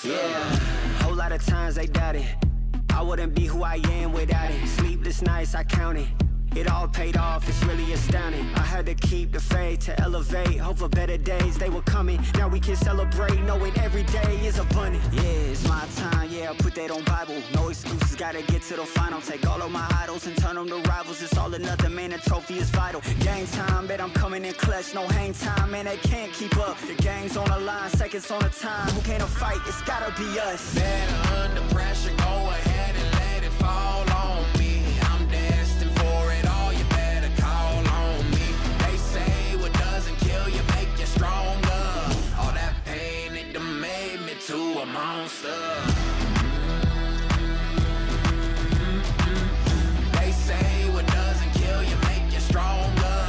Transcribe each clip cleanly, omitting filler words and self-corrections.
monster. Yeah, whole lot of times they doubted I wouldn't be who I am without it. Sleepless nights I counted, it all paid off, it's really astounding. I had to keep the faith to elevate, hope for better days, they were coming. Now we can celebrate, knowing every day is abundant. Yeah, it's my time, yeah, I put that on Bible. No excuses, gotta get to the final. Take all of my idols and turn them to rivals. It's all or nothing, man, the trophy is vital. Game time, bet I'm coming in clutch. No hang time, man, they can't keep up. The game's on the line, seconds on the time. Who can't fight? It's gotta be us. Better under pressure, go ahead and let it fall on me. I'm destined for it all, you better call on me. They say what doesn't kill you make you stronger. All that pain, it done made me to a monster. They say what doesn't kill you make you stronger.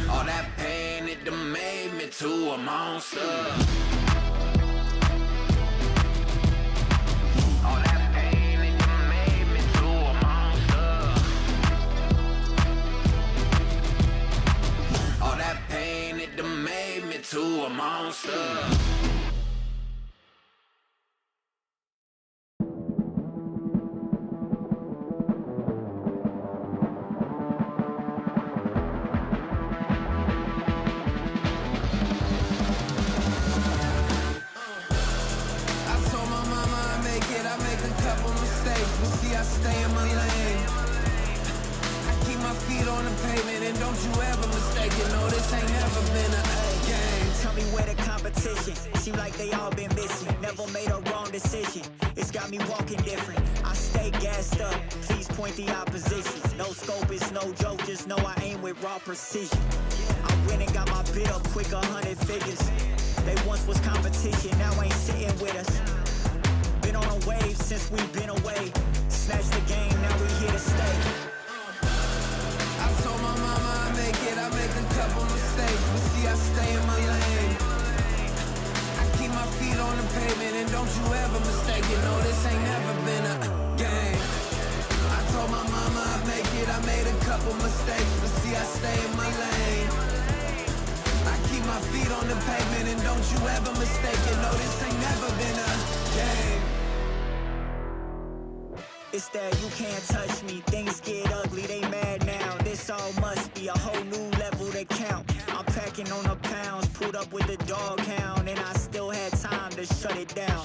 All that pain, it done made me to a monster. To a monster. Seem like they all been missing, never made a wrong decision. It's got me walking different, I stay gassed up, please point the opposition. No scope, it's no joke, just know I aim with raw precision. I went and got my bid up quick, 100 figures. They once was competition, now ain't sitting with us. Been on a wave since we've been away. Snatched the game, now we here to stay. I told my mama I make it, I make a couple mistakes, but see I stay in my lane. My feet on the pavement, and don't you ever mistake it. No, this ain't never been a game. I told my mama I'd make it, I made a couple mistakes, but see I stay in my lane. I keep my feet on the pavement, and don't you ever mistake it. No, this ain't never been a game. It's that you can't touch me, things get ugly, they mad now. This all must be a whole new level to count. I'm packing on the pounds, pulled up with the dog hound, and I still had time to shut it down.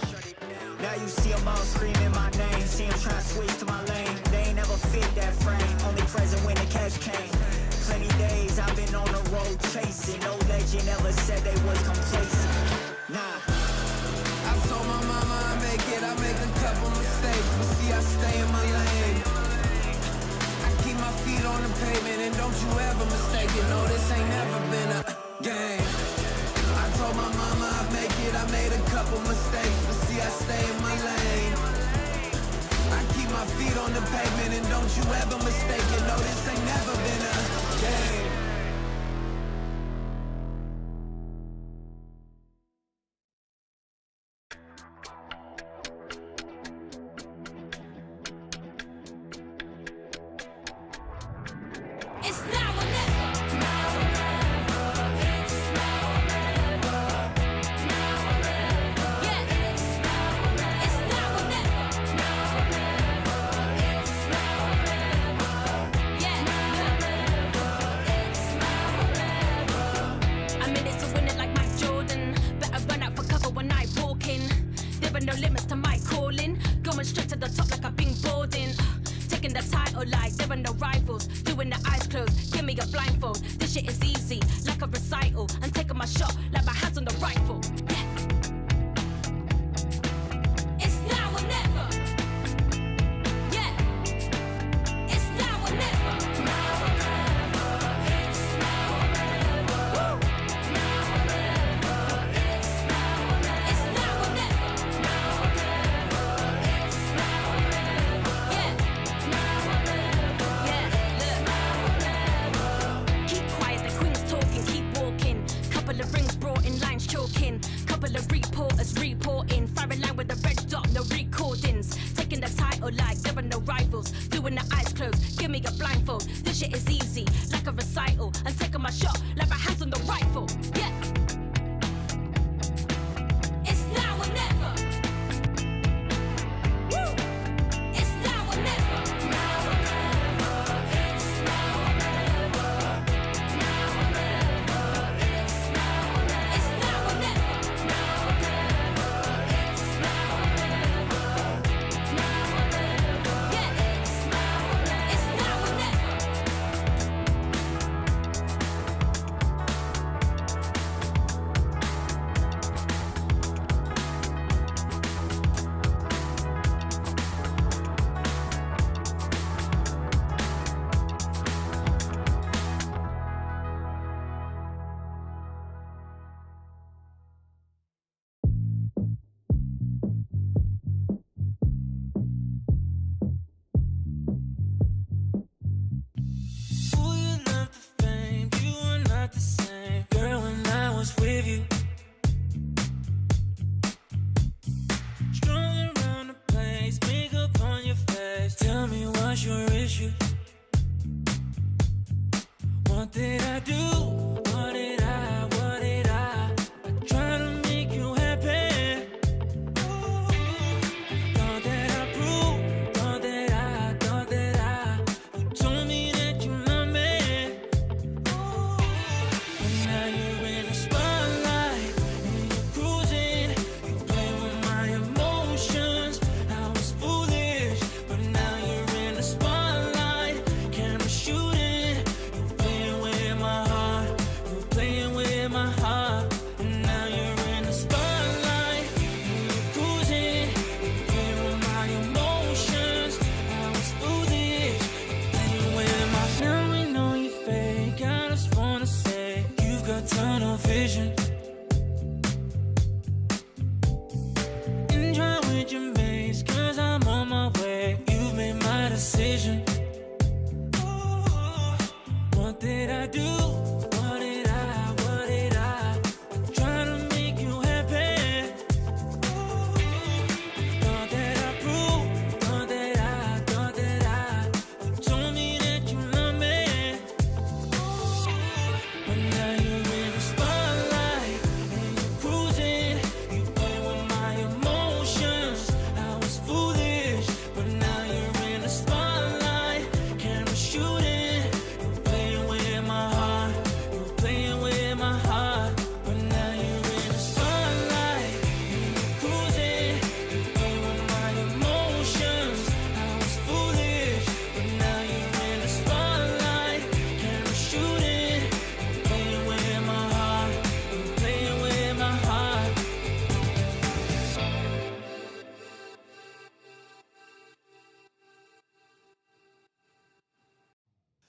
Now you see them all screaming my name, see them try to switch to my lane. They ain't never fit that frame, only present when the cash came. Plenty days I've been on the road chasing, no legend ever said they was complacent. Nah. I told my mama I make it, I make a couple mistakes, but see I stay in my lane. I keep my feet on the pavement, and don't you ever mistake it. No, this ain't never been a game. I told my mama I'd make it, I made a couple mistakes, but see I stay in my lane. I keep my feet on the pavement, and don't you ever mistake it. No, this ain't never been a game. shit is easy, like a recital. And taking my shot, like my hands on the rifle. Yeah.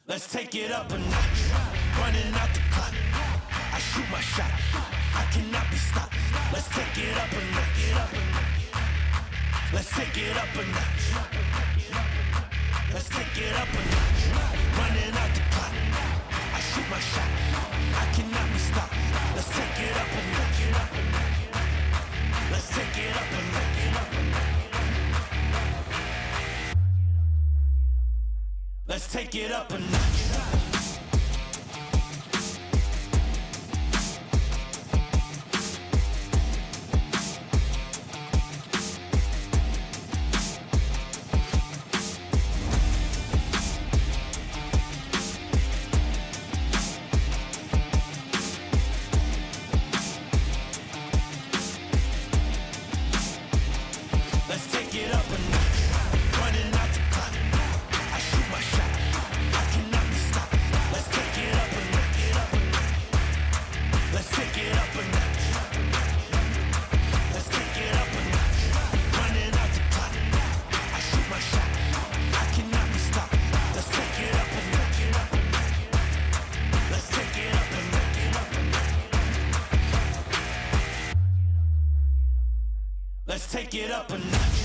Let's take it up a notch. Running out the clock. I shoot my shot. I cannot be stopped. Let's take it up a notch. Let's take it up a notch. Let's take it up a notch. Running out the clock. I shoot my shot. I cannot be stopped. Let's take it up a notch. Let's take it up a notch. Let's take it up a notch. Let's take it up a notch. Running out the clock. I shoot my shot. I cannot be stopped. Let's take it up a notch. Let's take it up a notch. Let's take it up a notch. Running out the clock. I shoot my shot. I cannot be stopped. Let's take it up a notch. Let's take it up a notch. Let's take it up a notch.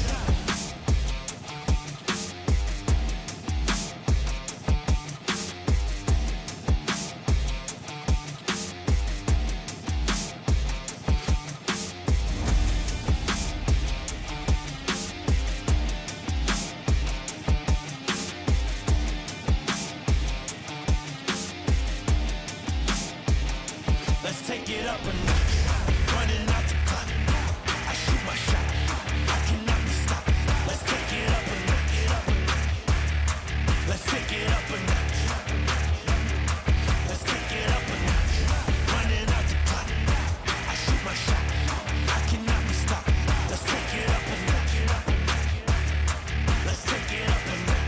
Let's take it up a notch. Running out the clock. I shoot my shot. I cannot be stopped. Let's take it up a notch. Let's take it up a notch. Let's take it up a notch. Running out the clock. I shoot my shot. I cannot be stopped. Let's take it up a notch. Let's take it up a notch.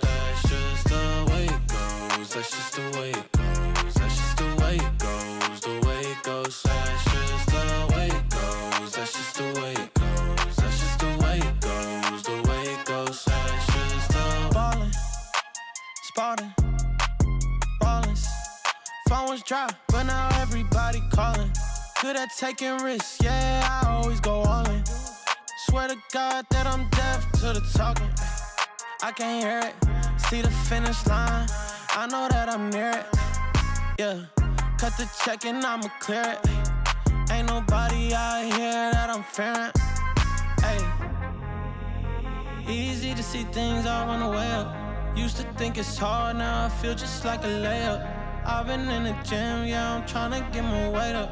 That's just the way it goes. That's just the way it goes. That's just the way it goes. The way it goes. That's just the way it goes. That's just the way it goes. That's just the way it goes. The way it goes. That's just the ballin', spotting, rollins. Phone was dry, but now everybody calling. Good at taking risks, yeah, I always go all in. Swear to God that I'm deaf to the talking. I can't hear it, see the finish line. I know that I'm near it, yeah. Cut the check and I'ma clear it. Ain't nobody out here that I'm fearing. Ay. Easy to see things all run away up. Used to think it's hard, now I feel just like a layup. I've been in the gym, yeah, I'm tryna get my weight up.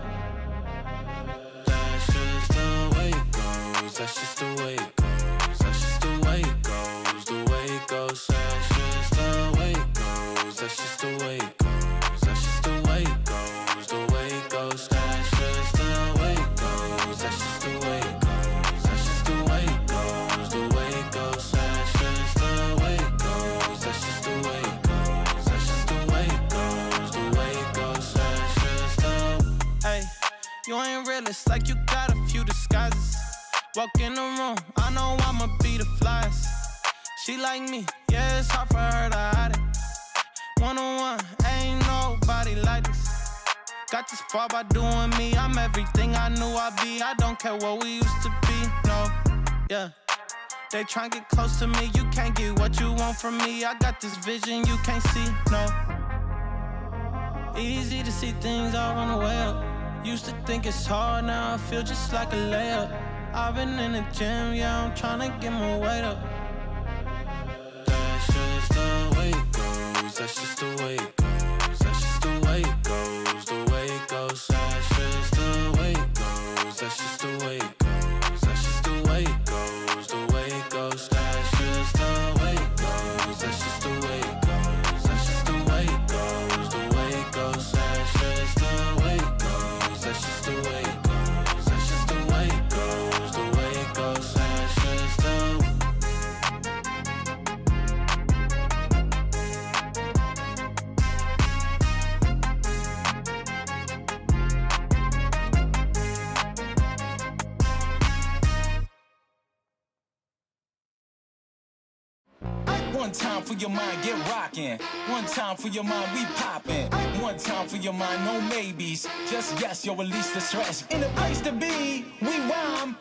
That's just the way it goes. That's just the way it goes. That's just the way it goes. The way it goes. That's just the way it goes. That's just the way it goes. That's just the way it goes. The way it goes. That's just the way it goes. That's just the way it goes. That's just the way it goes. The way it goes. That's just the way it goes. That's just the way it goes. That's just the way it goes. The way it goes. That's just the. Hey, you ain't real. It's like you got a few disguises. Walk in the room, I know I'ma be the flyest. She like me, yeah, it's hard for her to hide it. One-on-one, ain't nobody like this. Got this far by doing me, I'm everything I knew I'd be. I don't care what we used to be, no, yeah. They try and get close to me, you can't get what you want from me. I got this vision you can't see, no. Easy to see things all run away up. Used to think it's hard, now I feel just like a layup. I've been in the gym, yeah, I'm tryna get my weight up. That's just the way it goes. That's just the way it goes. That's just the way it goes. The way it goes. That's just the way it goes. That's just the way it goes. That's just the way it goes. The way it goes. That's just the way it goes. That's just the way it goes. That's just the way it goes. The way it goes. That's just the way it goes. That's just the way it goes. That's just the way it goes. The way it goes. One time for your mind, get rockin'. One time for your mind, we poppin'. One time for your mind, no maybes. Just yes, yo, release the stress. In the place to be, we rhyme.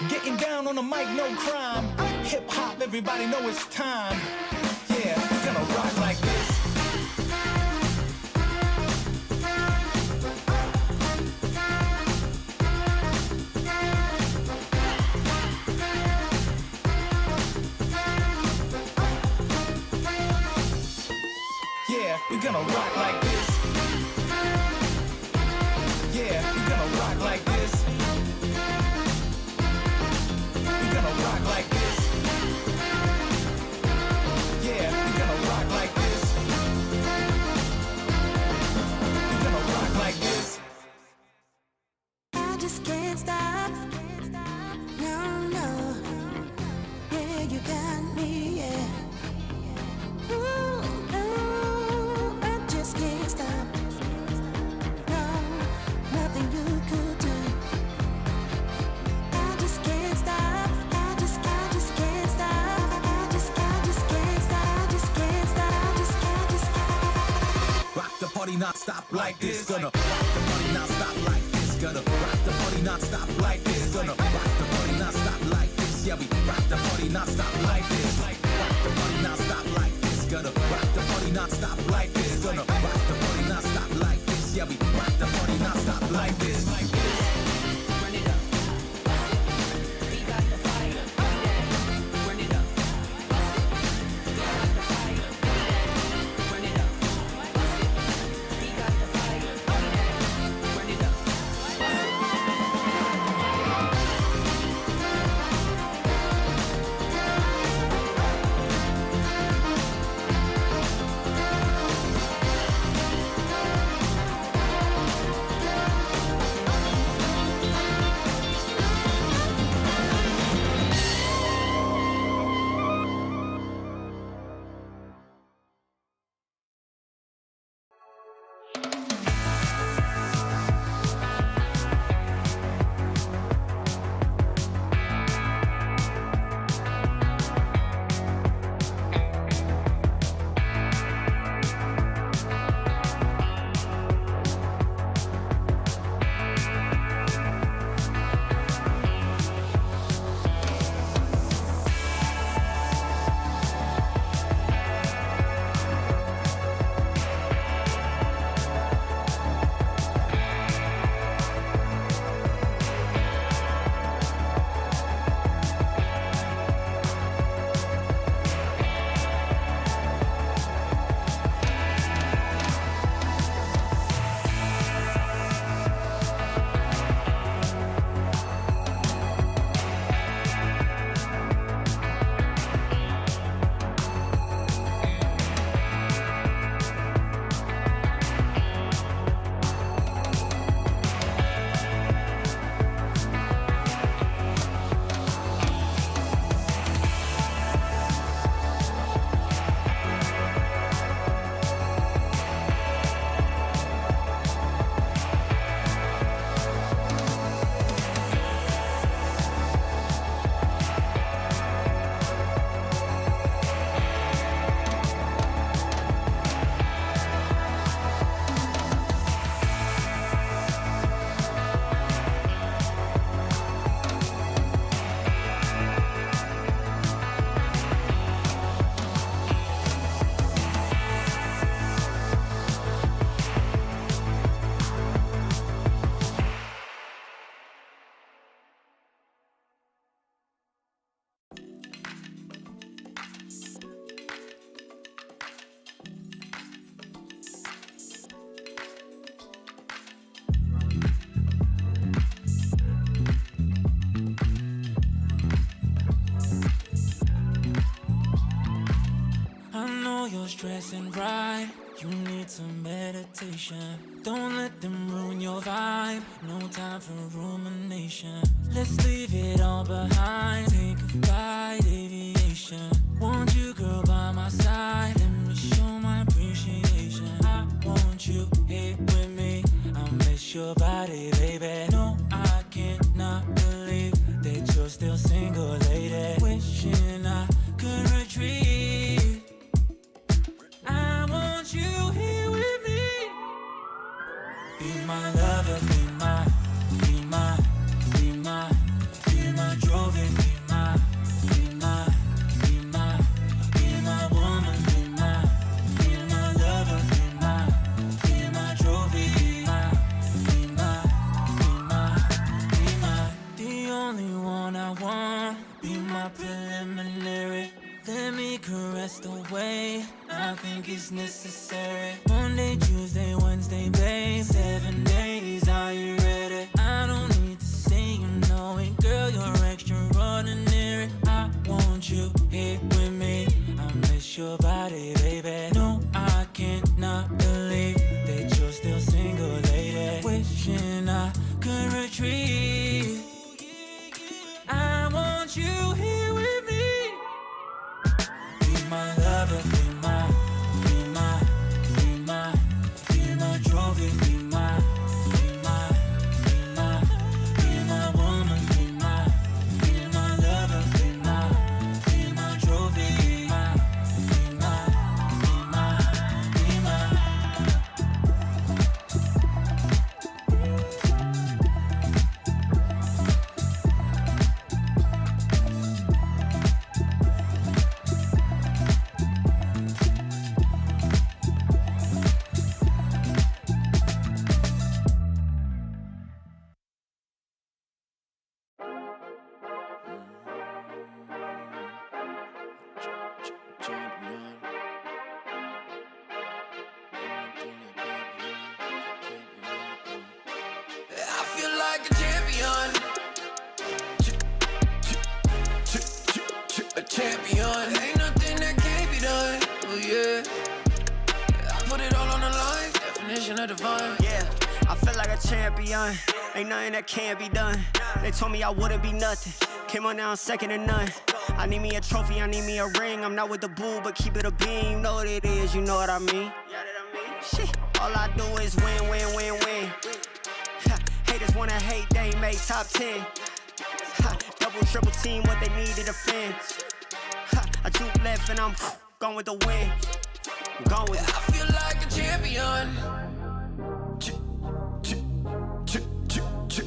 Getting down on the mic, no crime. Hip hop, everybody know it's time. Yeah, we're gonna rock like this. Yeah, we're gonna rock like this. Yeah, we're gonna rock like this. We're gonna rock like this. Yeah, we're gonna rock like this. We're gonna rock like this. I just can't stop. No, no. Yeah, you got me, yeah. Ooh, no, I just can't stop. No, nothing you could do. I just can't stop. I just can't stop. I just can't stop. I just can't stop. Rock the party, not stop like this. Gonna rock the party, not stop like this. Gonna rock the party, not stop like this. Gonna rock the party, not stop like this. Yeah, we rock the party, not stop like this. Rock the party, not stop like this. Gonna rock the party, not stop like this. Gonna rock the party, not stop like this. Yeah, we rock the party, not stop like this. Run it up. We got the fire. Run it up. We got the fire. Run it up. We got the fire. Run it up. stressing right. You need some meditation. Don't let them ruin your vibe. No time for rumination. Let's leave it all behind. Take a flight, aviation. Want you, girl, by my side. Let me show my appreciation. I want you here with me. I miss your body, baby. No, I cannot believe that you're still single, lady. Wishing I could retrieve my preliminary. Let me caress the way I think it's necessary. Monday, Tuesday, Wednesday, babe, 7 days, are you ready? I don't need to say you know it, girl, you're extraordinary. I want you here with me, I miss your body, baby. No, I cannot believe that you're still single, lady. Wishing I could retreat. I want you here with me. Be my lover, be my trophy, be my woman, be my lover, be my trophy, be my. Champion, ain't nothing that can't be done. Oh yeah, I put it all on the line. Definition of divine. Yeah, I feel like a champion. Ain't nothing that can't be done. They told me I wouldn't be nothing. Came on now, second to none. I need me a trophy, I need me a ring. I'm not with the bull, but keep it a beam. You know what it is, you know what I mean. Shit, all I do is win, win, win, win. Haters wanna hate, they ain't made top 10. Double, triple team, what they need to defend. I do left and I'm gone with the wind. I'm gone with it. I feel like a champion.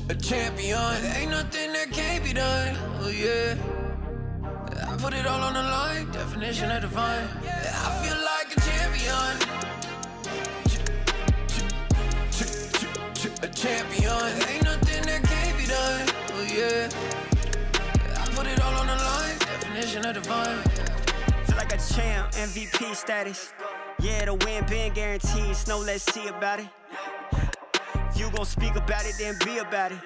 A champion. Ain't nothing that can't be done. Oh yeah, I put it all on the line. Definition of divine. I feel like a champion. A champion. Ain't nothing that can't be done. Oh yeah, I put it all on the line. Definition of divine. Feel like a champ, MVP status. Yeah, the win been guaranteed. So let's see about it. If you gon' speak about it, then be about it.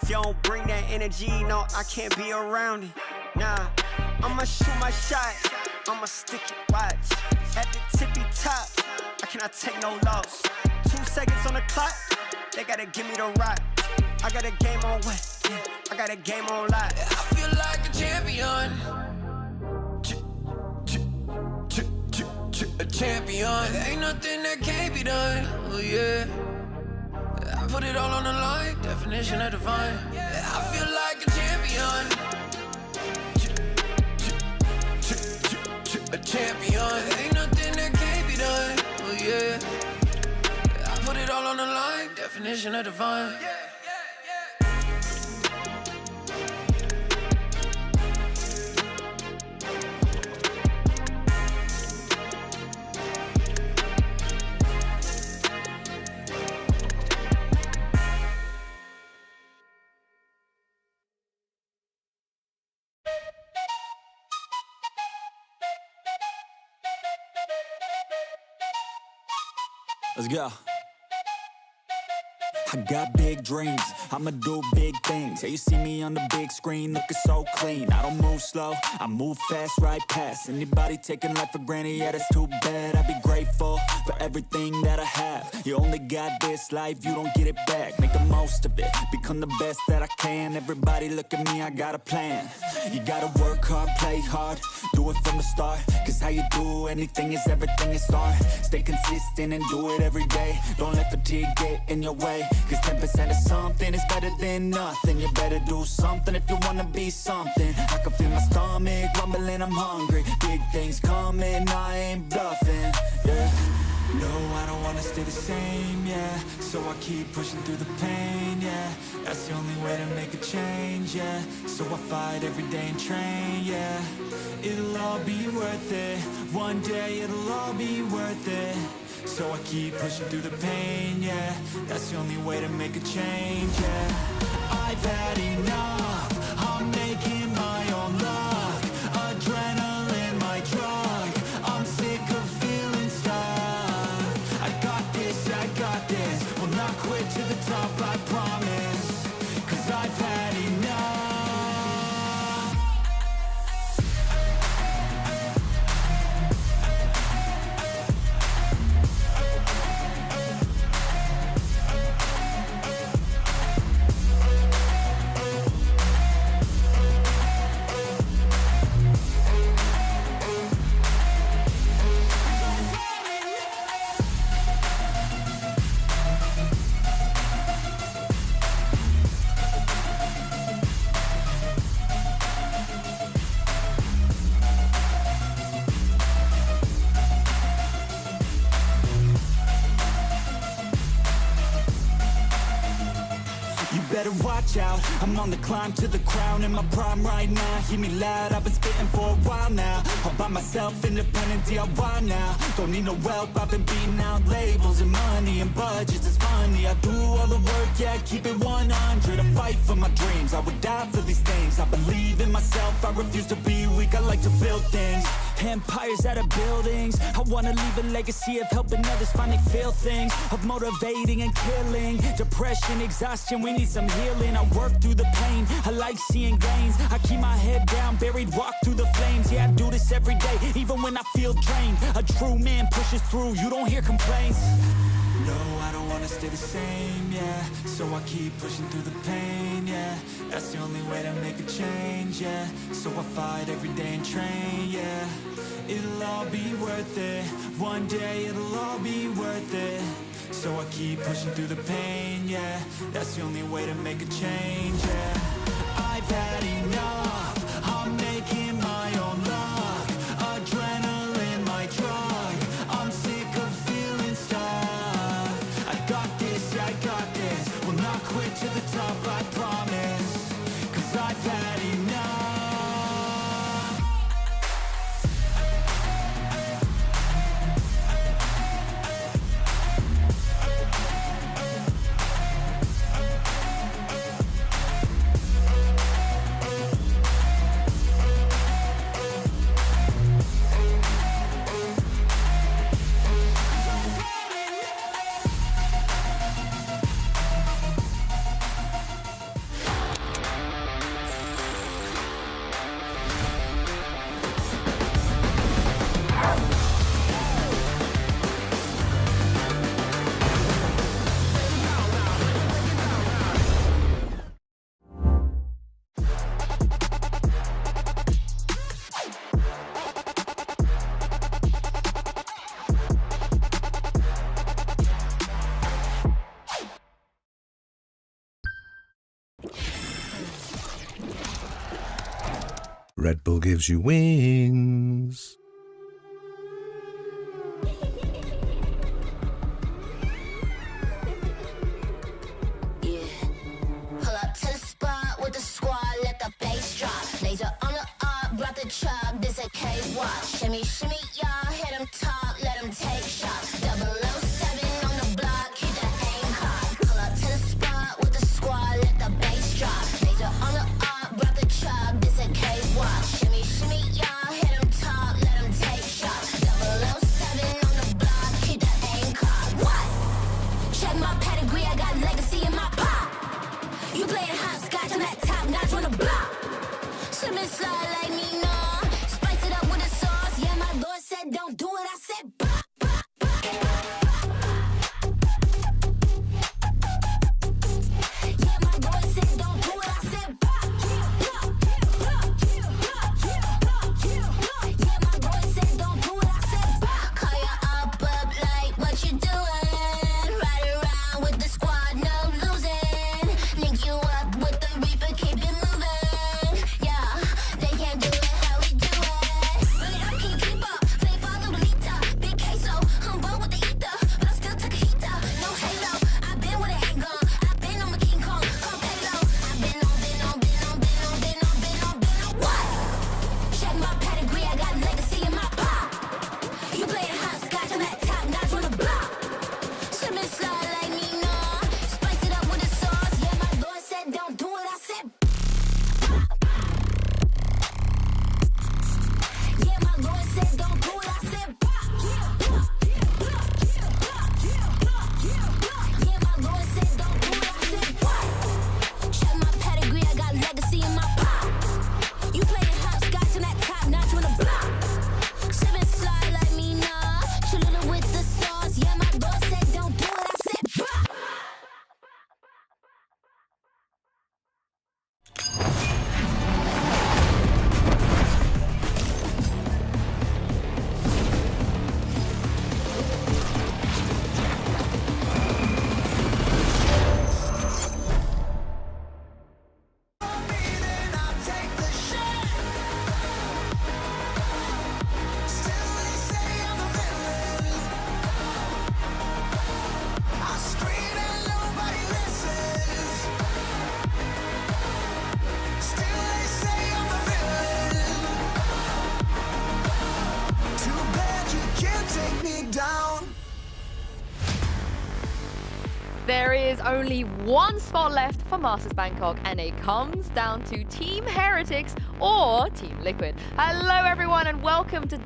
If you don't bring that energy, no, I can't be around it. Nah, I'ma shoot my shot. I'ma stick it, watch. At the tippy top, I cannot take no loss. 2 seconds on the clock, they gotta give me the rock. I got a game on what? Yeah, I got a game on lock. I feel like a champion. A champion. Ain't nothing that can't be done. Oh yeah, I put it all on the line. Definition of divine. I feel like a champion. A champion. Ain't nothing that can't be done. Oh yeah, I put it all on the line. Definition of divine. Let's go. I got big dreams, I'ma do big things. Yeah, you see me on the big screen looking so clean. I don't move slow, I move fast right past anybody taking life for granted, yeah that's too bad. I'd be grateful for everything that I have. You only got this life, you don't get it back. Make the most of it, become the best that I can. Everybody look at me, I got a plan. You gotta work hard, play hard, do it from the start. Cause how you do anything is everything is art. Stay consistent and do it every day. Don't let fatigue get in your way. Cause 10% of something is better than nothing. You better do something if you wanna be something. I can feel my stomach rumbling, I'm hungry. Big things coming, I ain't bluffing, yeah. No, I don't wanna stay the same, yeah. So I keep pushing through the pain, yeah. That's the only way to make a change, yeah. So I fight every day and train, yeah. It'll all be worth it. One day it'll all be worth it. So I keep pushing through the pain, yeah. That's the only way to make a change, yeah. I've had enough, I'm making my own luck. watch out. I'm on the climb to the crown in my prime right now. Hear me loud, I've been spitting for a while now. All by myself, independent DIY now. Don't need no help, I've been beating out labels and money and budgets, it's funny. I do all the work, yeah, keep it 100. I fight for my dreams, I would die for these things. I believe in myself, I refuse to be weak, I like to build things. Empires out of buildings. I wanna leave a legacy of helping others finally feel things, of motivating and killing. Depression, exhaustion, we need some healing. I work through the pain, I like seeing gains. I keep my head down, buried, walk through the flames. Yeah, I do this every day, even when I feel drained. A true man pushes through, you don't hear complaints. No, I don't wanna stay the same, yeah. So I keep pushing through the pain, yeah. That's the only way to make a change, yeah. So I fight every day and train, yeah. It'll all be worth it. One day it'll all be worth it. So I keep pushing through the pain, yeah. That's the only way to make a change, yeah. I've had enough, I'm making my own luck. Adrenaline, my drug, I'm sick of feeling stuck. I got this, yeah, I got this. Will not quit to the top, I promise. Cause I've had enough. Red Bull gives you wings. Yeah. Pull up to the spot with the squad, let the bass drop. Laser on the up, brought the chop, this a K-Watch. Shimmy, shimmy, y'all, hit them talk, let them take shots. 007 on the block, hit the aim cock. Pull up to the spot with the squad, let the bass drop. Laser on the up, brought the chop, this a K-Watch. Shimmy, shimmy, y'all, hit them talk, let them take shots. 007 on the block, hit the aim cock. What? Check my pedigree, I got legacy in my pop. You playing hopscotch, I'm at top notch on the block. Slippin' slide like me, nah. Spice it up with the sauce. Yeah, my Lord said don't do it, I said bah, bah, bah. Yeah, my Lord said don't do it, I said bah. Yeah, my Lord said don't do it, I said bah. Call ya up like what you doing? Ride around with the squad, no losing. Link you up with the Reaper, keep it moving. Yeah, they can't there is only one spot left for Masters Bangkok, and it comes down to Team Heretics or Team Liquid. Hello everyone, and welcome to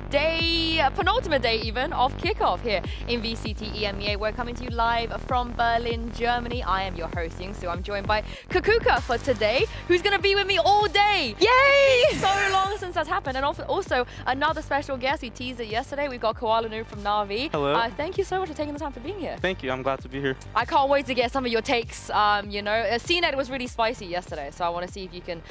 penultimate day even, of Kickoff here in VCT EMEA. We're coming to you live from Berlin, Germany. I am your host, Yingsu. I'm joined by Kakuka for today, who's going to be with me all day. Yay! So long since that's happened. And also another special guest. We teased it yesterday. We've got Koala Noob from Na'Vi. Hello. Thank you so much for taking the time for being here. Thank you. I'm glad to be here. I can't wait to get some of your takes. CNET was really spicy yesterday, so I want to see if you can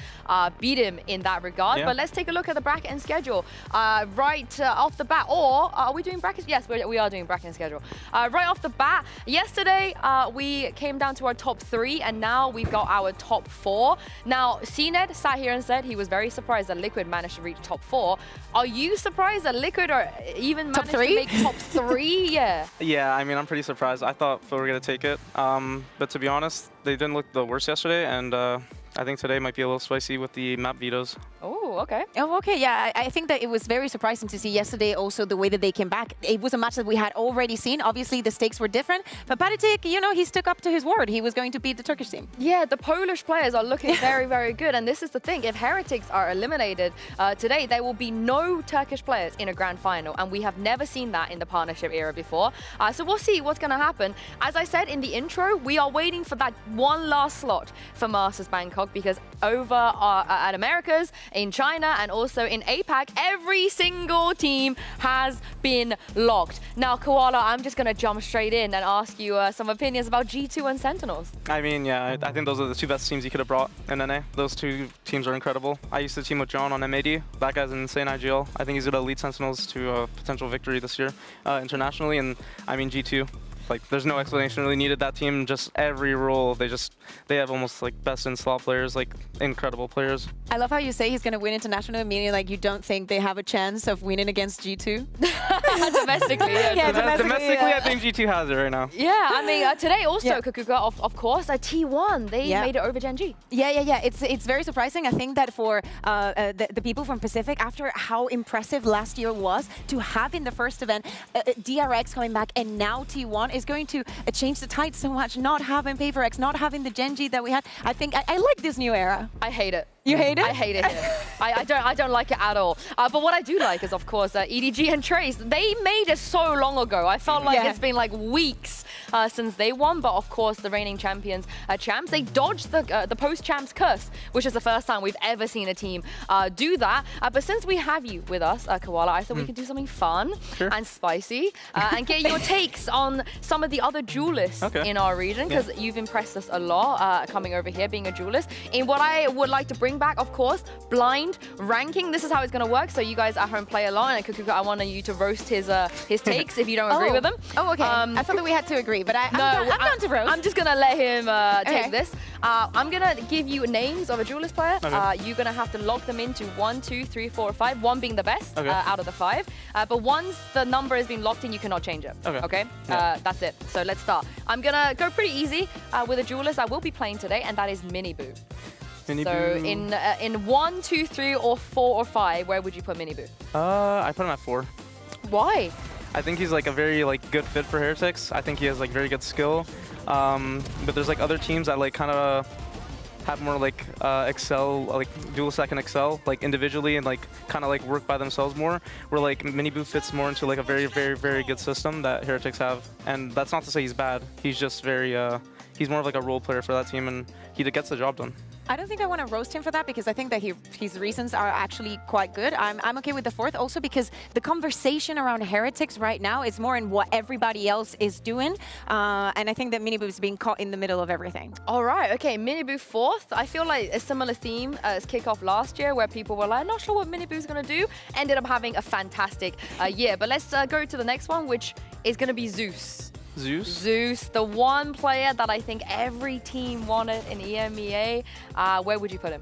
beat him in that regard. Yeah. But let's take a look at the bracket and schedule right off the bat. Or are we doing brackets? Yes, we are doing bracket and schedule. Right off the bat, yesterday we came down to our top 3, and now we've got our top 4. Now, CNET sat here and said he was very surprised that Liquid managed to reach top 4. Are you surprised that Liquid or even managed to make top 3? Yeah. Yeah, I mean, I'm pretty surprised. I thought Phil were going to take it. But to be honest, they didn't look the worst yesterday, and I think today might be a little spicy with the map vetoes. Oh, okay. Oh, okay. Yeah, I think that it was very surprising to see yesterday also the way that they came back. It was a match that we had already seen. Obviously, the stakes were different. But Heretics, he stuck up to his word. He was going to beat the Turkish team. Yeah, the Polish players are looking very, very good. And this is the thing. If Heretics are eliminated today, there will be no Turkish players in a grand final. And we have never seen that in the partnership era before. So we'll see what's going to happen. As I said in the intro, we are waiting for that one last slot for Masters Bangkok, because over at Americas, in China, and also in APAC, every single team has been locked. Now, Koala, I'm just going to jump straight in and ask you some opinions about G2 and Sentinels. I mean, yeah, I think those are the 2 best teams you could have brought in NA. Those 2 teams are incredible. I used to team with John on MAD. That guy's an insane IGL. I think he's going to lead Sentinels to a potential victory this year internationally. And I mean, G2. Like, there's no explanation really needed. That team, just every role, they have almost like best in slot players, like incredible players. I love how you say he's going to win international, meaning like you don't think they have a chance of winning against G2. Domestically, yeah. Domestically, I think G2 has it right now. Yeah, I mean, today also, Kakuka, of course, T1, they made it over Gen G. Yeah. It's very surprising. I think that for the people from Pacific, after how impressive last year was, to have in the first event DRX coming back and now T1 is going to change the tide so much. Not having PaperX, not having the Gen G that we had. I think I like this new era. I hate it. You hate it? I hate it here. I don't like it at all. But what I do like is, of course, EDG and Trace. They made it so long ago. I felt like it's been like weeks since they won. But of course, the reigning champions, champs, they dodged the post-champs curse, which is the first time we've ever seen a team do that. But since we have you with us, Koala, I thought we could do something fun and spicy and get your takes on some of the other duelists in our region, because you've impressed us a lot coming over here, being a duelist. In what I would like to bring back, of course, blind ranking. This is how it's going to work. So you guys at home play along, and Kakuka, I want you to roast his takes if you don't agree with them. Oh, okay. I thought that we had to agree, but I'm down to roast. I'm just going to let him take this. I'm going to give you names of a duelist player. You're going to have to lock them into 1, 2, 3, 4, 5. 1 being the best out of the 5. But once the number has been locked in, you cannot change it. Okay? That's it. So let's start. I'm going to go pretty easy with a duelist I will be playing today, and that is Miniboo. So in 1, 2, 3, or 4 or 5, where would you put Miniboo? I put him at 4. Why? I think he's like a very good fit for Heretics. I think he has like very good skill. But there's like other teams that like kind of have more like excel, like duelists that can excel like individually and like kind of like work by themselves more, where like Miniboo fits more into like a very, very, very good system that Heretics have. And that's not to say he's bad. He's just very, he's more of like a role player for that team, and he gets the job done. I don't think I want to roast him for that, because I think that his reasons are actually quite good. I'm okay with the 4th also because the conversation around Heretics right now is more in what everybody else is doing. And I think that Miniboo is being caught in the middle of everything. All right, okay, Miniboo 4th. I feel like a similar theme as Kickoff last year, where people were like, not sure what Miniboo's going to do. Ended up having a fantastic year. But let's go to the next one, which is going to be Zeus. Zeus, the one player that I think every team wanted in EMEA. Where would you put him?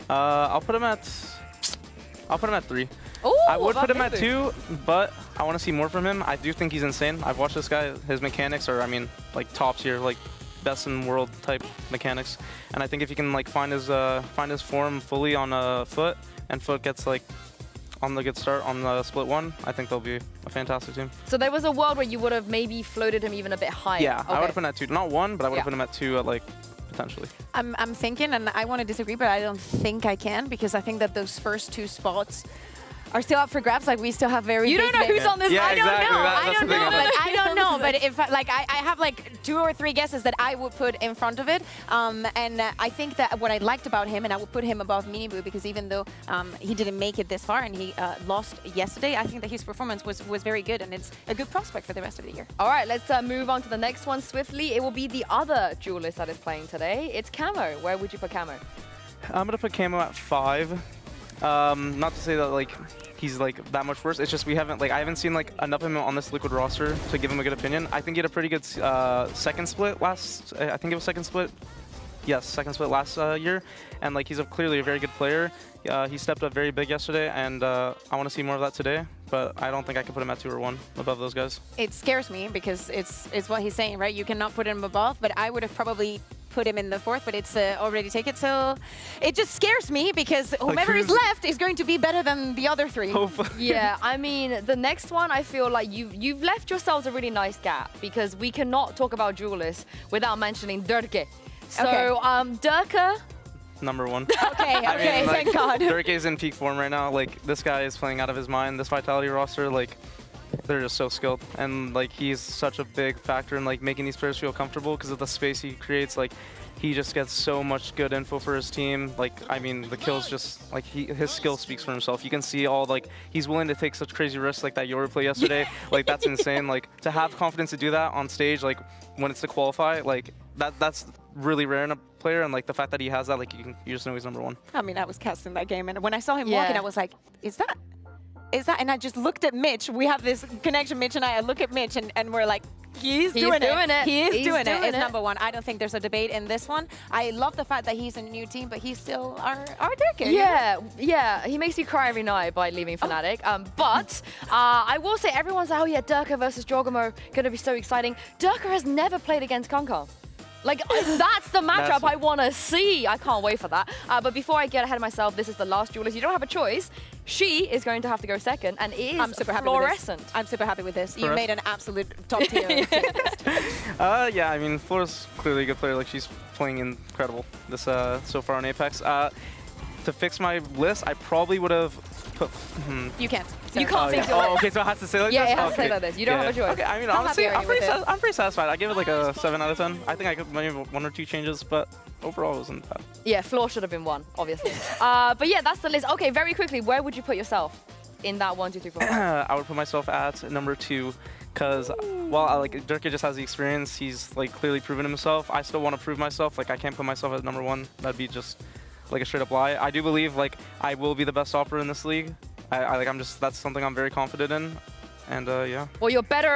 I'll put him at 3. Ooh, I would put him at 2, but I want to see more from him. I do think he's insane. I've watched this guy. His mechanics are, I mean, like top tier, like best in world type mechanics. And I think if he can like find his form fully on Foot, and Foot gets like on the good start on the split 1, I think they'll be a fantastic team. So there was a world where you would have maybe floated him even a bit higher. Yeah, okay. I would have put him at 2. Not 1, but I would have put him at 2 at like potentially. I'm thinking, and I want to disagree, but I don't think I can, because I think that those first 2 spots are still up for grabs. Like, we still have very You don't know who's on this. Yeah, I don't exactly. know. That's I don't the thing know, about but it. I don't know. But if I have like 2 or 3 guesses that I would put in front of it, and I think that what I liked about him, and I would put him above Miniboo, because even though he didn't make it this far and he lost yesterday, I think that his performance was very good, and it's a good prospect for the rest of the year. All right, let's move on to the next one swiftly. It will be the other duelist that is playing today. It's Camo. Where would you put Camo? I'm gonna put Camo at 5. Not to say that like he's like that much worse. It's just I haven't seen like enough of him on this Liquid roster to give him a good opinion. I think he had a pretty good second split last. I think it was second split. Yes, second split last year, and like he's clearly a very good player. He stepped up very big yesterday, and I want to see more of that today. But I don't think I can put him at 2 or 1 above those guys. It scares me, because it's what he's saying, right? You cannot put him above, but I would have probably put him in the 4th, but it's already taken. So it just scares me, because whomever is left is going to be better than the other 3. Yeah, I mean, the next one, I feel like you've left yourselves a really nice gap, because we cannot talk about duelists without mentioning Durke. So, Durke. Number 1. Okay, I mean, like, thank God. Durke is in peak form right now. Like, this guy is playing out of his mind. This Vitality roster, like, they're just so skilled. And, like, he's such a big factor in, like, making these players feel comfortable because of the space he creates. Like, he just gets so much good info for his team. Like, I mean, the kills just, like, his skill speaks for himself. You can see all, like, he's willing to take such crazy risks like that Yoru play yesterday. Like, that's insane. Like, to have confidence to do that on stage, like, when it's to qualify, like, that's really rare in a player, and like the fact that he has that, like you just know he's number 1. I mean, I was casting that game, and when I saw him walking, I was like, is that? And I just looked at Mitch. We have this connection, Mitch and I look at Mitch, and we're like, he's doing it. He is doing it. It's number 1. I don't think there's a debate in this one. I love the fact that he's in a new team, but he's still our Durke. Yeah. He makes you cry every night by leaving Fnatic. But I will say, everyone's like, oh yeah, Durke versus Jorgamo, gonna be so exciting. Durke has never played against Kunkka. Like, that's the matchup I want to see. I can't wait for that. But before I get ahead of myself, this is the last duelist. You don't have a choice. She is going to have to go second, and it is Fluorescent. I'm super happy with this. You made an absolute top tier list. Yeah, I mean, Flora's clearly a good player. Like, she's playing incredible this so far on Apex. To fix my list, I probably would have put... You can't. You can't fix your list. Oh, okay, so it has to say like this? this? Yeah, it has to say like this. You don't have a choice. Okay, I mean, honestly, I'm pretty satisfied. I gave it like a 7 out of 10. I think I could maybe 1 or 2 changes, but overall it wasn't bad. Yeah, Floor should have been 1, obviously. But yeah, that's the list. Okay, very quickly, where would you put yourself in that 1, 2, 3, 4? I would put myself at number 2. Because while like Durke just has the experience, he's like clearly proven himself. I still want to prove myself. Like, I can't put myself at number 1. That'd be just like a straight up lie. I do believe like I will be the best opera in this league. That's something I'm very confident in. And yeah. Well, you're better.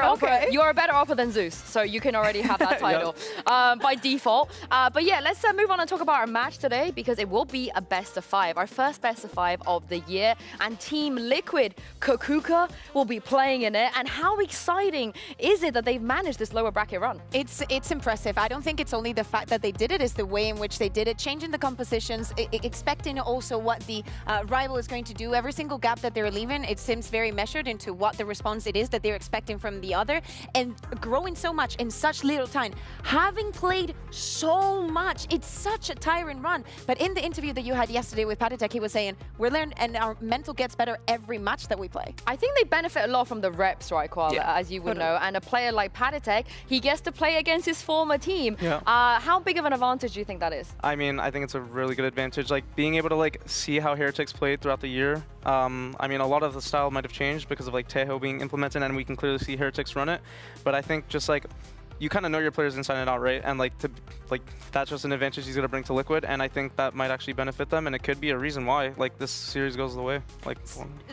You're a better opera than Zeus, so you can already have that title by default. But yeah, let's move on and talk about our match today, because it will be a best of 5, our first best of 5 of the year. And Team Liquid, Kukuka, will be playing in it. And how exciting is it that they've managed this lower bracket run? It's impressive. I don't think it's only the fact that they did it; it's the way in which they did it, changing the compositions, expecting also what the rival is going to do. Every single gap that they're leaving, it seems very measured into what the response it is that they're expecting from the other, and growing so much in such little time, having played so much. It's such a tiring run. But in the interview that you had yesterday with Patitek, he was saying, we're learning and our mental gets better every match that we play. I think they benefit a lot from the reps, right, Koala, as you would know. And a player like Patitek, he gets to play against his former team. How big of an advantage do you think that is? I mean, I think it's a really good advantage. Like, being able to like see how Heretics played throughout the year. I mean, a lot of the style might have changed because of like Teho being implemented, and we can clearly see Heretics run it. But I think just like you kind of know your players inside and out, right? And like that's just an advantage he's gonna bring to Liquid, and I think that might actually benefit them, and it could be a reason why like this series goes the way. Like,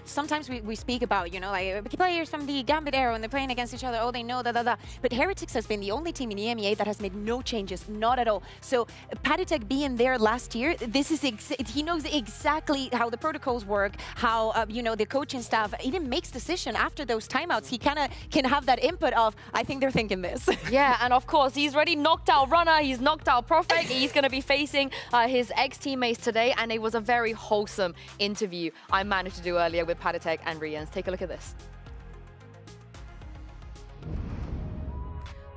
sometimes we speak about, you know, like players from the Gambit era when they're playing against each other, oh, they know da. But Heretics has been the only team in EMEA that has made no changes, not at all. So Patitek being there last year, this is he knows exactly how the protocols work, how you know, the coaching staff even makes decision after those timeouts. He kind of can have that input of, I think they're thinking this. Yeah, and of course, he's already knocked out Runner, he's knocked out Prophet. He's going to be facing his ex-teammates today, and it was a very wholesome interview I managed to do earlier with Patatek and Rians. Take a look at this.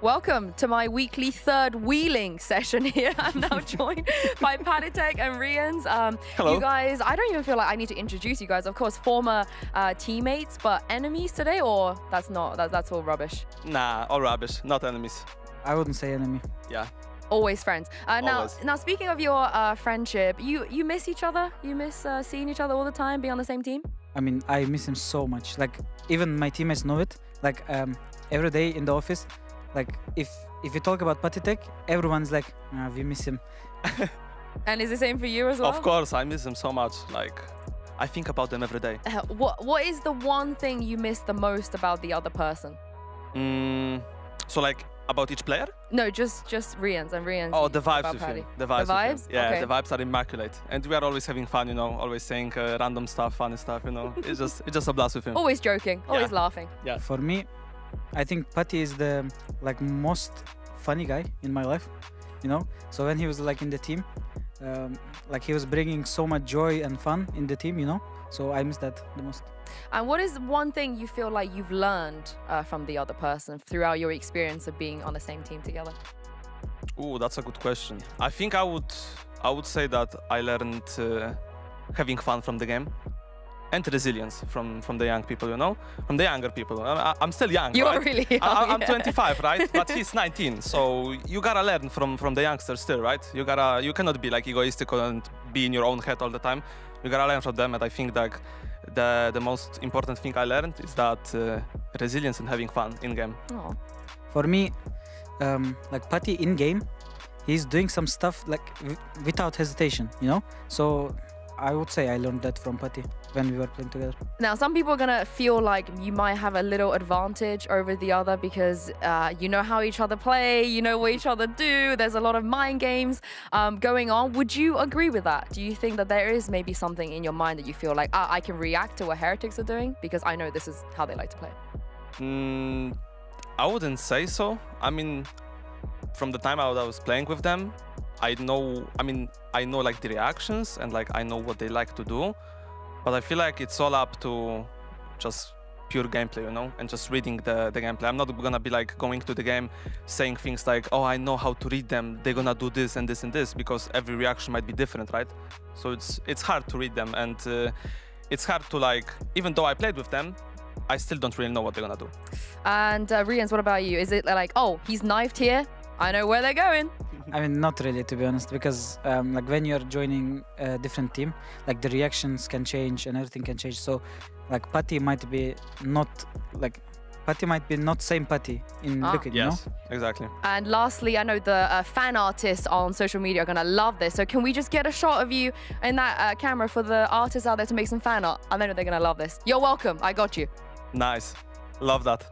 Welcome to my weekly third wheeling session here. I'm now joined by Patatek and Rians. Hello. You guys, I don't even feel like I need to introduce you guys. Of course, former teammates, but enemies today, or that's all rubbish? Nah, all rubbish, not enemies. I wouldn't say enemy. Yeah. Always friends. Always. Now, speaking of your friendship, you miss each other? You miss seeing each other all the time, being on the same team? I mean, I miss him so much. Like, even my teammates know it. Like, every day in the office, like, if you talk about Patatek, everyone's like, we miss him. And is the same for you as well? Of course, I miss them so much. Like, I think about them every day. What is the one thing you miss the most about the other person? So, like, about each player? No, just Rians and Rians. Oh, the vibes with him. The vibes? With him. Yeah, okay. the vibes are immaculate. And we are always having fun, you know, always saying random stuff, funny stuff, you know. It's just a blast with him. Always joking, always laughing. Yeah. For me, I think Patty is the most funny guy in my life, you know. So when he was like in the team, like he was bringing so much joy and fun in the team, you know. So I miss that the most. And what is one thing you feel like you've learned from the other person throughout your experience of being on the same team together? Ooh, that's a good question. I think I would say that I learned having fun from the game. And resilience from the young people, you know, from the younger people. I'm still young. You're right? really young. I'm 25, right? But he's 19, so you gotta learn from the youngsters still, right? You cannot be like egoistical and be in your own head all the time. You gotta learn from them, and I think that the most important thing I learned is that resilience and having fun in game. Aww. For me, like Patty in game, he's doing some stuff like without hesitation, you know. So I would say I learned that from Patty when we were playing together. Now, some people are going to feel like you might have a little advantage over the other because you know how each other play, you know what each other do, there's a lot of mind games going on. Would you agree with that? Do you think that there is maybe something in your mind that you feel like, I can react to what Heretics are doing because I know this is how they like to play? I wouldn't say so. I mean, from the time I was playing with them, I know like the reactions and like I know what they like to do, but I feel like it's all up to just pure gameplay, you know, and just reading the gameplay. I'm not gonna be like going to the game saying things like, oh, I know how to read them, they're gonna do this and this and this, because every reaction might be different, right? So it's hard to read them, and it's hard to, like, even though I played with them, I still don't really know what they're gonna do. And Rians, what about you? Is it like, oh, he's knifed here, I know where they're going? I mean, not really, to be honest, because like when you're joining a different team, like the reactions can change and everything can change. So, like Patty might be not same Patty in Liquid, you know? Yes, exactly. And lastly, I know the fan artists on social media are gonna love this. So can we just get a shot of you in that camera for the artists out there to make some fan art? I know they're gonna love this. You're welcome. I got you. Nice. Love that.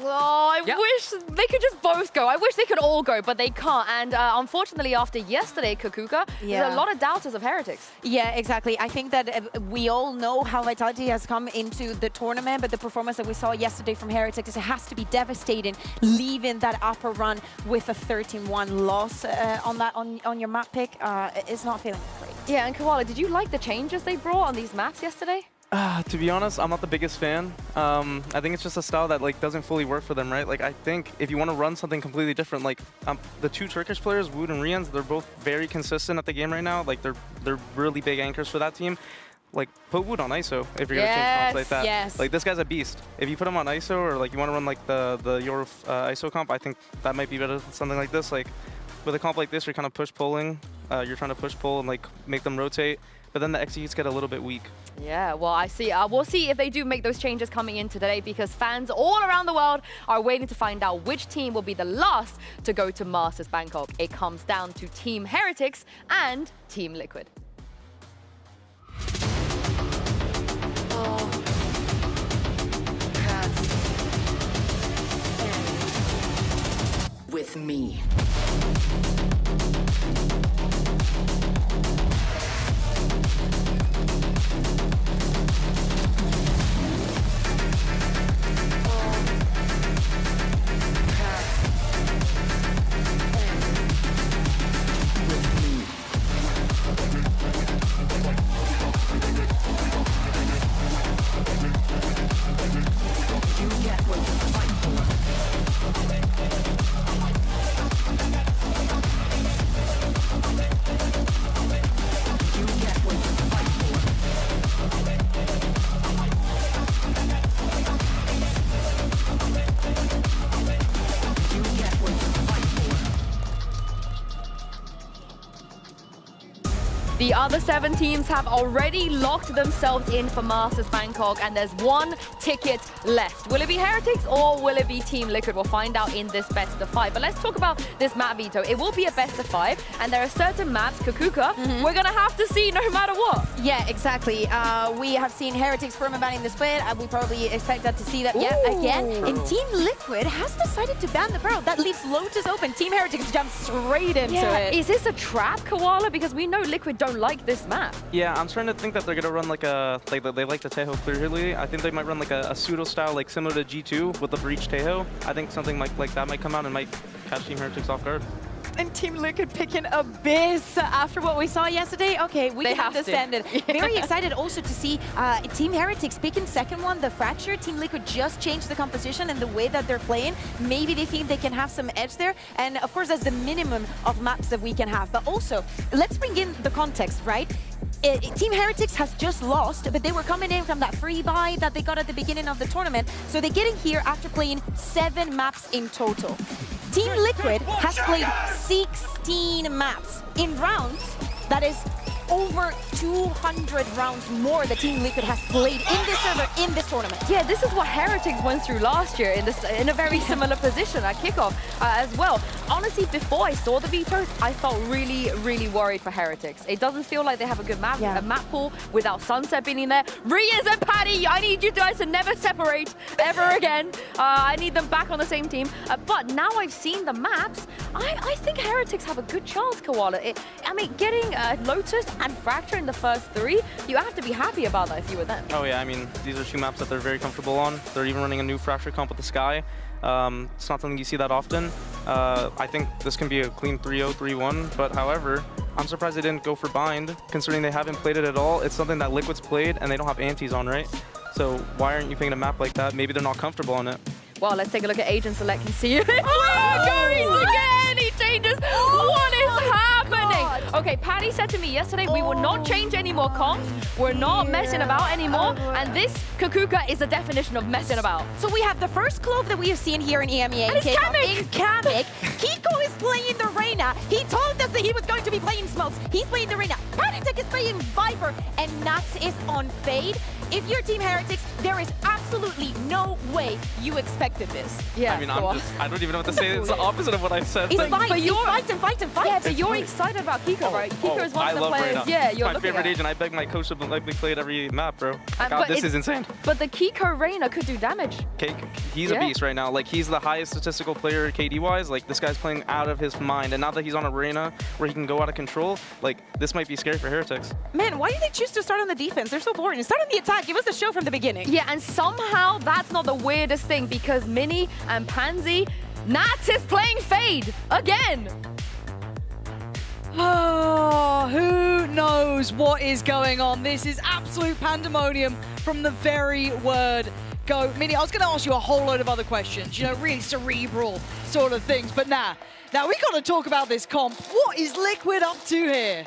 Oh, I wish they could just both go. I wish they could all go, but they can't. And unfortunately, after yesterday, Kakuka, there's a lot of doubters of Heretics. Yeah, exactly. I think that we all know how Vitality has come into the tournament, but the performance that we saw yesterday from Heretics, it has to be devastating, leaving that upper run with a 13-1 loss on your map pick. It's not feeling great. Yeah, and Koala, did you like the changes they brought on these maps yesterday? To be honest, I'm not the biggest fan. I think it's just a style that like doesn't fully work for them, right? Like I think if you want to run something completely different, like the two Turkish players, Wood and Rians, they're both very consistent at the game right now. Like they're really big anchors for that team. Like put Wood on ISO if you're gonna change comps like that. Yes. Like this guy's a beast. If you put him on ISO or like you want to run like the Euro ISO comp, I think that might be better than something like this. Like with a comp like this, you're kind of push-pulling. You're trying to push-pull and like make them rotate. But then the executes get a little bit weak. Yeah, well, I see. We'll see if they do make those changes coming in today, because fans all around the world are waiting to find out which team will be the last to go to Masters Bangkok. It comes down to Team Heretics and Team Liquid. With me. The other 7 teams have already locked themselves in for Masters Bangkok, and there's 1 ticket left. Will it be Heretics or will it be Team Liquid? We'll find out in this best of 5. But let's talk about this map, Vito. It will be a best of 5, and there are certain maps, Kakuka, we're gonna have to see no matter what. Yeah, exactly. We have seen Heretics permabanning the split, and we probably expect that to see that yet again. And Team Liquid has decided to ban the barrel. That leaves Lotus open. Team Heretics jump straight into it. Is this a trap, Koala? Because we know Liquid don't like this map. Yeah, I'm starting to think that they're gonna run like a they like the Taeho clearly. I think they might run like a pseudo style like similar to G2 with the breach Taeho. I think something like that might come out and might catch Team Heretics off guard. And Team Liquid picking Abyss after what we saw yesterday. Okay, we can understand it. Very excited also to see Team Heretics picking second one, the Fracture. Team Liquid just changed the composition and the way that they're playing. Maybe they think they can have some edge there. And of course, that's the minimum of maps that we can have. But also, let's bring in the context, right? Team Heretics has just lost, but they were coming in from that free buy that they got at the beginning of the tournament. So they're getting here after playing 7 maps in total. Team Liquid has played 16 maps in rounds. That is over 200 rounds more that Team Liquid has played in this server, in this tournament. Yeah, this is what Heretics went through last year in a very similar position at Kickoff as well. Honestly, before I saw the Vetoes, I felt really, really worried for Heretics. It doesn't feel like they have a good map, a map pool without Sunset being in there. Riaz and Paddy, I need you guys to never separate ever again. I need them back on the same team. But now I've seen the maps, I think Heretics have a good chance, Koala. I mean, getting Lotus and Fracture in the first 3, you have to be happy about that if you were them. Oh yeah, I mean, these are 2 maps that they're very comfortable on. They're even running a new Fracture comp with the Sky. It's not something you see that often. I think this can be a clean 3-0, 3-1, but however, I'm surprised they didn't go for Bind, considering they haven't played it at all. It's something that Liquid's played, and they don't have antis on, right? So why aren't you picking a map like that? Maybe they're not comfortable on it. Well, let's take a look at Agent Select and see if we're going to get any changes. What is happening? Okay, Paddy said to me yesterday, we will not change any more comps. We're not messing about anymore. And this Kakuka is the definition of messing about. So we have the first clove that we have seen here in EMEA. And it's Kamek. In Kamek. Kiko is playing the Reyna. He told us that he was going to be playing Smokes. He's playing the Reyna. Paddytech is playing Viper. And Nuts is on Fade. If you're Team Heretics, there is absolutely no way you expected this. Yeah, I mean, I don't even know what to say. It's the opposite of what I said. He's fight and fight. Yeah, but you're excited about Kiko, right? Kiko is one of the players. Reyna. Yeah, you're my looking favorite at. agent. I beg my coach to let me play every map, bro. God, this is insane. But the Kiko Reyna could do damage. He's a beast right now. Like, he's the highest statistical player KD-wise. Like, this guy's playing out of his mind. And now that he's on a Reyna where he can go out of control, like, this might be scary for Heretics. Man, why do they choose to start on the defense? They're so boring. Start on the attack. Give us the show from the beginning. Yeah, and somehow that's not the weirdest thing because Mini and Pansy, Nats is playing Fade again. Oh, who knows what is going on? This is absolute pandemonium from the very word go. Mini, I was going to ask you a whole load of other questions, you know, really cerebral sort of things, but now we got to talk about this comp. What is Liquid up to here?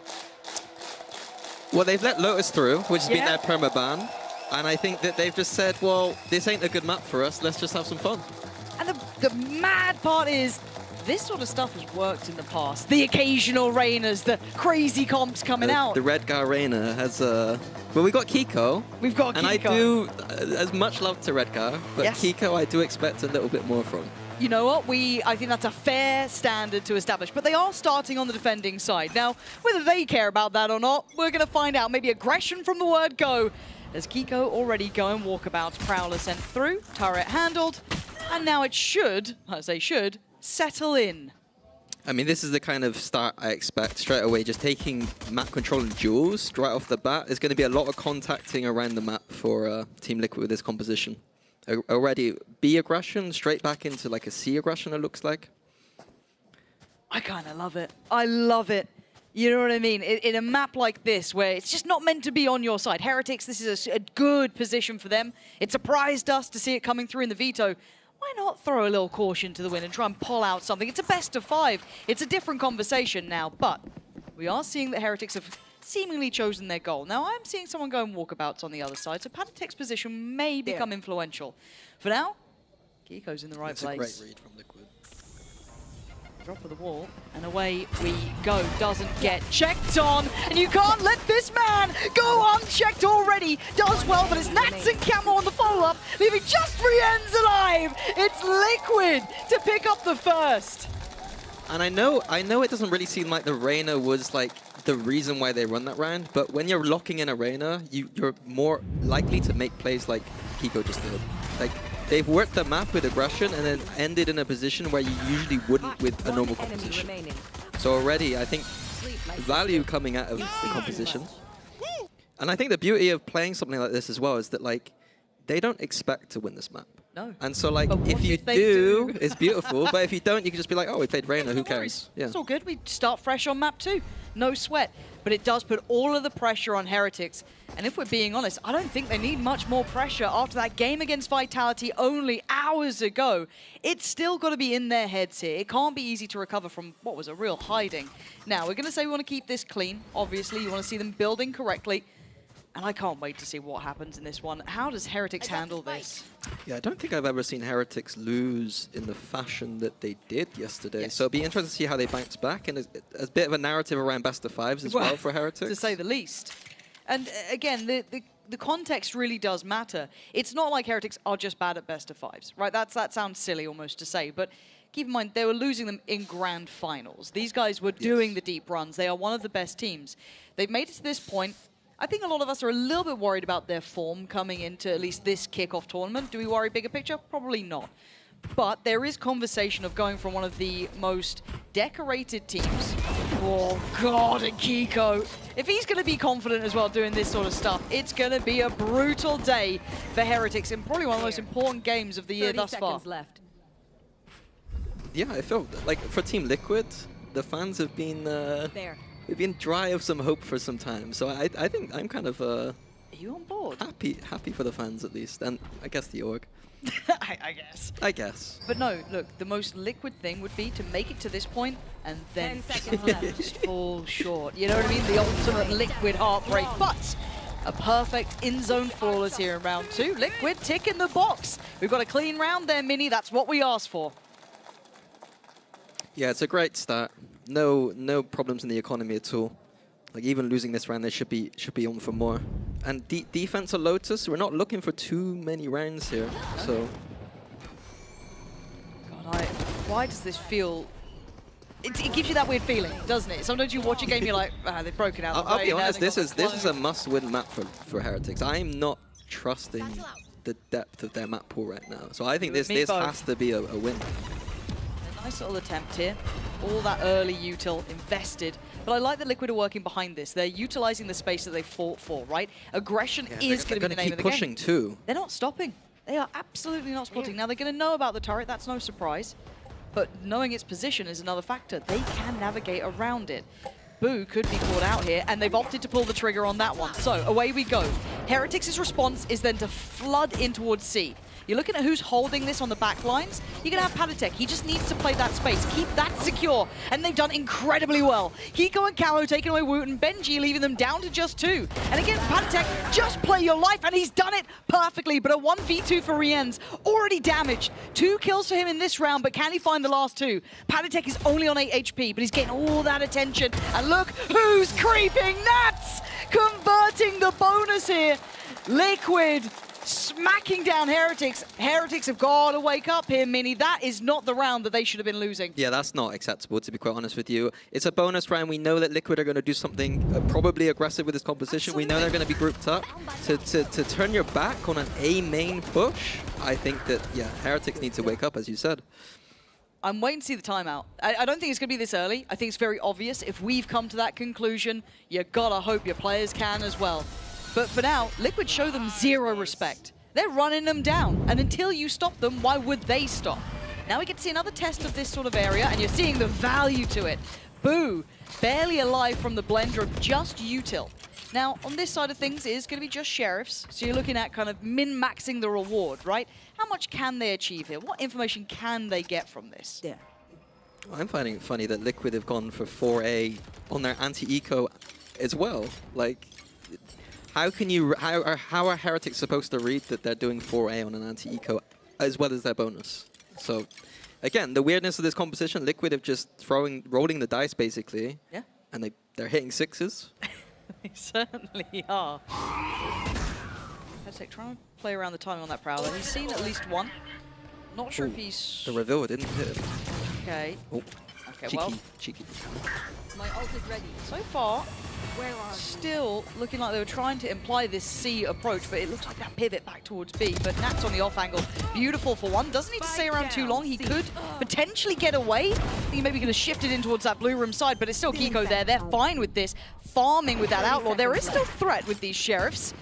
Well, they've let Lotus through, which has been their perma ban. And I think that they've just said, well, this ain't a good map for us. Let's just have some fun. And the mad part is, this sort of stuff has worked in the past. The occasional Reynas, the crazy comps coming out. The Redgar Reyna has, well, we got Kiko. We've got Kiko. And I do, as much love to Redgar, but Kiko I do expect a little bit more from. You know what? I think that's a fair standard to establish, but they are starting on the defending side. Now, whether they care about that or not, we're going to find out. Maybe aggression from the word go. As Kiko already going walkabouts, Prowler sent through, turret handled, and now it should, I say should, settle in. I mean, this is the kind of start I expect straight away. Just taking map control and duels right off the bat. There's going to be a lot of contacting around the map for Team Liquid with this composition. Already B aggression, straight back into like a C aggression it looks like. I kind of love it. I love it. You know what I mean? In a map like this, where it's just not meant to be on your side. Heretics, this is a good position for them. It surprised us to see it coming through in the veto. Why not throw a little caution to the wind and try and pull out something? It's a best of 5. It's a different conversation now, but we are seeing that Heretics have seemingly chosen their goal. Now, I'm seeing someone go and walkabouts on the other side, so Paddytech's position may become influential. For now, Kiko's in the right place. That's a great read from Liquid. Drop of the wall, and away we go. Doesn't get checked on, and you can't let this man go unchecked already. Does well, but it's Nats and Camo on the follow-up, leaving just 3 ends alive. It's Liquid to pick up the first. And I know it doesn't really seem like the Reyna was like the reason why they run that round, but when you're locking in a Reyna, you're more likely to make plays like Kiko just did. Like, they've worked the map with aggression and then ended in a position where you usually wouldn't with a normal composition. So already, I think value coming out of the composition. And I think the beauty of playing something like this as well is that, like, they don't expect to win this map. No. And so, like, if you do, it's beautiful. But if you don't, you can just be like, oh, we played Reyna, who cares? Yeah. It's all good. We start fresh on map 2. No sweat. But it does put all of the pressure on Heretics. And if we're being honest, I don't think they need much more pressure after that game against Vitality only hours ago. It's still got to be in their heads here. It can't be easy to recover from what was a real hiding. Now, we're going to say we want to keep this clean. Obviously, you want to see them building correctly. And I can't wait to see what happens in this one. How does Heretics handle this? Yeah, I don't think I've ever seen Heretics lose in the fashion that they did yesterday. So it'll be interesting to see how they bounce back. And a bit of a narrative around best of 5s as well for Heretics. To say the least. And again, the context really does matter. It's not like Heretics are just bad at best of 5s, right? That sounds silly almost to say, but keep in mind, they were losing them in grand finals. These guys were doing the deep runs. They are one of the best teams. They've made it to this point. I think a lot of us are a little bit worried about their form coming into at least this kickoff tournament. Do we worry bigger picture? Probably not. But there is conversation of going from one of the most decorated teams. Oh, God, and Kiko. If he's going to be confident as well doing this sort of stuff, it's going to be a brutal day for Heretics in probably one of the most important games of the year thus far. Left. Yeah, I feel like for Team Liquid, the fans have been we've been dry of some hope for some time. So I think I'm kind of Are you on board? happy for the fans at least, and I guess the org. I guess. But no, look, the most Liquid thing would be to make it to this point and then 10 seconds left. just fall short. You know what I mean? The ultimate Liquid heartbreak. But a perfect in-zone flawless here in round 2. Liquid tick in the box. We've got a clean round there, Mini. That's what we asked for. Yeah, it's a great start. No problems in the economy at all. Like, even losing this round, they should be on for more. And defense of Lotus, we're not looking for too many rounds here. So, God, why does this feel? It gives you that weird feeling, doesn't it? Sometimes you watch a game, you're like, they've broken out. I'll be honest. This is a must-win map for Heretics. I'm not trusting the depth of their map pool right now. So I think this has to be a win. Nice little attempt here. All that early util invested. But I like that Liquid are working behind this. They're utilizing the space that they fought for, right? Aggression is going to be the name of the game. They're going to keep pushing too. They're not stopping. They are absolutely not spotting. Now, they're going to know about the turret. That's no surprise. But knowing its position is another factor. They can navigate around it. Boo could be caught out here, and they've opted to pull the trigger on that one. So away we go. Heretics' response is then to flood in towards C. You're looking at who's holding this on the back lines. You're going to have Patatek. He just needs to play that space. Keep that secure. And they've done incredibly well. Kiko and Camo taking away Woot, and Benji leaving them down to just 2. And again, Patatek, just play your life. And he's done it perfectly. But a 1v2 for Rien's already damaged. 2 kills for him in this round, but can he find the last 2? Patatek is only on 8 HP, but he's getting all that attention. And look who's creeping. Nats converting the bonus here. Liquid smacking down Heretics. Heretics have got to wake up here, Mini. That is not the round that they should have been losing. Yeah, that's not acceptable, to be quite honest with you. It's a bonus round. We know that Liquid are going to do something probably aggressive with this composition. Absolutely. We know they're going to be grouped up. To turn your back on an A main push, I think that, yeah, Heretics need to wake up, as you said. I'm waiting to see the timeout. I don't think it's going to be this early. I think it's very obvious. If we've come to that conclusion, you got to hope your players can as well. But for now, Liquid show them zero respect. They're running them down. And until you stop them, why would they stop? Now we get to see another test of this sort of area, and you're seeing the value to it. Boo, barely alive from the blender of just util. Now, on this side of things, it is going to be just Sheriffs. So you're looking at kind of min-maxing the reward, right? How much can they achieve here? What information can they get from this? Yeah. I'm finding it funny that Liquid have gone for 4A on their anti-eco as well. Like, how are Heretics supposed to read that they're doing 4A on an anti-eco as well as their bonus? So again, the weirdness of this composition, Liquid have just rolling the dice basically. Yeah. And they're hitting sixes. They certainly are. Heretics trying to play around the timing on that Prowler. He's seen at least one. Not sure if he's... The reveal didn't hit him. Okay. Oh. Okay, cheeky, well. Cheeky. My ult is ready. So far, still looking like they were trying to imply this C approach, but it looks like that pivot back towards B. But Nat's on the off angle. Beautiful for one. Doesn't need to stay around too long. He could potentially get away. I think he maybe could have shifted in towards that blue room side, but it's still Kiko there. They're fine with this. Farming with that Outlaw. There is still threat with these Sheriffs.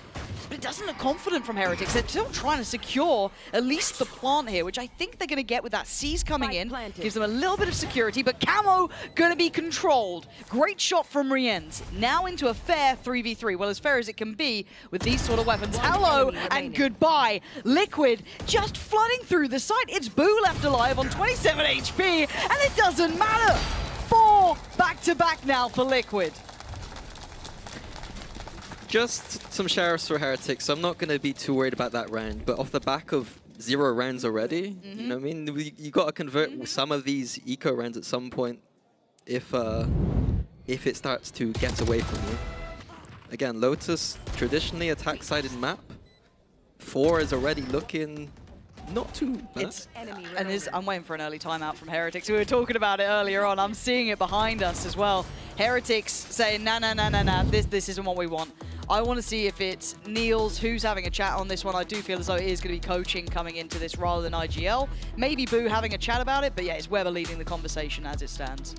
But it doesn't look confident from Heretics. They're still trying to secure at least the plant here, which I think they're going to get with that C's coming in. Gives them a little bit of security, but Camo going to be controlled. Great shot from Rienz. Now into a fair 3v3. Well, as fair as it can be with these sort of weapons. Hello and goodbye. Liquid just flooding through the site. It's Boo left alive on 27 HP, and it doesn't matter. 4 back-to-back now for Liquid. Just some Sheriffs for Heretics, so I'm not going to be too worried about that round. But off the back of 0 rounds already, you know what I mean? You got to convert some of these eco rounds at some point if it starts to get away from you. Again, Lotus, traditionally attack-sided map. 4 is already looking not too bad. I'm waiting for an early timeout from Heretics. We were talking about it earlier on. I'm seeing it behind us as well. Heretics saying, nah, this isn't what we want. I want to see if it's Niels who's having a chat on this one. I do feel as though it is going to be coaching coming into this rather than IGL. Maybe Boo having a chat about it, but yeah, it's Weber leading the conversation as it stands.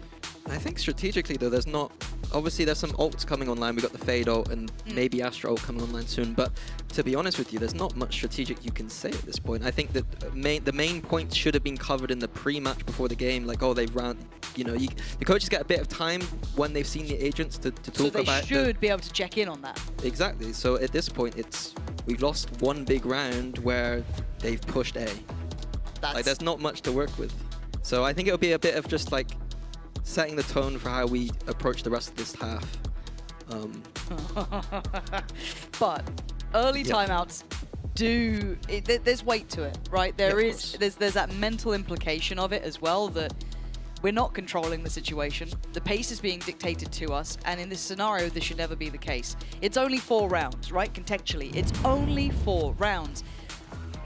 I think strategically, though, there's not... Obviously, there's some ults coming online. We've got the Fade ult and maybe Astra ult coming online soon. But to be honest with you, there's not much strategic you can say at this point. I think that the main points should have been covered in the pre-match before the game. Like, oh, they've ran... You know, the coaches get a bit of time when they've seen the agents to talk about... So they should be able to check in on that. Exactly. So at this point, we've lost one big round where they've pushed A. Like, there's not much to work with. So I think it'll be a bit of just, like, setting the tone for how we approach the rest of this half. But early timeouts there's weight to it, right? There's that mental implication of it as well, that we're not controlling the situation. The pace is being dictated to us, and in this scenario, this should never be the case. It's only 4 rounds, right? Contextually, it's only 4 rounds.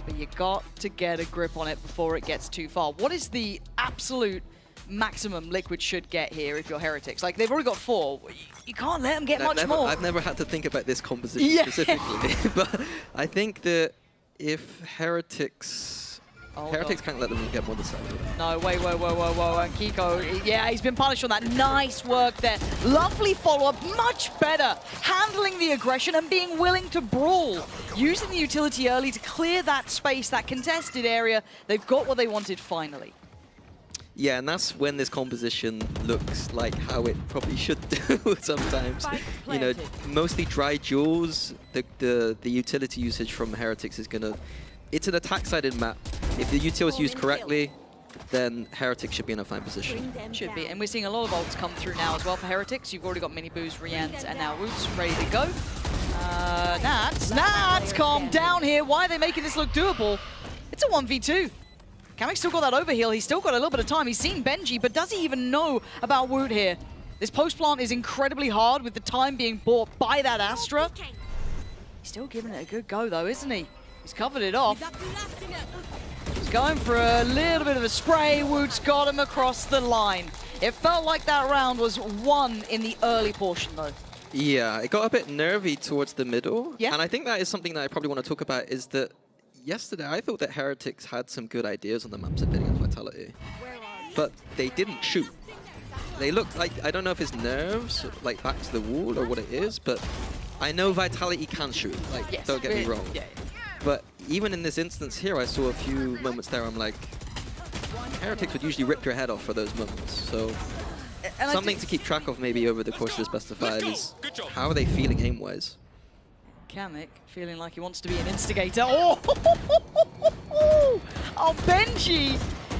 But you got to get a grip on it before it gets too far. What is the absolute maximum Liquid should get here if you're Heretics? Like, they've already got 4. You can't let them get much more. I've never had to think about this composition specifically, but I think that if Heretics can't let them get more than 7. No, wait, whoa. And Kiko, yeah, he's been punished on that. Nice work there. Lovely follow-up, much better. Handling the aggression and being willing to brawl. Using the utility early to clear that space, that contested area. They've got what they wanted finally. Yeah, and that's when this composition looks like how it probably should do sometimes. You know, mostly dry duels. The utility usage from Heretics is gonna... It's an attack-sided map. If the util is used correctly, then Heretics should be in a fine position. Should be, and we're seeing a lot of ults come through now as well for Heretics. You've already got Mini Boos, Rienz, and now Roots ready to go. Nats, calm down here. Why are they making this look doable? It's a 1v2. Kamek's still got that overheal. He's still got a little bit of time. He's seen Benji, but does he even know about Woot here? This post-plant is incredibly hard with the time being bought by that Astra. He's still giving it a good go, though, isn't he? He's covered it off. He's going for a little bit of a spray. Woot's got him across the line. It felt like that round was won in the early portion, though. Yeah, it got a bit nervy towards the middle. Yeah. And I think that is something that I probably want to talk about, is that yesterday I thought that Heretics had some good ideas on the maps of bidding and Vitality. But they didn't shoot. They looked like, I don't know if it's nerves, like back to the wall or what it is, but I know Vitality can shoot. Like, yes, don't get me wrong. Yeah. But even in this instance here, I saw a few moments there, I'm like, Heretics would usually rip your head off for those moments. So something to keep track of maybe over the course of this best of 5 is how are they feeling aim-wise? Kamek feeling like he wants to be an instigator. Oh, Benji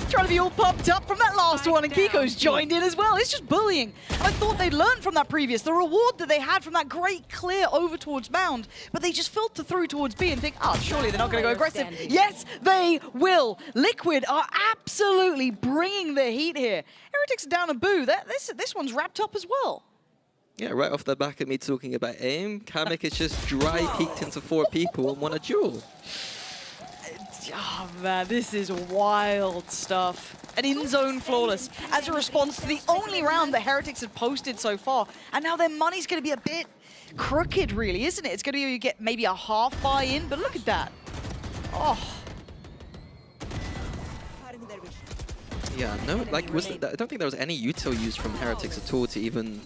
trying to be all pumped up from that last one, and Kiko's joined in as well. It's just bullying. I thought they'd learned from that previous, the reward that they had from that great clear over towards Mound, but they just filter through towards B and think, oh, surely they're not going to go aggressive. Yes, they will. Liquid are absolutely bringing the heat here. Heretics are down a boo. This one's wrapped up as well. Yeah, right off the back of me talking about aim, Kamek is just dry peeked into 4 people and won a duel. Oh man, this is wild stuff. An in-zone flawless as a response to the only round that Heretics have posted so far. And now their money's going to be a bit crooked, really, isn't it? It's going to be you get maybe a half buy-in, but look at that. Oh. Yeah, no, like, I don't think there was any util used from Heretics at all to even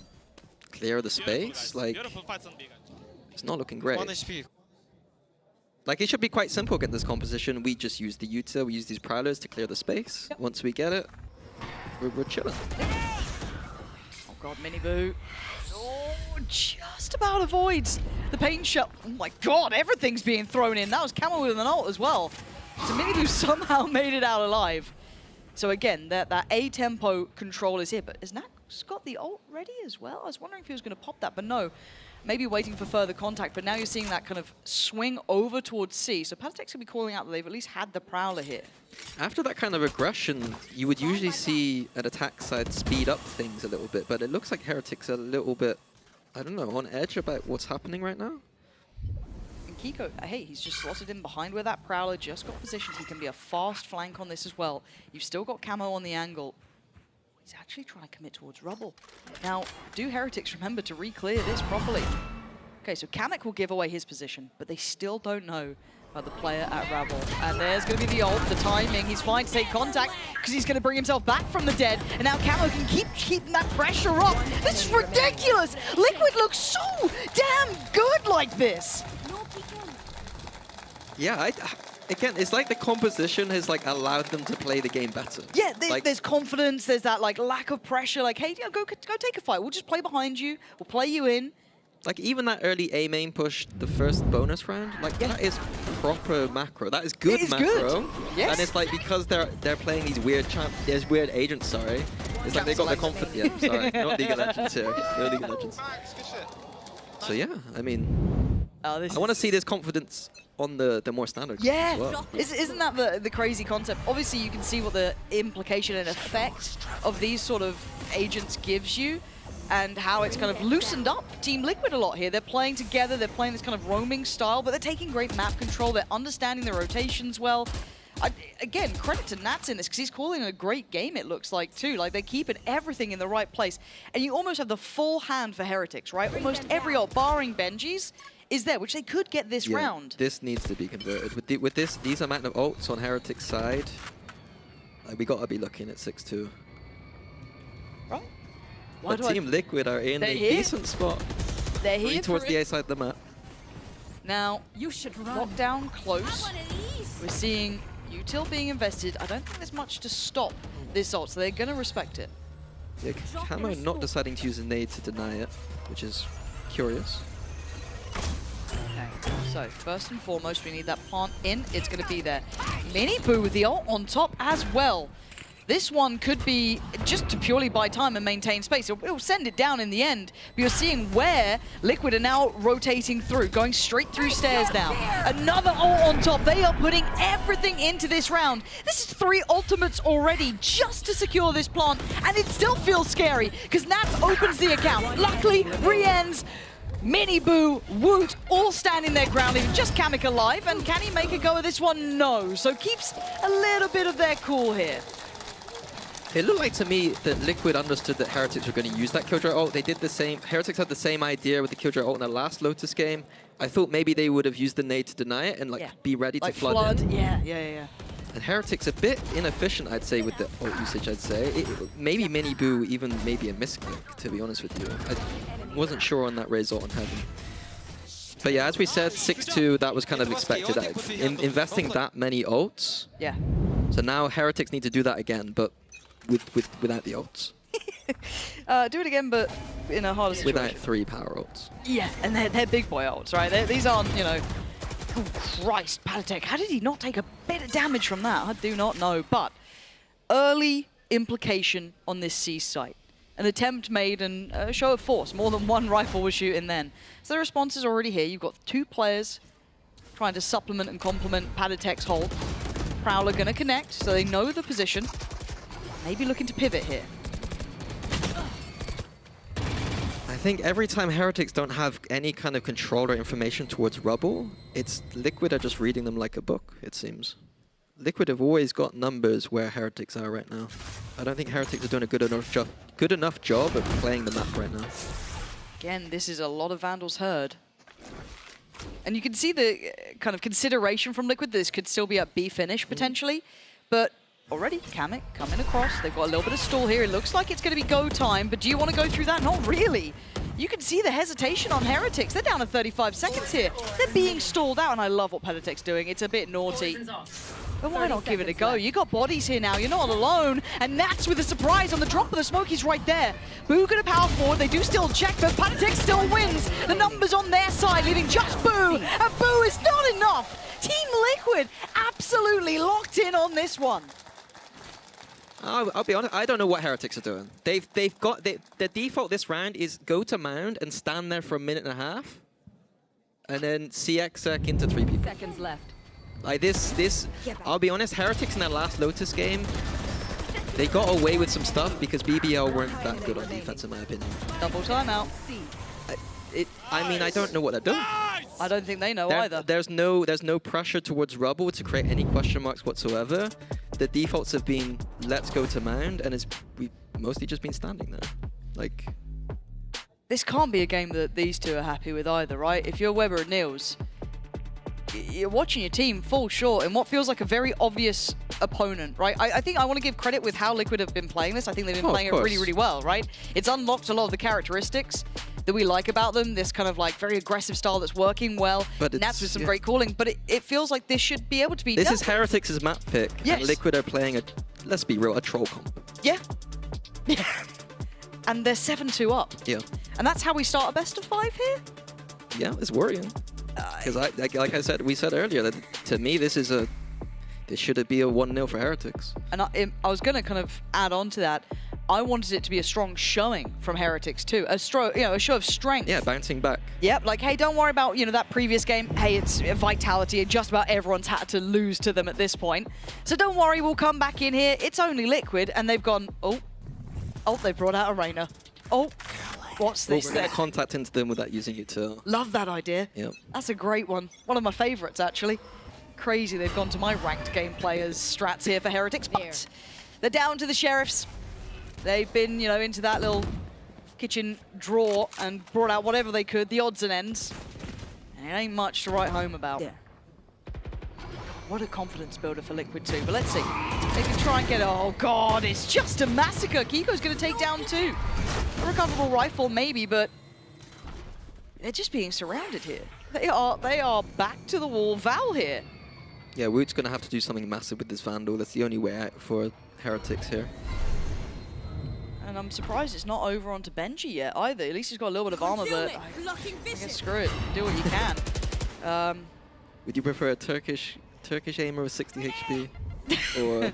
clear the space. Like, it's not looking great. Like, it should be quite simple against this composition. We just use the util, we use these prowlers to clear the space. Yep. Once we get it, we're chilling. Oh god, Miniboo. Oh, just about avoids the pain shell. Oh my god, everything's being thrown in. That was Camel with an ult as well. So Miniboo somehow made it out alive. So again, that A-tempo control is here, but has Nax got the ult ready as well? I was wondering if he was going to pop that, but no. Maybe waiting for further contact, but now you're seeing that kind of swing over towards C. So Patatech's going to be calling out that they've at least had the Prowler here. After that kind of aggression, you would usually see an attack side speed up things a little bit, but it looks like Heretics are a little bit, I don't know, on edge about what's happening right now. And Kiko, hey, he's just slotted in behind where that Prowler just got positioned. He can be a fast flank on this as well. You've still got Camo on the angle. He's actually trying to commit towards Rubble. Now, do Heretics remember to re-clear this properly? Okay, so Kamek will give away his position, but they still don't know about the player at Rubble. And there's going to be the ult, the timing. He's fine to take contact because he's going to bring himself back from the dead. And now Camo can keep keeping that pressure up. This is ridiculous! Liquid looks so damn good like this! Yeah, again, it's like the composition has like allowed them to play the game better. Yeah, like, there's confidence, there's that like lack of pressure, like, hey, go take a fight. We'll just play behind you, we'll play you in. Like even that early A main push, the first bonus round, like that is proper macro. That is good macro. Good. Yes. And it's like because they're playing these weird agents, sorry. It's like they got the confidence. Yeah, sorry, not League of Legends here. No League of Legends. So yeah, I mean, I want to see this confidence on the more standard. Yeah, as well. Isn't that the crazy concept? Obviously, you can see what the implication and effect of these sort of agents gives you, and how it's kind of loosened up Team Liquid a lot here. They're playing together, they're playing this kind of roaming style, but they're taking great map control, they're understanding the rotations well. Again, credit to Nats in this, because he's calling a great game, it looks like, too. Like, they're keeping everything in the right place. And you almost have the full hand for Heretics, right? Almost every ult, barring Benji's, is there, which they could get this round. This needs to be converted. With these amount of ults on Heretics' side, like, we got to be looking at 6-2. Right. But Team Liquid are in a decent spot. They're here towards the A side of the map. Now, lockdown close. We're seeing util being invested. I don't think there's much to stop this ult, so they're going to respect it. Yeah, Camo not deciding to use a nade to deny it, which is curious. Okay, so first and foremost, we need that plant in. It's going to be there. Miniboo with the ult on top as well. This one could be just to purely buy time and maintain space. It'll send it down in the end. But you're seeing where Liquid are now rotating through, going straight through stairs now. Another ult on top. They are putting everything into this round. This is 3 ultimates already just to secure this plant. And it still feels scary because Nats opens the account. Luckily, re-ends. Miniboo, Woot, all standing their ground, leaving just Kamek alive. And can he make a go of this one? No. So keeps a little bit of their cool here. It looked like to me that Liquid understood that Heretics were going to use that Killjoy ult. They did the same. Heretics had the same idea with the Killjoy ult in the last Lotus game. I thought maybe they would have used the nade to deny it and be ready to flood in. Yeah. And Heretics a bit inefficient, I'd say, with the ult usage, I'd say. Maybe Miniboo even maybe a misclick, to be honest with you. I wasn't sure on that Raze ult on Heaven. But yeah, as we said, 6-2, that was kind of expected. Investing that many ults. Yeah. So now Heretics need to do that again, but without the ults. Do it again, but in a harder situation. Without 3 power ults. Yeah, and they're big boy ults, right? These aren't, you know... Oh, Christ, Patatech, how did he not take a bit of damage from that? I do not know, but early implication on this C site. An attempt made and a show of force. More than one rifle was shooting then. So the response is already here. You've got 2 players trying to supplement and complement Padded Tech's hold. Prowler gonna connect, so they know the position. Maybe looking to pivot here. I think every time Heretics don't have any kind of control or information towards Rubble, it's Liquid are just reading them like a book, it seems. Liquid have always got numbers where Heretics are right now. I don't think Heretics are doing a good enough job of playing the map right now. Again, this is a lot of Vandals heard. And you can see the kind of consideration from Liquid. This could still be a B finish, potentially. But already, Kamek coming across. They've got a little bit of stall here. It looks like it's going to be go time, but do you want to go through that? Not really. You can see the hesitation on Heretics. They're down to 35 seconds here. They're being stalled out, and I love what Padded Tech's doing. It's a bit naughty. But why not give it a go? You got bodies here now. You're not alone. And Nats with a surprise on the drop of the smoke. He's right there. Boo gonna power forward. They do still check, but Padded Tech still wins. The numbers on their side, leaving just Boo. And Boo is not enough. Team Liquid absolutely locked in on this one. I'll be honest, I don't know what Heretics are doing. They've got the default this round is go to mound and stand there for a minute and a half, and then CX into 3 people. Seconds left. Like this, I'll be honest, Heretics in that last Lotus game, they got away with some stuff because BBL weren't that good on defense in my opinion. Double timeout. I mean, I don't know what they're doing. I don't think they know either. There's no pressure towards Rubble to create any question marks whatsoever. The defaults have been let's go to mound, and we've mostly just been standing there. Like, this can't be a game that these two are happy with either, right? If you're Weber and Niels, you're watching your team fall short in what feels like a very obvious opponent, right? I think I want to give credit with how Liquid have been playing this. I think they've been playing it really, really well, right? It's unlocked a lot of the characteristics that we like about them, this kind of like very aggressive style that's working well. But Nats with some great calling, but it feels like this should be able to be This done. is Heretics' map pick, and Liquid are playing a, let's be real, a troll comp. Yeah. Yeah. And they're 7-2 up. Yeah. And that's how we start a best of 5 here? Yeah, it's worrying. Because like we said earlier, that to me this should be a 1-0 for Heretics. And I was going to kind of add on to that. I wanted it to be a strong showing from Heretics too, a show of strength. Yeah, bouncing back. Yep, like, hey, don't worry about, that previous game. Hey, it's Vitality, and just about everyone's had to lose to them at this point. So don't worry, we'll come back in here. It's only Liquid, and they've gone, oh, they brought out a Reina. Oh, what's this We're then? going to contact into them without using it too. Love that idea. Yep. That's a great one. One of my favorites, actually. Crazy they've gone to my ranked game players strats here for Heretics, but they're down to the Sheriffs. They've been, into that little kitchen drawer and brought out whatever they could, the odds and ends. And it ain't much to write home about. Yeah. What a confidence builder for Liquid too, but let's see. They can try and get, oh God, it's just a massacre. Kiko's gonna take down 2. A recoverable rifle maybe, but they're just being surrounded here. They are back to the wall Val here. Yeah, Woot's going to have to do something massive with this Vandal. That's the only way out for Heretics here. And I'm surprised it's not over onto Benji yet either. At least he's got a little bit of armor, but I guess screw it. Do what you can. Would you prefer a Turkish aimer with 60 HP? Or...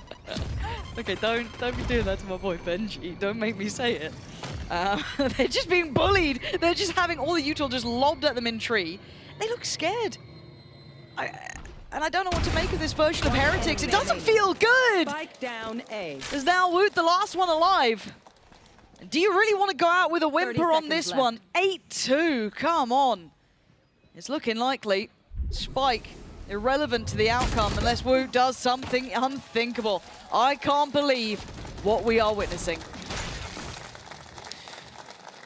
Okay, don't be doing that to my boy Benji. Don't make me say it. They're just being bullied. They're just having all the util just lobbed at them in tree. They look scared. And I don't know what to make of this version of Heretics. It doesn't feel good. Spike down A. There's now Woot, the last one alive. Do you really want to go out with a whimper on this one? 8-2, come on. It's looking likely. Spike, irrelevant to the outcome unless Woot does something unthinkable. I can't believe what we are witnessing.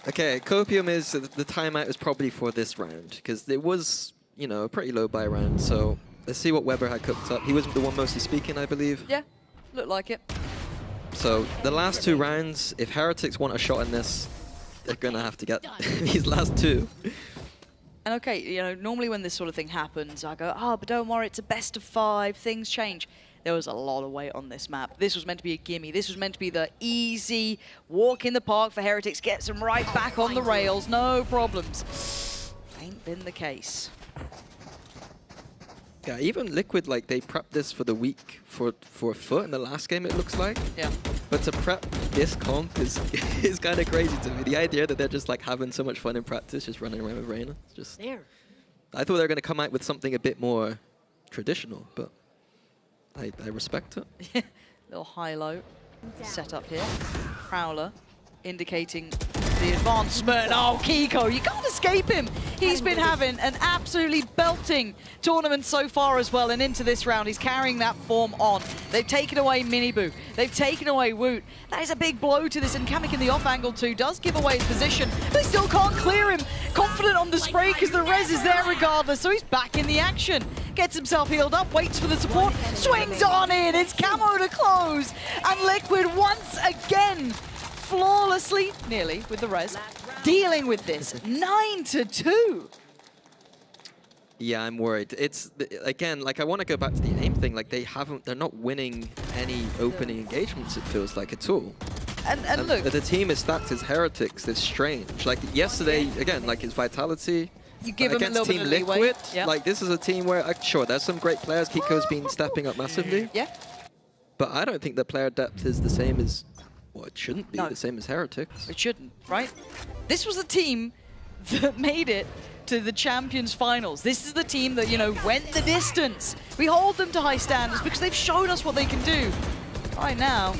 Okay, Copium is, the timeout is probably for this round, because it was, a pretty low buy round, so let's see what Weber had cooked up. He was the one mostly speaking, I believe. Yeah, looked like it. So the last 2 rounds, if Heretics want a shot in this, they're going to have to get these last 2. And okay, normally when this sort of thing happens, I go, oh, but don't worry, it's a best of 5, things change. There was a lot of weight on this map. This was meant to be a gimme. This was meant to be the easy walk in the park for Heretics, gets them right back on the rails, no problems. Ain't been the case. Yeah, even Liquid, like, they prepped this for the week for a foot in the last game, it looks like. Yeah. But to prep this comp is kind of crazy to me. The idea that they're just, like, having so much fun in practice, just running around with Reyna. It's just... There. I thought they were going to come out with something a bit more traditional, but I respect it. Little high-low setup here. Prowler indicating the advancement. Oh, Kiko, you can't escape him. He's been having an absolutely belting tournament so far as well, and into this round, he's carrying that form on. They've taken away Miniboo. They've taken away Woot. That is a big blow to this, and Kamek in the off angle too does give away his position. They still can't clear him. Confident on the spray because the res is there regardless, so he's back in the action. Gets himself healed up, waits for the support, swings on in. It's Camo to close, and Liquid once again flawlessly, nearly, with the res, dealing with this. 9-2. Yeah, I'm worried. It's, again, like, I want to go back to the aim thing. Like, they're not winning any opening engagements, it feels like, at all. And look, the team is stacked as Heretics. It's strange. Like, yesterday, again, like, it's Vitality. You give them a little Team bit of leeway. Liquid, Yep. like, this is a team where, sure, there's some great players. Kiko's been stepping up massively. Yeah. But I don't think the player depth is the same as... Well, it shouldn't be the same as Heretics. It shouldn't, right? This was the team that made it to the Champions Finals. This is the team that, you know, went the distance. We hold them to high standards because they've shown us what they can do. Right now,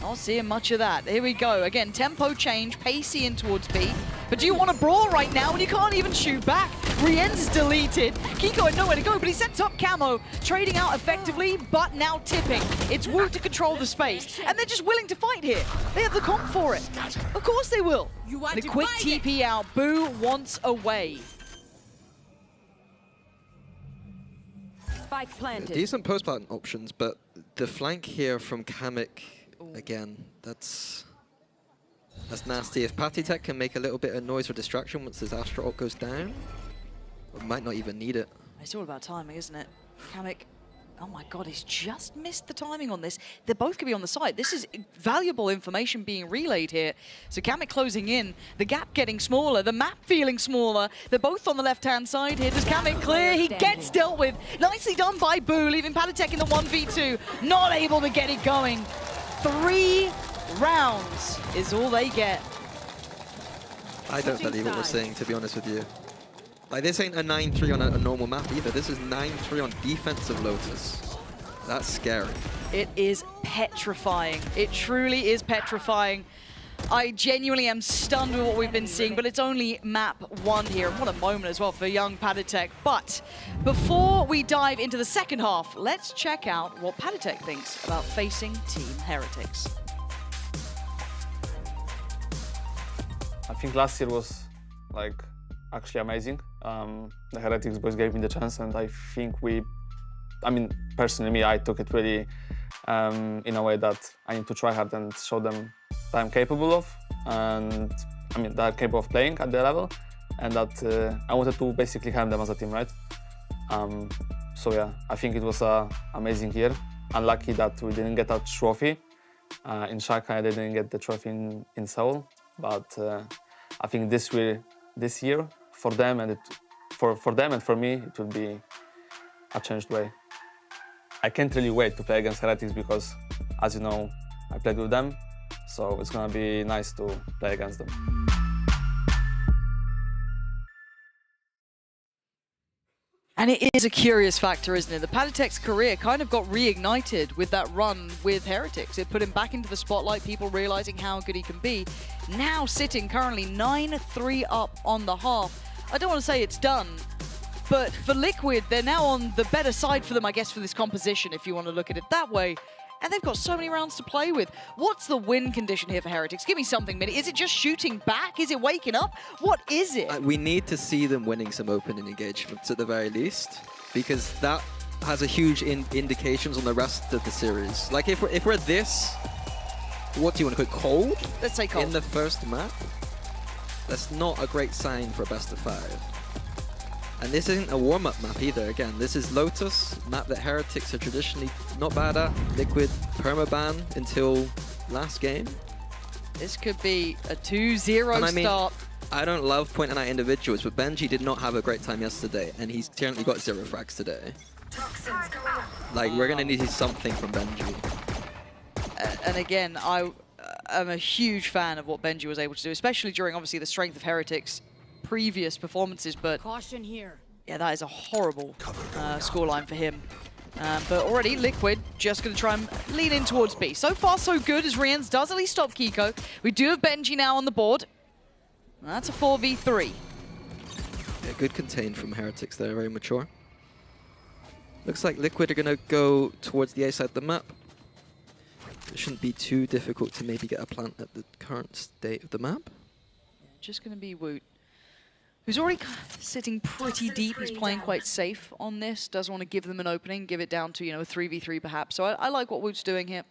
not seeing much of that. Here we go. Again, tempo change, pacey in towards B. But do you want to brawl right now when you can't even shoot back? Rien's deleted. Kiko had nowhere to go, but he sets up Camo, trading out effectively, but now tipping. It's Woot to control the space, and they're just willing to fight here. They have the comp for it. Of course they will. And a quick TP out. Boo wants away. Spike planted. Decent post-plant options, but the flank here from Kamek, again, that's nasty. If Patitech can make a little bit of noise or distraction once his Astra ult goes down, we might not even need it. It's all about timing, isn't it? Kamek, oh my god, he's just missed the timing on this. They're both going to be on the side. This is valuable information being relayed here. So Kamek closing in, the gap getting smaller, the map feeling smaller. They're both on the left-hand side here. Does Kamek clear? He gets dealt with. Nicely done by Boo, leaving Patitech in the 1v2. Not able to get it going. 3 rounds is all they get. I don't believe what we're saying, to be honest with you. Like, this ain't a 9-3 on a normal map either. This is 9-3 on defensive Lotus. That's scary. It is petrifying. It truly is petrifying. I genuinely am stunned with what we've been seeing, but it's only map 1 here. What a moment as well for young Patitech. But before we dive into the second half, let's check out what Patitech thinks about facing Team Heretics. I think last year was, like, actually amazing. The Heretics boys gave me the chance, and I think personally, I took it really in a way that I need to try hard and show them that I'm capable of, and that I'm capable of playing at their level, and that I wanted to basically help them as a team, right? So yeah, I think it was an amazing year. Unlucky that we didn't get a trophy. In Shanghai, they didn't get the trophy in Seoul, but I think this year, for them and for me, it will be a changed way. I can't really wait to play against Heretics because, as you know, I played with them, so it's gonna be nice to play against them. And it is a curious factor, isn't it? The Patitech's career kind of got reignited with that run with Heretics. It put him back into the spotlight, people realizing how good he can be. Now sitting currently 9-3 up on the half. I don't want to say it's done, but for Liquid, they're now on the better side for them, I guess, for this composition, if you want to look at it that way. And they've got so many rounds to play with. What's the win condition here for Heretics? Give me something, Minnie. Is it just shooting back? Is it waking up? What is it? We need to see them winning some opening engagements at the very least, because that has a huge indications on the rest of the series. Like, if we're this, what do you want to call it, cold? Let's say cold. In the first map, that's not a great sign for a best of 5. And this isn't a warm-up map either. Again, this is Lotus, map that Heretics are traditionally not bad at. Liquid permaban until last game. This could be a 2-0 start. I don't love pointing out individuals, but Benji did not have a great time yesterday, and he's currently got 0 frags today. Like, we're gonna need something from Benji. And again, I'm a huge fan of what Benji was able to do, especially during, obviously, the strength of Heretics' previous performances, but... Caution here. Yeah, that is a horrible scoreline for him. But already, Liquid just going to try and lean in towards B. So far, so good, as Riens does at least stop Kiko. We do have Benji now on the board. That's a 4v3. Yeah, good contain from Heretics there, very mature. Looks like Liquid are going to go towards the A side of the map. It shouldn't be too difficult to maybe get a plant at the current state of the map. Yeah, just going to be Woot, who's already sitting pretty deep. He's playing quite safe on this. Doesn't want to give them an opening, give it down to, you know, a 3v3 perhaps. So I like what Woot's doing here.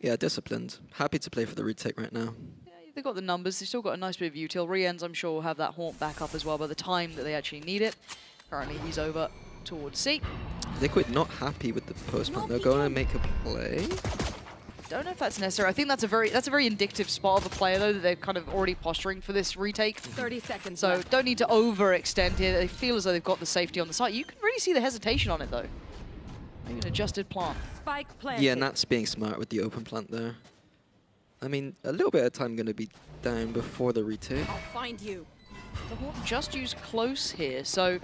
Yeah, disciplined. Happy to play for the retake right now. Yeah, they've got the numbers. They've still got a nice bit of util. Riens, I'm sure, will have that haunt back up as well by the time that they actually need it. Currently, he's over towards C. Liquid not happy with the post plant. They're going to make a play. Don't know if that's necessary. I think that's a very indicative spot of a player, though, that they're kind of already posturing for this retake. 30 seconds So left. don't need to overextend here. They feel as though they've got the safety on the site. You can really see the hesitation on it, though. Maybe an adjusted plant. Spike planted. Yeah, Nat's being smart with the open plant there. I mean, a little bit of time going to be down before the retake. I'll find you. The haunt just used close here, so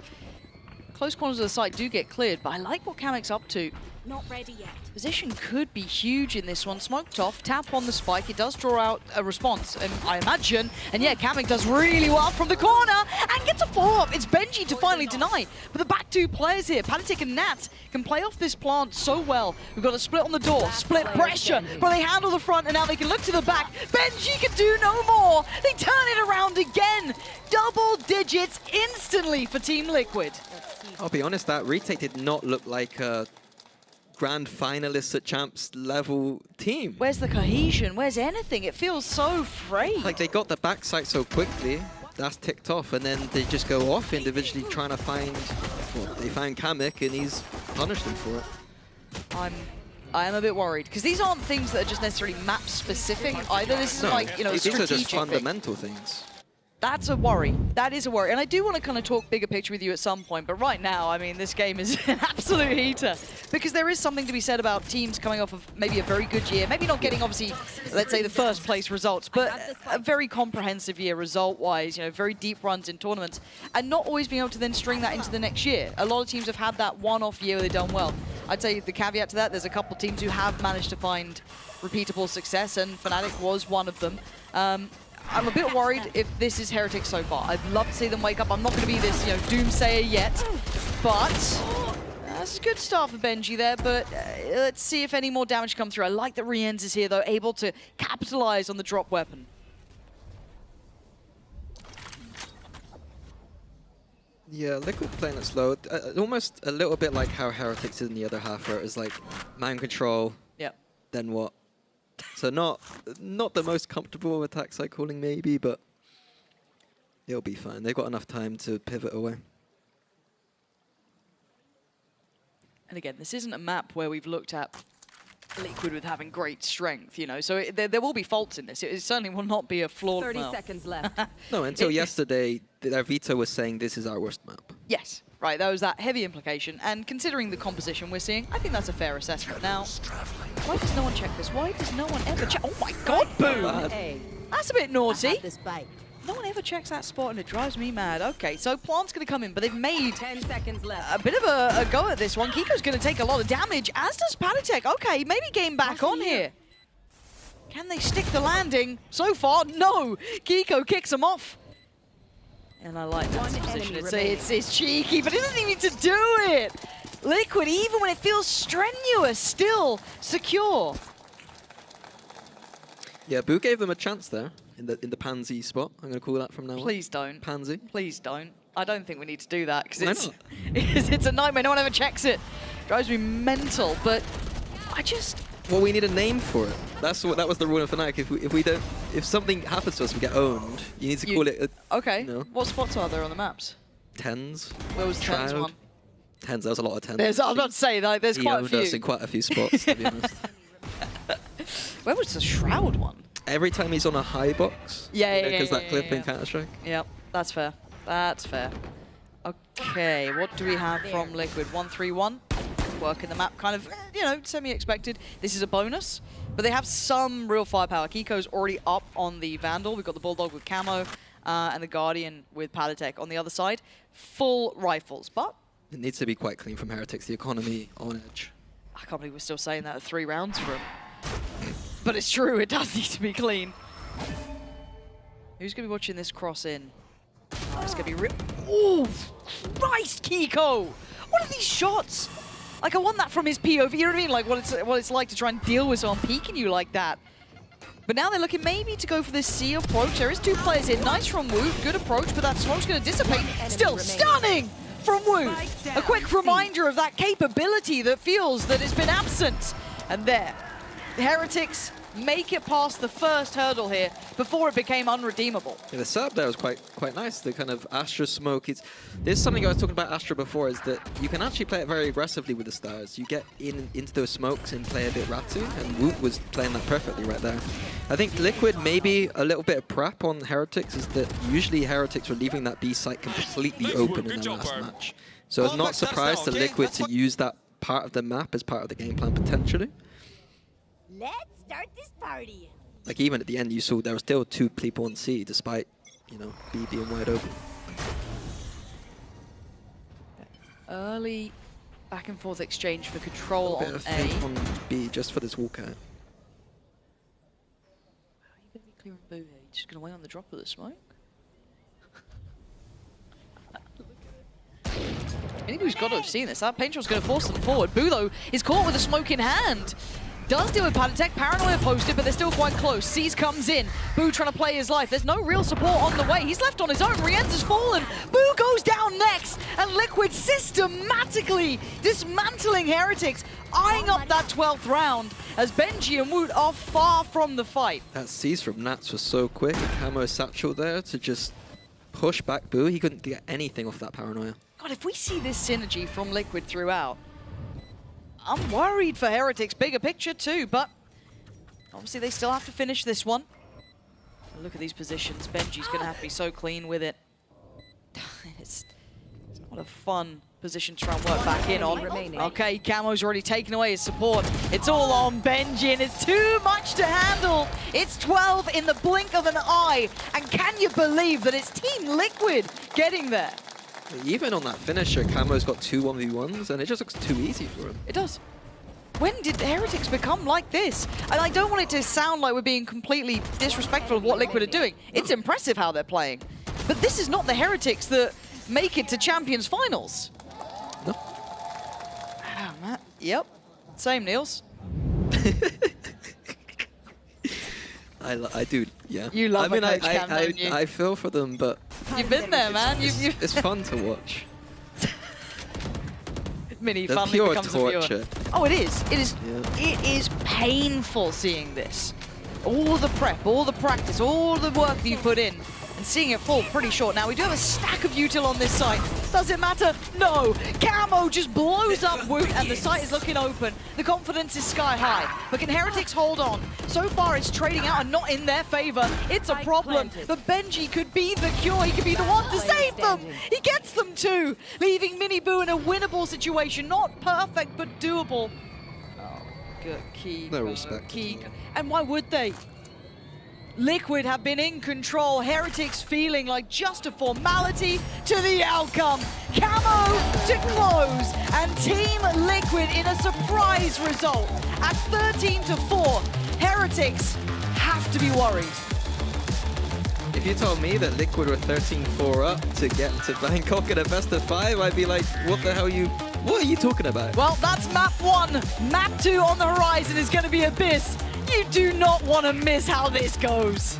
close corners of the site do get cleared, but I like what Kamek's up to. Not ready yet. Position could be huge in this one. Smoked off, tap on the spike. It does draw out a response, and I imagine. And yeah, Kamek does really well from the corner and gets a follow-up. It's Benji to finally deny. But the back two players here, Panitic and Nat, can play off this plant so well. We've got a split on the door, split pressure, but they handle the front, and now they can look to the back. Benji can do no more. They turn it around again. Double digits instantly for Team Liquid. I'll be honest, that retake did not look like a grand finalists at champs level team. Where's the cohesion? Where's anything? It feels so frayed. Like, they got the backside so quickly, that's ticked off, and then they just go off individually trying to find, well, they found Kamek and he's punished them for it. I am a bit worried, because these aren't things that are just necessarily map specific either. This is like, you know, these are just strategic fundamental things. That's a worry. That is a worry. And I do want to kind of talk bigger picture with you at some point, but right now, I mean, this game is an absolute heater. Because there is something to be said about teams coming off of maybe a very good year, maybe not getting, obviously, let's say the first place results, but a very comprehensive year result-wise, you know, very deep runs in tournaments, and not always being able to then string that into the next year. A lot of teams have had that one-off year where they've done well. I'd say the caveat to that, there's a couple teams who have managed to find repeatable success, and Fnatic was one of them. I'm a bit worried if this is Heretics so far. I'd love to see them wake up. I'm not going to be this, you know, doomsayer yet, but that's a good start for Benji there, but let's see if any more damage comes through. I like that Riens is here, though, able to capitalize on the drop weapon. Yeah, Liquid playing it slow. Almost a little bit like how Heretics is in the other half, where it was like mind control, then what? So not the most comfortable attack side calling maybe, but it'll be fine. They've got enough time to pivot away. And again, this isn't a map where we've looked at Liquid with having great strength, you know, so there will be faults in this. It certainly will not be a flawed 30 seconds left. No, until yesterday, their veto was saying this is our worst map. Yes, right, that was that heavy implication, and considering the composition we're seeing, I think that's a fair assessment. Now, why does no one check this? Why does no one ever check? Oh my god, Boom! That's a bit naughty. No one ever checks that spot, and it drives me mad. Okay, so Plant's going to come in, but they've made 10 seconds left. A bit of a go at this one. Kiko's going to take a lot of damage, as does Panitek. Okay, maybe game back on here. Can they stick the landing? So far, no. Kiko kicks him off. And I like that position. It's cheeky, but it doesn't even need to do it. Liquid, even when it feels strenuous, still secure. Yeah, Boo gave them a chance there in the pansy spot. I'm going to call that from now on. Please don't. Pansy. Please don't. I don't think we need to do that because it's a nightmare. No one ever checks it. Drives me mental, but I just... Well, we need a name for it. That was the rule of Fnatic. If something happens to us, we get owned. You need to call it. Okay. You know, what spots are there on the maps? Tens. Where was the tens one? Tens. There was a lot of tens. I was about to say like, there's quite a few. He owned us in quite a few spots, to be honest. Where was the Shroud one? Every time he's on a high box. Yeah. Because that clip in Counter-Strike. Yep, that's fair. That's fair. Okay, what do we have from Liquid? 1-3-1. work in the map, kind of, you know, semi-expected. This is a bonus, but they have some real firepower. Kiko's already up on the Vandal. We've got the Bulldog with Camo and the Guardian with Palatech on the other side. Full rifles, but... It needs to be quite clean from Heretics, the economy on edge. I can't believe we're still saying that at 3 rounds for him. But it's true, it does need to be clean. Who's going to be watching this cross in? Oh, it's going to be real. Oh, Christ, Kiko! What are these shots? Like, I want that from his POV, you know what I mean? Like, what it's like to try and deal with someone peeking you like that. But now they're looking maybe to go for this C approach. There is 2 players in. Nice from Woot, good approach, but that smoke's going to dissipate. Still stunning from Woot! A quick reminder of that capability that feels that it's been absent. And there, Heretics make it past the first hurdle here before it became unredeemable. Yeah, the setup there was quite nice. The kind of Astra smoke. There's something I was talking about Astra before, is that you can actually play it very aggressively with the stars. You get into those smokes and play a bit Ratu, and Woot was playing that perfectly right there. I think Liquid, maybe a little bit of prep on Heretics, is that usually Heretics were leaving that B site completely open in their last match. So I was not surprised to Liquid to use that part of the map as part of the game plan potentially. Let's start this party. Like, even at the end, you saw there were still 2 people on C, despite, you know, B being wide open. Early back and forth exchange for control A bit on of A. feint on B just for this walkout. How are you going to be clearing Boo here? Just going to wait on the drop of the smoke? Anybody's got to have seen this. That Paintrol's going to force them forward. Boo, though, is caught with a smoke in hand. Does deal with Palatech. Paranoia posted, but they're still quite close. C's comes in. Boo trying to play his life. There's no real support on the way. He's left on his own. Rienza's fallen. Boo goes down next. And Liquid systematically dismantling Heretics, eyeing up that 12th round as Benji and Woot are far from the fight. That seize from Nats was so quick. A Camo satchel there to just push back Boo. He couldn't get anything off that Paranoia. God, if we see this synergy from Liquid throughout, I'm worried for Heretics' bigger picture too, but obviously they still have to finish this one. Look at these positions. Benji's going to have to be so clean with it. It's not a fun position to try and work back in on. Okay, Camo's already taken away his support. It's all on Benji, and it's too much to handle. It's 12 in the blink of an eye, and can you believe that it's Team Liquid getting there? Even on that finisher, Camo's got 2 1v1s, and it just looks too easy for him. It does. When did Heretics become like this? And I don't want it to sound like we're being completely disrespectful of what Liquid are doing. It's impressive how they're playing. But this is not the Heretics that make it to Champions Finals. No. Ah, Matt. Yep. Same, Niels. I do, yeah. You love I mean, Coach Cam, don't you? I feel for them, but... You've been there, man. It's fun to watch. Mini The finally pure becomes a viewer. torture. Oh, it is. It is. Yeah. It is painful seeing this. All the prep, all the practice, all the work that you put in, and seeing it fall pretty short. Now we do have a stack of util on this site. Does it matter? No. Camo just blows up Woot, and the site is looking open. The confidence is sky high. But can Heretics hold on? So far, it's trading out and not in their favor. It's a problem. But Benji could be the cure. He could be the one to save them. He gets them too, leaving Mini Boo in a winnable situation. Not perfect, but doable. Oh, good key. No respect. Key. And why would they? Liquid have been in control. Heretics feeling like just a formality to the outcome. Camo to close, and Team Liquid in a surprise result. At 13-4, Heretics have to be worried. If you told me that Liquid were 13-4 up to get to Bangkok at a best of 5, I'd be like, what are you talking about? Well, that's map 1. Map 2 on the horizon is going to be Abyss. You do not want to miss how this goes.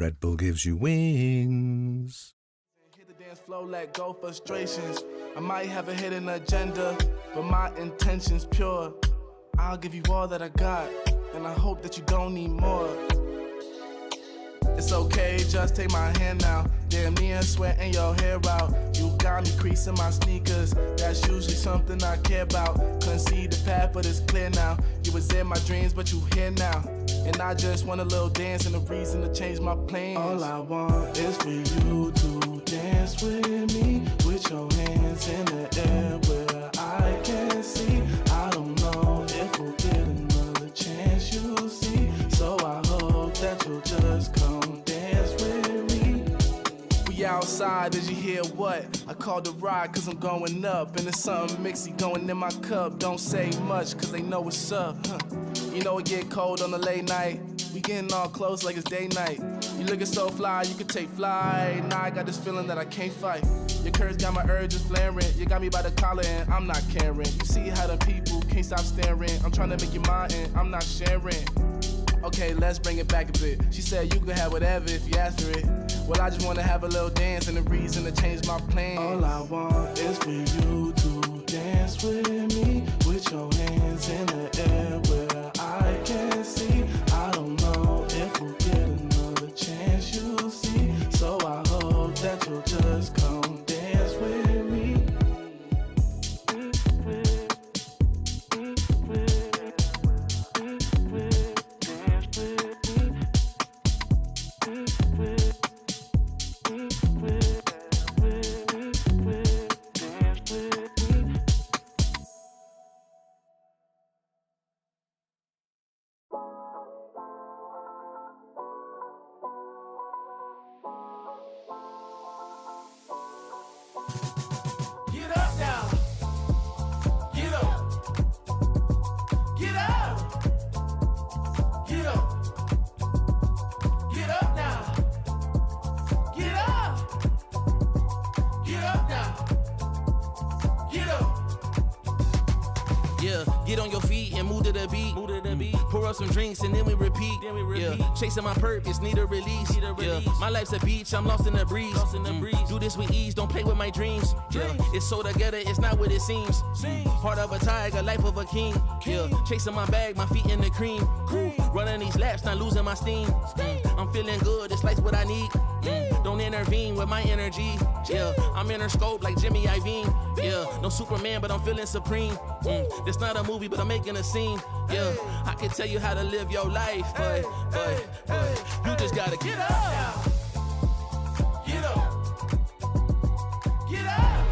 Red Bull gives you wings. Hit the dance flow, let go frustrations. I might have a hidden agenda, but my intention's pure. I'll give you all that I got, and I hope that you don't need more. It's okay, just take my hand now. Damn near sweating your hair out. You got me creasing my sneakers. That's usually something I care about. Couldn't see the path, but it's clear now. You was in my dreams, but you here now. And I just want a little dance and a reason to change my plans. All I want is for you to dance with me, with your hands in the air where I can see. I don't know if we'll get another chance, you'll see. So I hope that you'll just come dance with me. We outside, did you hear what? I called a ride cause I'm going up. And there's something mixy going in my cup. Don't say much cause they know what's up. You know it get cold on the late night. We getting all close like it's day night. You looking so fly, you could take flight. Now I got this feeling that I can't fight. Your curves got my urges flaring. You got me by the collar and I'm not caring. You see how the people can't stop staring. I'm trying to make you mine and I'm not sharing. Okay, let's bring it back a bit. She said you can have whatever if you ask for it. Well, I just want to have a little dance and a reason to change my plans. All I want is for you to dance with me, with your hands in the air where I can see. I don't know if we'll get another chance, you'll see. So I hope that you'll just come dance with me. Get on your feet and move to the beat. Pour up some drinks and then we repeat. Yeah, chasing my purpose, need a release. Yeah, my life's a beach, I'm lost in the breeze. Do this with ease, don't play with my dreams. Yeah, it's so together, it's not what it seems. Heart of a tiger, life of a king. Yeah, chasing my bag, my feet in the cream. Running these laps, not losing my steam. I'm feeling good, this life's what I need. Don't intervene with my energy. Yeah, I'm in her scope like Jimmy Iovine. Yeah, no Superman, but I'm feeling supreme. This not a movie, but I'm making a scene. Yeah, I can tell you how to live your life, but you just gotta get up. Get up. Get up.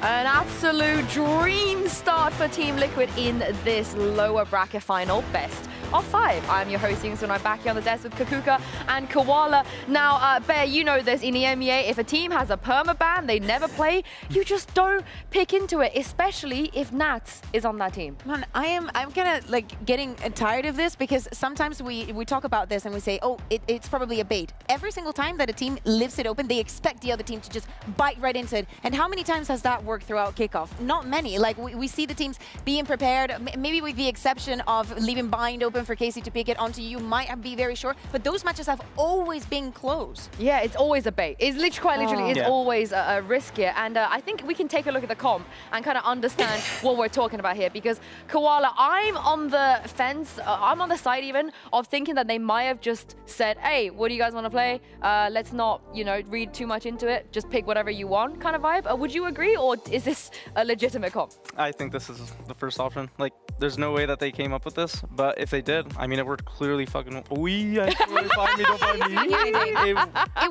An absolute dream start for Team Liquid in this lower bracket final. Best of 5. I'm your host, so I'm back here on the desk with Kakuka and Koala. Now, Bear, you know this, in the EMEA, if a team has a permaban, they never play, you just don't pick into it, especially if Nats is on that team. Man, I'm kind of like getting tired of this because sometimes we talk about this and we say, oh, it's probably a bait. Every single time that a team lifts it open, they expect the other team to just bite right into it. And how many times has that worked throughout Kickoff? Not many. Like, we see the teams being prepared, maybe with the exception of leaving Bind open for Casey to pick it onto you, might be very short, but those matches have always been close. Yeah, it's always a bait. It's literally, quite literally, is always a risk here. And I think we can take a look at the comp and kind of understand what we're talking about here. Because Koala, I'm on the fence, I'm on the side even of thinking that they might have just said, hey, what do you guys want to play? Let's not, you know, read too much into it. Just pick whatever you want kind of vibe. Would you agree, or is this a legitimate comp? I think this is the first option. Like, there's no way that they came up with this, but if they did, I mean, it worked clearly fucking. Don't find me, don't find me. It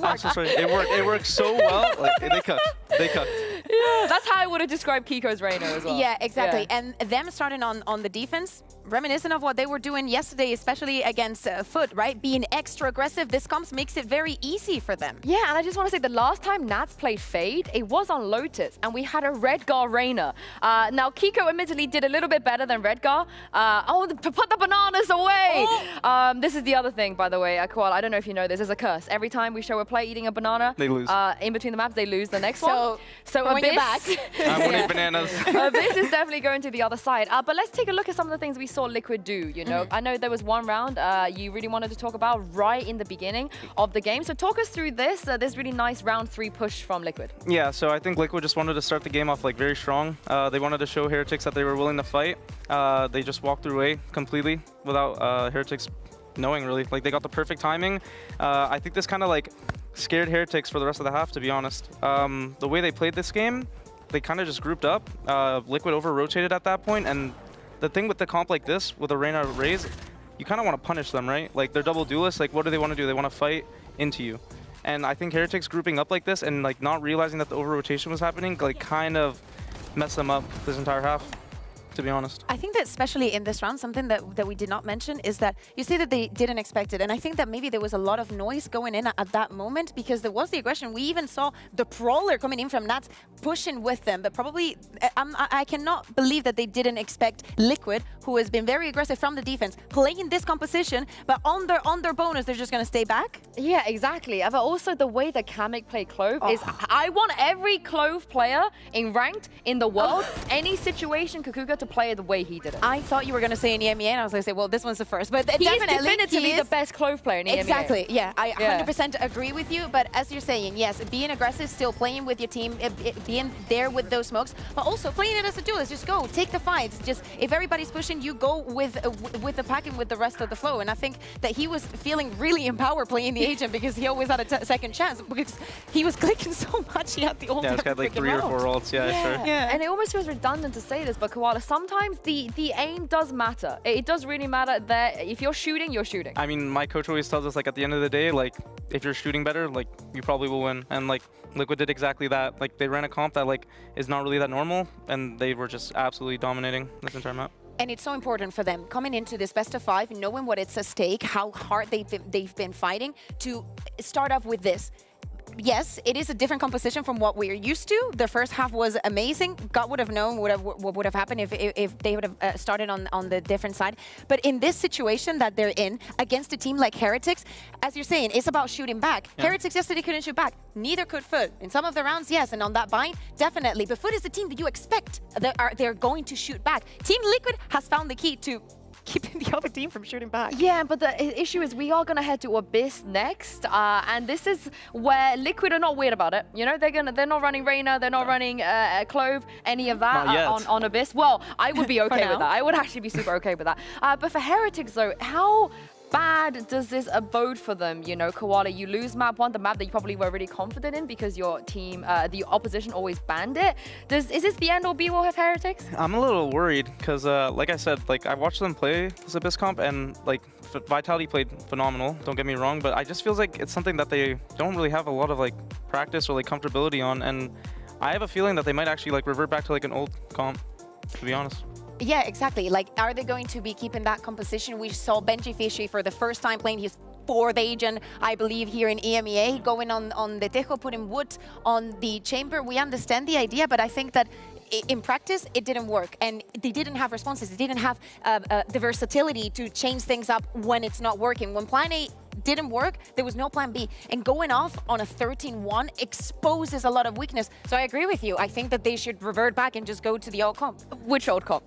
worked. So sorry. It worked so well. Like, they cooked. Yeah, that's how I would have described Kiko's Reina as well. Yeah, exactly. Yeah. And them starting on the defense, reminiscent of what they were doing yesterday, especially against Foot, right? Being extra aggressive, this comps makes it very easy for them. Yeah, and I just want to say the last time Nats played Fade, it was on Lotus, and we had a Redgar Reina. Now, Kiko admittedly did a little bit better than Redgar. Put the bananas away! Oh. This is the other thing, by the way, Koala, I don't know if you know this, there's a curse. Every time we show a player eating a banana, they lose. In between the maps, they lose the next one. So when Abyss, you're back. I want to eat bananas. Abyss is definitely going to the other side. But let's take a look at some of the things we saw Liquid do, you know. I know there was one round you really wanted to talk about right in the beginning of the game. So talk us through this really nice round 3 push from Liquid. Yeah, so I think Liquid just wanted to start the game off like very strong. They wanted to show Heretics that they were willing to fight. They just walked through A completely without Heretics knowing really. Like they got the perfect timing. I think this kind of like scared Heretics for the rest of the half, to be honest. The way they played this game, they kind of just grouped up. Liquid over-rotated at that point, and the thing with the comp like this, with a Reyna raise, you kind of want to punish them, right? Like, they're double duelists, like, what do they want to do? They want to fight into you. And I think Heretics grouping up like this and, like, not realizing that the over-rotation was happening, like, kind of messed them up this entire half, to be honest. I think that especially in this round, something that we did not mention is that you say that they didn't expect it. And I think that maybe there was a lot of noise going in at that moment because there was the aggression. We even saw the Prowler coming in from Nats pushing with them. But probably, I cannot believe that they didn't expect Liquid, who has been very aggressive from the defense, playing this composition, but on their bonus, they're just going to stay back. Yeah, exactly. But also the way that Kamek played Clove is, I want every Clove player in ranked in the world, any situation, Kukuga, to play it the way he did it. I thought you were going to say in EMEA, and I was going to say, well, this one's the first. But he is definitively the best Clove player in EMEA. Exactly, yeah. I 100% agree with you. But as you're saying, yes, being aggressive, still playing with your team, being there with those smokes, but also playing it as a duelist. Just go, take the fights. Just if everybody's pushing, you go with the pack and with the rest of the flow. And I think that he was feeling really empowered playing the agent because he always had a second chance because he was clicking so much. He had the ult. Yeah, he's got like 3 or 4 ults. Yeah, sure. Yeah. And it almost feels redundant to say this, but Koala, sometimes the aim does matter. It does really matter that if you're shooting, you're shooting. I mean, my coach always tells us, like, at the end of the day, like, if you're shooting better, like, you probably will win. And, like, Liquid did exactly that. Like, they ran a comp that, like, is not really that normal, and they were just absolutely dominating this entire map. And it's so important for them coming into this best of 5, knowing what it's at stake, how hard they've been fighting, to start off with this. Yes, it is a different composition from what we're used to. The first half was amazing. God would have known what would have happened if they would have started on the different side. But in this situation that they're in, against a team like Heretics, as you're saying, it's about shooting back. Yeah. Heretics yesterday couldn't shoot back. Neither could Foot. In some of the rounds, yes, and on that bind, definitely. But Foot is the team that you expect they're going to shoot back. Team Liquid has found the key to keeping the other team from shooting back. Yeah, but the issue is we are going to head to Abyss next, and this is where Liquid are not weird about it. You know, they're not running Reyna, they're not running Clove, any of that on Abyss. Well, I would be okay with that. I would actually be super okay with that. But for Heretics, though, how bad does this abode for them? You know, Koala, you lose map 1, the map that you probably were really confident in because your team, the opposition always banned it. Is this the end or be all of Heretics? I'm a little worried because, like I said, like I watched them play this Abyss comp and like Vitality played phenomenal, don't get me wrong, but I just feels like it's something that they don't really have a lot of like practice or like comfortability on, and I have a feeling that they might actually like revert back to like an old comp, to be honest. Yeah, exactly. Like, are they going to be keeping that composition? We saw Benji Fishy for the first time playing his 4th agent, I believe, here in EMEA, going on the Tejo, putting wood on the chamber. We understand the idea, but I think that in practice, it didn't work. And they didn't have responses. They didn't have the versatility to change things up when it's not working. When plan A didn't work, there was no plan B. And going off on a 13-1 exposes a lot of weakness. So I agree with you. I think that they should revert back and just go to the old comp. Which old comp?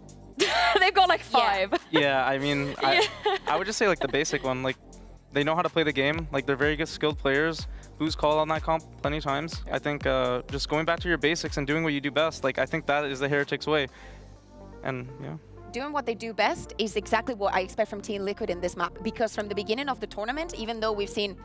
They've got like 5. Yeah, I mean, I would just say like the basic one. Like, they know how to play the game. Like, they're very good skilled players. Boo's called on that comp plenty of times. I think just going back to your basics and doing what you do best, like, I think that is the Heretics way. And, yeah. Doing what they do best is exactly what I expect from Team Liquid in this map. Because from the beginning of the tournament, even though we've seen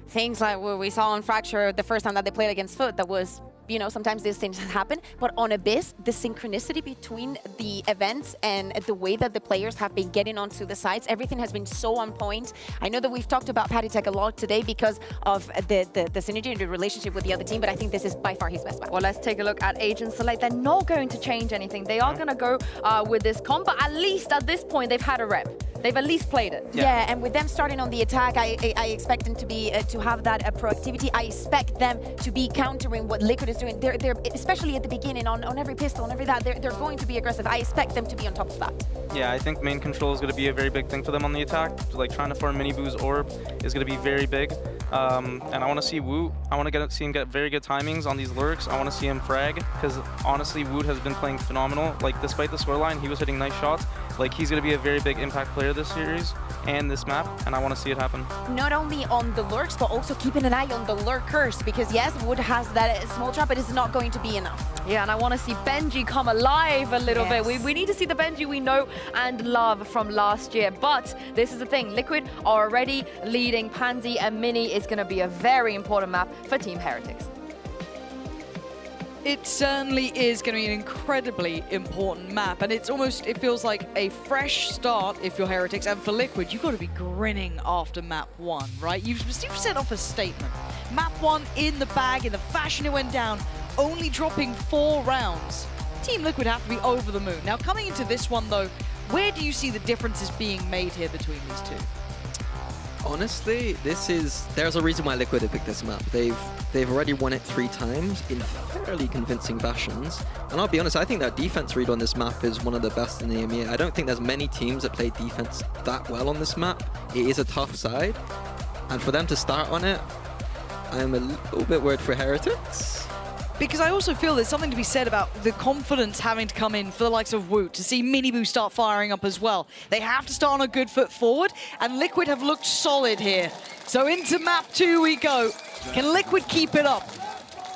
things like what we saw on Fracture the first time that they played against Foot, that was You know, sometimes these things happen, but on Abyss, the synchronicity between the events and the way that the players have been getting onto the sites, everything has been so on point. I know that we've talked about PattyTech a lot today because of the synergy and the relationship with the other team, but I think this is by far his best match. Well, let's take a look at Agent Select. They're not going to change anything. They are going to go with this comp, but at least at this point, they've had a rep. They've at least played it. Yeah, and with them starting on the attack, I expect them to be to have that proactivity. I expect them to be countering what Liquid is doing. They're especially at the beginning on every pistol, on every that. They're going to be aggressive. I expect them to be on top of that. Yeah, I think main control is going to be a very big thing for them on the attack. Like trying to farm Mini Boo's orb is going to be very big. And I want to see Woot. I want to see him get very good timings on these lurks. I want to see him frag because honestly, Woot has been playing phenomenal. Like despite the scoreline, he was hitting nice shots. Like he's going to be a very big impact player this series and this map, and I want to see it happen. Not only on the lurks, but also keeping an eye on the lurkers, because yes, Wood has that small trap, but it's not going to be enough. Yeah, and I want to see Benji come alive a little bit. We need to see the Benji we know and love from last year, but this is the thing. Liquid are already leading. Pansy and Mini is going to be a very important map for Team Heretics. It certainly is going to be an incredibly important map, and it feels like a fresh start if you're Heretics, and for Liquid, you've got to be grinning after map 1, right? You've set off a statement. Map 1 in the bag, in the fashion it went down, only dropping 4 rounds. Team Liquid have to be over the moon. Now, coming into this one, though, where do you see the differences being made here between these two? Honestly, there's a reason why Liquid have picked this map. They've already won it 3 times in fairly convincing fashions. And I'll be honest, I think that defense read on this map is one of the best in the EMEA. I don't think there's many teams that play defense that well on this map. It is a tough side. And for them to start on it, I'm a little bit worried for Heretics. Because I also feel there's something to be said about the confidence having to come in for the likes of Woot to see Mini Boo start firing up as well. They have to start on a good foot forward, and Liquid have looked solid here. So into map 2 we go. Can Liquid keep it up?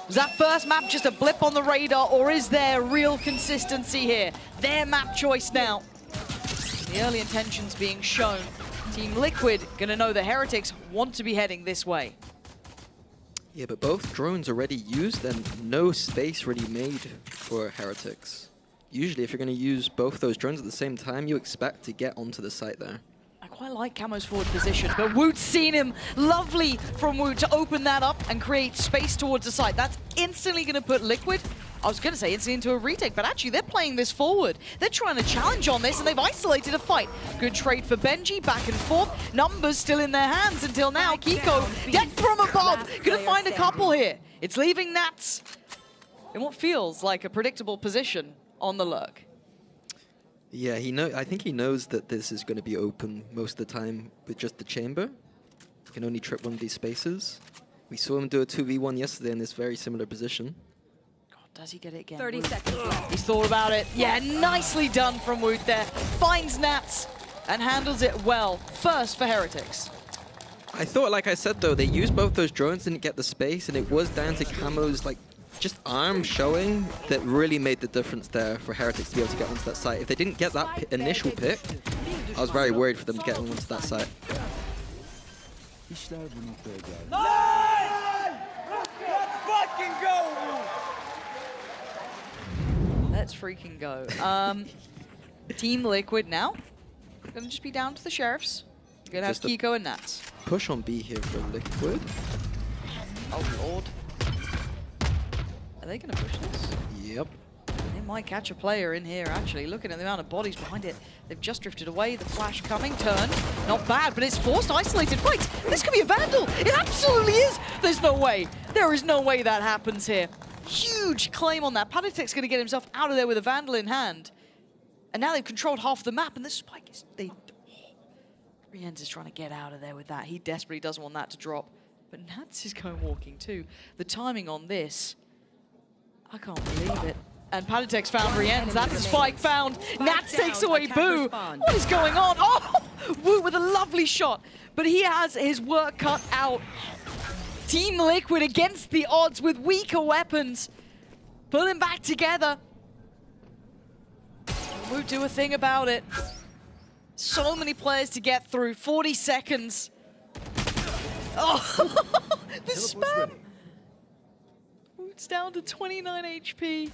Was that first map just a blip on the radar, or is there real consistency here? Their map choice now. The early intentions being shown. Team Liquid gonna know the Heretics want to be heading this way. Yeah, but both drones already used and no space really made for Heretics. Usually, if you're going to use both those drones at the same time, you expect to get onto the site there. I quite like Camo's forward position, but Woot's seen him. Lovely from Woot to open that up and create space towards the site. That's instantly going to put Liquid, I was going to say instantly into a retake, but actually they're playing this forward. They're trying to challenge on this, and they've isolated a fight. Good trade for Benji, back and forth. Numbers still in their hands until now. Kiko, death from above, going to find a couple here. It's leaving Nats in what feels like a predictable position on the lurk. Yeah, I think he knows that this is going to be open most of the time with just the chamber. He can only trip one of these spaces. We saw him do a 2v1 yesterday in this very similar position. Does he get it again? 30 seconds left. He's thought about it. Yeah, nicely done from Woot there. Finds Nats and handles it well. First for Heretics. I thought, like I said, though, they used both those drones, didn't get the space, and it was down to Camo's, like, just arm showing that really made the difference there for Heretics to be able to get onto that site. If they didn't get that initial pick, I was very worried for them to get onto that site. Let's fucking go! Let's freaking go. Team Liquid now. Gonna just be down to the Sheriffs. Gonna have Kiko and Nats. Push on B here for Liquid. Oh lord. Are they gonna push this? Yep. They might catch a player in here, actually. Looking at the amount of bodies behind it, they've just drifted away. The flash coming, turn. Not bad, but it's forced, isolated. Wait, this could be a Vandal. It absolutely is. There's no way. There is no way that happens here. Huge claim on that. PattyTech's going to get himself out of there with a Vandal in hand. And now they've controlled half the map, and this Spike is... Rienz is trying to get out of there with that. He desperately doesn't want that to drop. But Nats is going walking too. The timing on this, I can't believe it. And PattyTech's found Rienz. That's the Spike found. Nats takes away Boo. What is going on? Oh! Woot with a lovely shot. But he has his work cut out. Team Liquid against the odds with weaker weapons. Pulling back together. Woot do a thing about it. So many players to get through. 40 seconds. Oh, the spam. It's down to 29 HP.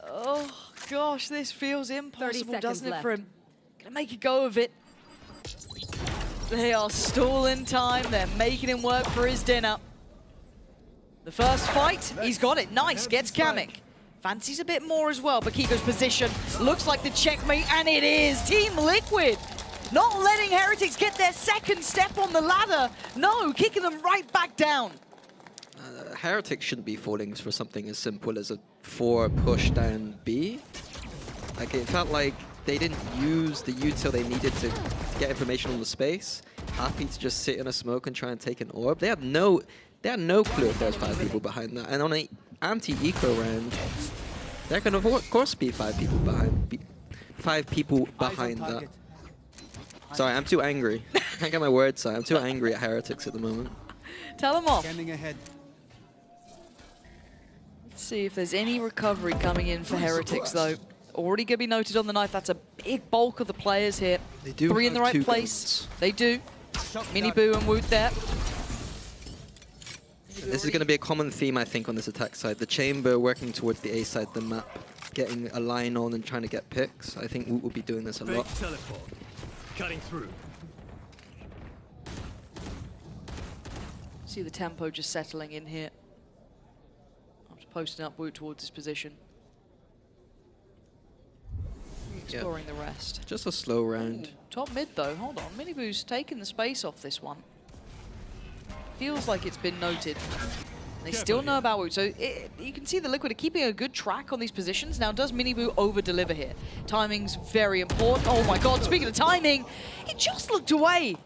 Oh, gosh, this feels impossible, doesn't it, for him? Gonna make a go of it. They are stalling time. They're making him work for his dinner. The first fight, he's got it. Nice, gets Kamek. Fancies a bit more as well, but Kiko's position looks like the checkmate, and it is. Team Liquid not letting Heretics get their second step on the ladder. No, kicking them right back down. Heretics shouldn't be falling for something as simple as a 4 push down B. Like, it felt like they didn't use the util they needed to get information on the space. Happy to just sit in a smoke and try and take an orb. They had no clue if there was 5 people behind that. And on an anti-eco round, there can of course be 5 people behind. 5 people behind that. Sorry, I'm too angry. I can't get my words out. I'm too angry at Heretics at the moment. Tell them off. Standing ahead. Let's see if there's any recovery coming in for Heretics, though. Already going to be noted on the knife. That's a big bulk of the players here. They do 3 in the have right 2 place. They do. Mini Boo and Woot there. This is going to be a common theme, I think, on this attack side. The chamber working towards the A side of the map, getting a line on and trying to get picks. I think Woot will be doing this a lot. Teleport. Cutting through. See the tempo just settling in here. After posting up Woot towards his position. Exploring the rest. Just a slow round. Ooh, top mid though, hold on. Mini Boo's taking the space off this one. Feels like it's been noted. They still know about Woot, so you can see the Liquid are keeping a good track on these positions. Now, does Mini Boo over-deliver here? Timing's very important. Oh my god, speaking of timing, he just looked away.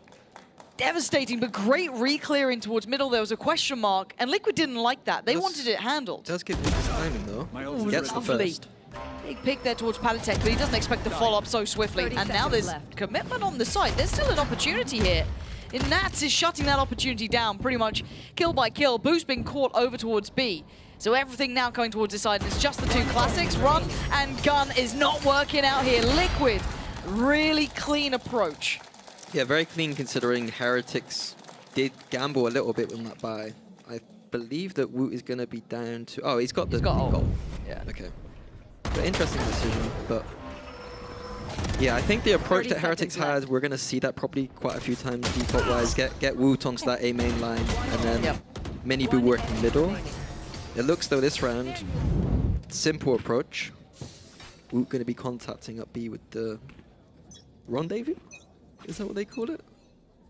Devastating, but great re-clearing towards middle. There was a question mark, and Liquid didn't like that. They wanted it handled. Does give his timing though. Ooh, Gets the lovely. first. Big pick there towards Palitek, but he doesn't expect the follow-up so swiftly. And now there's commitment on the side. There's still an opportunity here. And Nats is shutting that opportunity down pretty much kill by kill. Boo's been caught over towards B. So everything now going towards this side. It's just the 2 classics. Run and gun is not working out here. Liquid, really clean approach. Yeah, very clean considering Heretics did gamble a little bit with that buy. I believe that Woot is going to be down to... Oh, he's got the goal. Yeah. Okay. But interesting decision, but... Yeah, I think the approach that Heretics had, we're going to see that probably quite a few times default-wise. Get Woot onto that A main line, and then Mini Boo working middle. It looks though this round, simple approach. Woot going to be contacting up B with the rendezvous? Is that what they call it?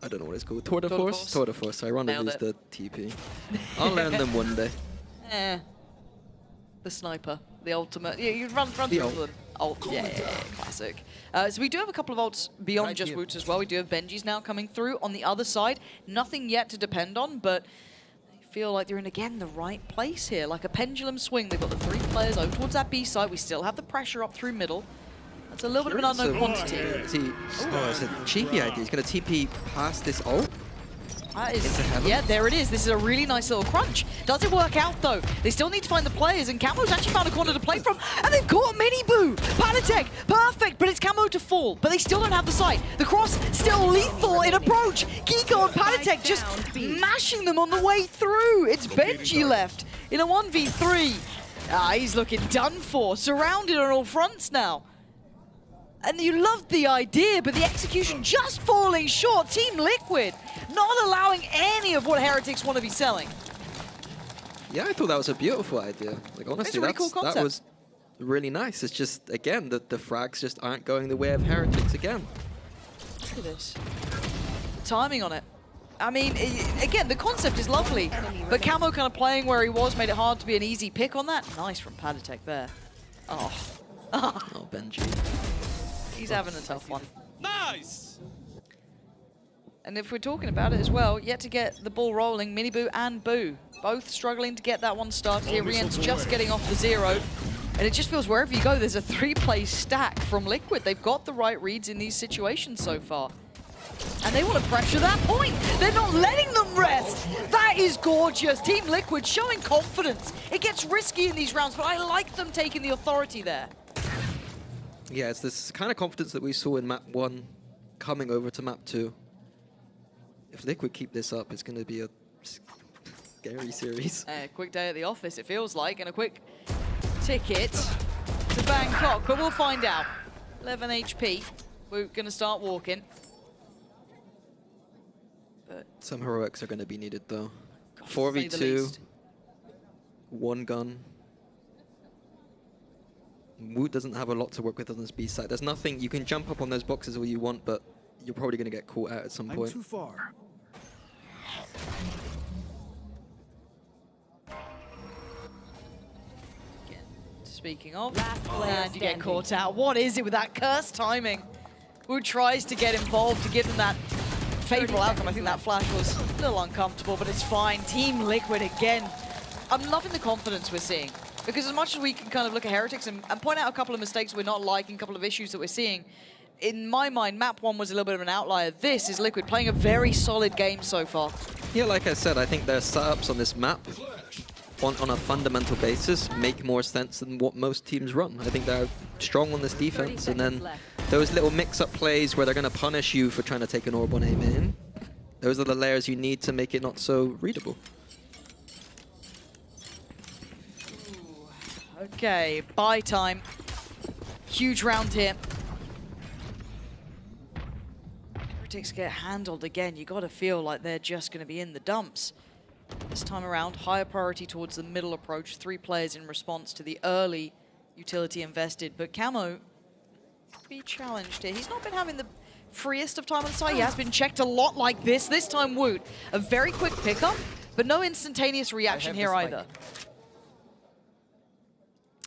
I don't know what it's called. Tour de Force? Tour de Force. Sorry, rendezvous is the TP. I'll learn them one day. The sniper, the ultimate. Yeah, you run through them. Ult, yeah, classic. So we do have a couple of ults beyond just Woots as well. We do have Benjis now coming through on the other side. Nothing yet to depend on, but they feel like they're in, again, the right place here. Like a pendulum swing. They've got the 3 players over towards that B side. We still have the pressure up through middle. That's a little bit of an unknown quantity. It's a cheeky idea. He's going to TP past this ult. Yeah, there it is. This is a really nice little crunch. Does it work out, though? They still need to find the players, and Camo's actually found a corner to play from, and they've caught Mini Boo! Palitek, perfect, but it's Camo to fall, but they still don't have the sight. The cross still lethal in approach. Kiko and Palitek just mashing them on the way through. It's Benji left in a 1v3. He's looking done for, surrounded on all fronts now. And you loved the idea, but the execution just falling short. Team Liquid not allowing any of what Heretics want to be selling. Yeah, I thought that was a beautiful idea. Like, honestly, really cool that was really nice. It's just, again, the frags just aren't going the way of Heretics again. Look at this. The timing on it. I mean, again, the concept is lovely, but Camo kind of playing where he was made it hard to be an easy pick on that. Nice from Palitek there. Oh. Oh, Benji. He's having a tough one. Nice! And if we're talking about it as well, yet to get the ball rolling, Mini Boo and Boo, both struggling to get that one started here. Rien's just getting off the 0. And it just feels wherever you go, there's a 3-play stack from Liquid. They've got the right reads in these situations so far. And they want to pressure that point. They're not letting them rest. That is gorgeous. Team Liquid showing confidence. It gets risky in these rounds, but I like them taking the authority there. Yeah, it's this kind of confidence that we saw in map 1 coming over to map 2. If Liquid keep this up, it's going to be a Scary series. Quick day at the office, it feels like, and a quick ticket to Bangkok, but we'll find out. 11 HP. We're going to start walking. But some heroics are going to be needed, though. God, 4v2, one gun. Woot doesn't have a lot to work with on this B side. There's nothing, you can jump up on those boxes all you want, but you're probably going to get caught out at some point. Too far. Speaking of, and you get caught out. What is it with that cursed timing? Who tries to get involved to give them that favorable outcome? I think that flash was a little uncomfortable, but it's fine. Team Liquid again. I'm loving the confidence we're seeing. Because as much as we can kind of look at Heretics and point out a couple of mistakes we're not liking, a couple of issues that we're seeing, in my mind, map 1 was a little bit of an outlier. This is Liquid playing a very solid game so far. Yeah, like I said, I think their setups on this map on a fundamental basis make more sense than what most teams run. I think they're strong on this defense, and then those little mix-up plays where they're going to punish you for trying to take an orb on A main, those are the layers you need to make it not so readable. Okay, buy time. Huge round here. Heretics get handled again. You got to feel like they're just going to be in the dumps. This time around, higher priority towards the middle approach. 3 players in response to the early utility invested. But Camo be challenged here. He's not been having the freest of time on the side. He has been checked a lot like this. This time Woot, a very quick pickup, but no instantaneous reaction here either.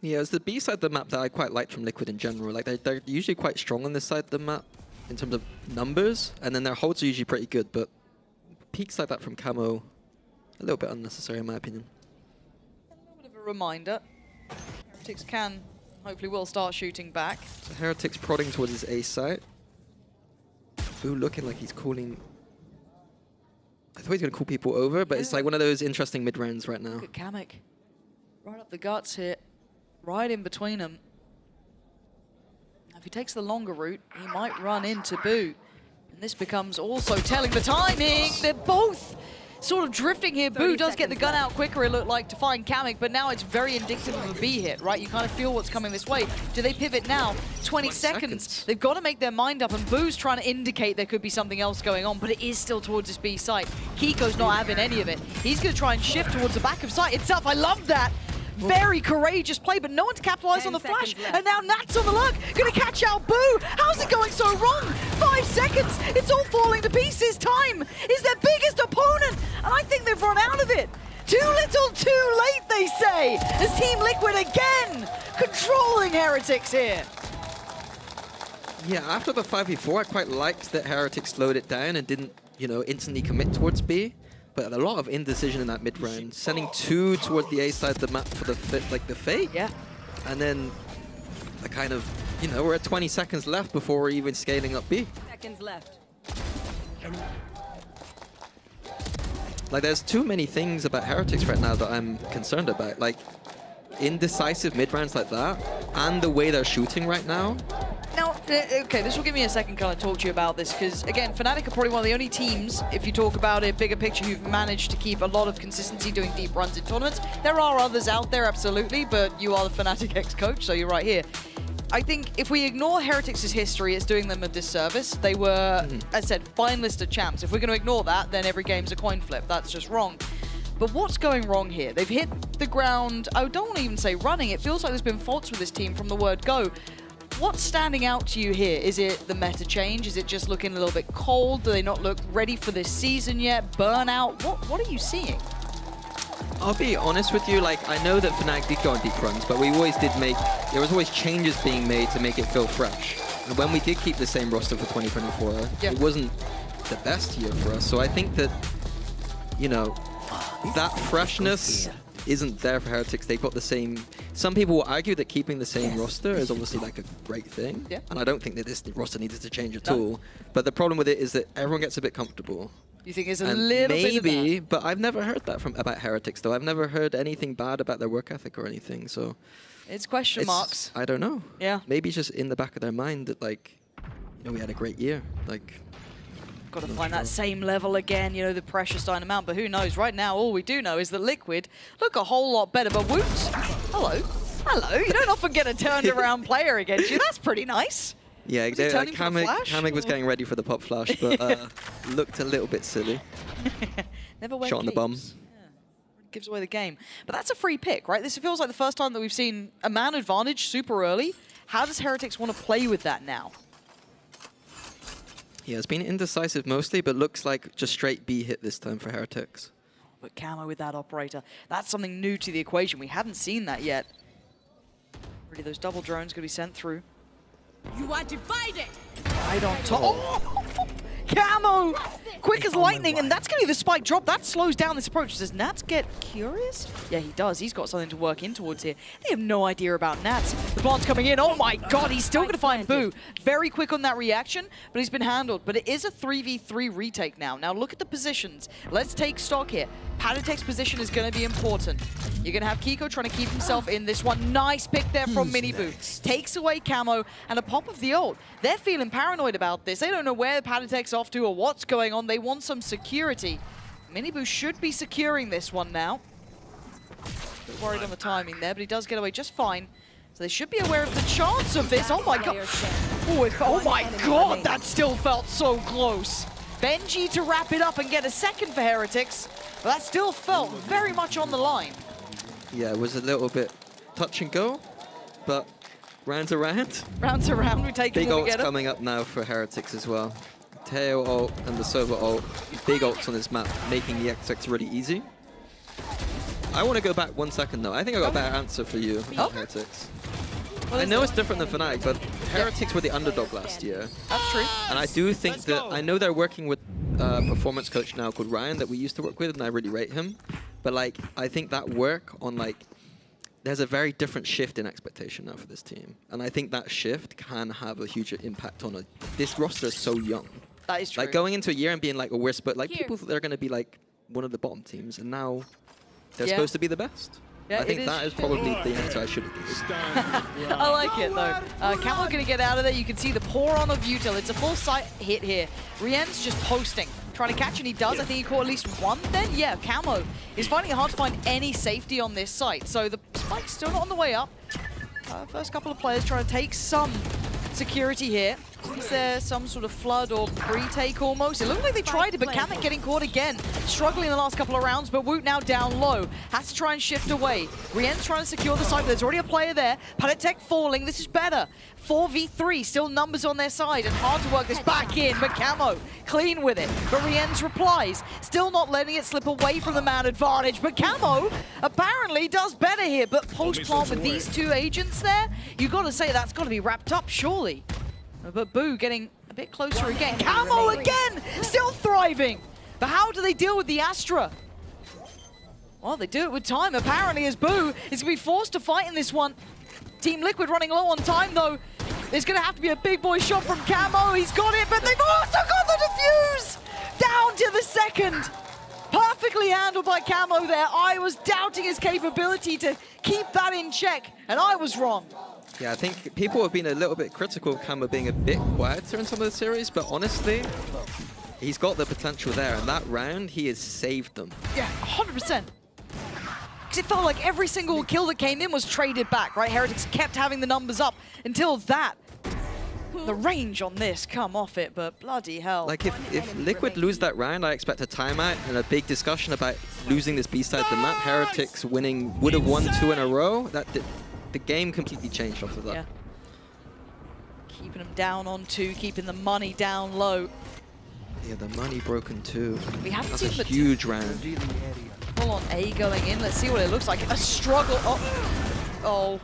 Yeah, it's the B side of the map that I quite liked from Liquid in general. Like they're usually quite strong on this side of the map in terms of numbers, and then their holds are usually pretty good, but peaks like that from Camo, a little bit unnecessary in my opinion. A little bit of a reminder. Heretics can, hopefully will start shooting back. So Heretics prodding towards his A site. Boo looking like he's calling... I thought he was going to call people over, but it's like one of those interesting mid-rounds right now. Look at Kamek. Right up the guts here. Right in between them. If he takes the longer route, he might run into Boo. And this becomes also telling the timing. They're both sort of drifting here. Boo does get the gun out quicker, it looked like, to find Kamek, but now it's very indicative of a B hit, right? You kind of feel what's coming this way. Do they pivot now? 20 seconds. They've got to make their mind up, and Boo's trying to indicate there could be something else going on, but it is still towards this B site. Kiko's not having any of it. He's going to try and shift towards the back of site itself. I love that. Very courageous play, but no one's capitalized on the flash. And now Nat's on the lug, gonna catch out Boo. How's it going so wrong? 5 seconds, it's all falling to pieces. Time is their biggest opponent, and I think they've run out of it. Too little, too late, they say, as Team Liquid again controlling Heretics here. Yeah, after the 5v4, I quite liked that Heretics slowed it down and didn't, you know, instantly commit towards B. But a lot of indecision in that mid round, sending 2 towards the A side of the map for the fake. Yeah. And then the kind of, you know, we're at 20 seconds left before we're even scaling up B. Seconds left. Like, there's too many things about Heretics right now that I'm concerned about. Like, indecisive mid rounds like that, and the way they're shooting right now. Now, okay, this will give me a second kind of talk to you about this, because, again, Fnatic are probably one of the only teams, if you talk about it, bigger picture, who've managed to keep a lot of consistency doing deep runs in tournaments. There are others out there, absolutely, but you are the Fnatic ex-coach, so you're right here. I think if we ignore Heretics' history, it's doing them a disservice. They were, as I said, finalist at champs. If we're going to ignore that, then every game's a coin flip. That's just wrong. But what's going wrong here? They've hit the ground, I don't want to even say running. It feels like there's been faults with this team from the word go. What's standing out to you here? Is it the meta change? Is it just looking a little bit cold? Do they not look ready for this season yet? Burnout? What are you seeing? I'll be honest with you, like, I know that Fnatic did go on deep runs, but we always did there was always changes being made to make it feel fresh. And when we did keep the same roster for 2024, it wasn't the best year for us. So I think that, you know, that freshness isn't there for Heretics. They've got the same... Some people will argue that keeping the same roster is obviously like a great thing. Yeah. And I don't think that this roster needed to change at all. But the problem with it is that everyone gets a bit comfortable. You think it's a little bit of that? Maybe, but I've never heard that about Heretics, though. I've never heard anything bad about their work ethic or anything, so... It's question marks. I don't know. Yeah. Maybe it's just in the back of their mind that, like, you know, we had a great year. Like, Got to find that same level again, you know, the pressure starting to mount, but who knows? Right now, all we do know is that Liquid look a whole lot better, but Woot, hello. Hello, you don't often get a turned around player against you. That's pretty nice. Yeah, Kamig was getting ready for the pop flash, but looked a little bit silly. Never went Shot on the bum. Gives away the game. But that's a free pick, right? This feels like the first time that we've seen a man advantage super early. How does Heretics want to play with that now? Yeah, it's been indecisive mostly, but looks like just straight B hit this time for Heretics. But Camo with that operator, that's something new to the equation. We hadn't seen that yet. Really, those double drones going to be sent through. You are divided! Right on top. Oh! Camo! Quick as lightning, and that's going to be the spike drop. That slows down this approach. Does Nats get curious? Yeah, he does. He's got something to work in towards here. They have no idea about Nats. The plant's coming in. Oh my god, he's still going to find Boo. Very quick on that reaction, but he's been handled. But it is a 3v3 retake now. Now look at the positions. Let's take stock here. Patatek's position is going to be important. You're going to have Kiko trying to keep himself in this one. Nice pick there from Miniboo. Takes away Camo and a pop of the ult. They're feeling paranoid about this. They don't know where Patatek's off to or what's going on. They want some security. Miniboo should be securing this one now. A bit worried on the timing there, but he does get away just fine. So they should be aware of the chance of this. Oh my god. Oh my god, that still felt so close. Benji to wrap it up and get a second for Heretics. But that still felt very much on the line. Yeah, it was a little bit touch and go, but rounds around. Rounds around, we take Big it ults coming up now for Heretics as well. Tail ult and the Sova ult, big ults on this map, making the XX really easy. I want to go back 1 second though. I think I got a better answer for you, Heretics. I know it's different than Fnatic, but Heretics were the underdog last year. That's true. And I do think that, I know they're working with a performance coach now called Ryan that we used to work with, and I really rate him. But like, I think that work on like, there's a very different shift in expectation now for this team. And I think that shift can have a huge impact on this roster is so young. That is true. Like going into a year and being like, oh, we're like people thought they're going to be like one of the bottom teams, and now they're supposed to be the best. Yeah, I think that is probably the answer I should have given. I like it though. Camo going to get out of there. You can see the pour on of Util. It's a full sight hit here. Rien's just posting, trying to catch, and he does. I think he caught at least one then. Yeah, Camo is finding it hard to find any safety on this site. So the spike's still not on the way up. First couple of players trying to take some security here. Is there some sort of flood or pre-take almost? It looked like they tried it, but Kamek getting caught again. Struggling in the last couple of rounds, but Woot now down low. Has to try and shift away. Rien's trying to secure the site, but there's already a player there. Patatek falling, this is better. 4v3, still numbers on their side, and hard to work this back in, but Camo clean with it. But Rien's replies, still not letting it slip away from the man advantage, but Camo apparently does better here, but post-plant with these two agents there, you've got to say that's got to be wrapped up, surely. But Boo getting a bit closer again. Camo again! Still thriving! But how do they deal with the Astra? Well, they do it with time, apparently, as Boo is going to be forced to fight in this one. Team Liquid running low on time, though. There's going to have to be a big boy shot from Camo. He's got it, but they've also got the defuse! Down to the second! Perfectly handled by Camo there. I was doubting his capability to keep that in check, and I was wrong. Yeah, I think people have been a little bit critical of Camo being a bit quieter in some of the series, but honestly, he's got the potential there, and that round, he has saved them. Yeah, 100%. Because it felt like every single kill that came in was traded back, right? Heretics kept having the numbers up until that. The range on this come off it, but bloody hell. Like if Liquid lose that round, I expect a timeout and a big discussion about losing this B side of the map. Heretics winning, would have won 2 in a row. The game completely changed off of that. Yeah. Keeping them down on 2, keeping the money down low. Yeah, the money broken too. We haven't That's seen a huge round. Full on A going in. Let's see what it looks like. A struggle. Oh,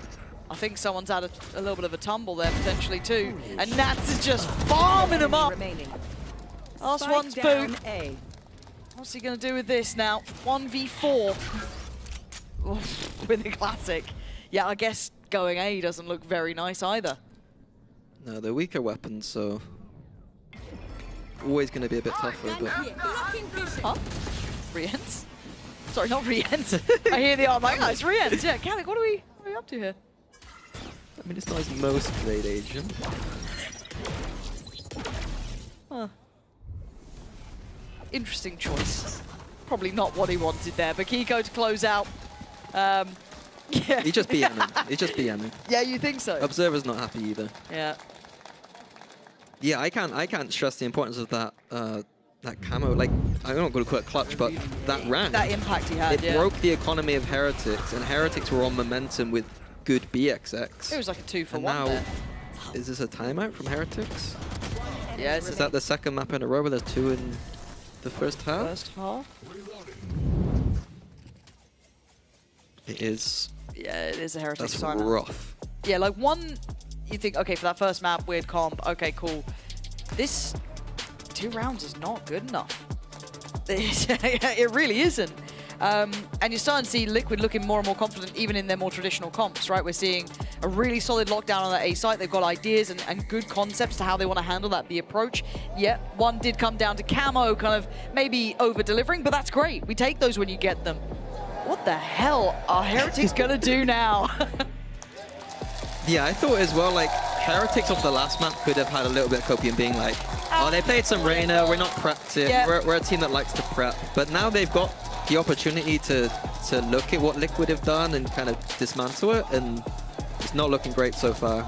I think someone's had a little bit of a tumble there potentially too. And Nats is just farming them up. Last one's Boo. What's he going to do with this now? 1v4 with a classic. Yeah, I guess going A doesn't look very nice either. No, they're weaker weapons, so always going to be a bit tougher. But huh? Rien's? Sorry, not Rien's. I hear the arm like, oh, it's Rien's. Yeah, Kamek, what are we up to here? I mean, it's not his most played agent. Huh. interesting choice. Probably not what he wanted there, but Kiko to close out. Yeah. He just BM'ing. He just BM'ing. Yeah, you think so? Observer's not happy either. Yeah. Yeah, I can't stress the importance of that that camo. Like, I'm not going to call it clutch, but that ran. That impact he had, It broke the economy of Heretics, and Heretics were on momentum with good BXX. It was like a 2-for-1 now, there. is this a timeout from Heretics? Yeah, Is that the second map in a row where there's 2 in the first half? First half? It is. Yeah, it is a Heretics That's timeout. rough. Yeah, like one, you think, okay, for that first map, weird comp, okay, cool. This 2 rounds is not good enough. It really isn't. And you're starting to see Liquid looking more and more confident even in their more traditional comps, right? We're seeing a really solid lockdown on that A site. They've got ideas and good concepts to how they want to handle that, the approach. Yeah, one did come down to Camo kind of maybe over-delivering, but that's great. We take those when you get them. What the hell are Heretics going to do now? Yeah, I thought as well, like, Heretics off the last map could have had a little bit of copium being like, oh, they played some Reyna, we're not prepped it, Yeah. we're a team that likes to prep. But now they've got the opportunity to look at what Liquid have done and kind of dismantle it, and it's not looking great so far.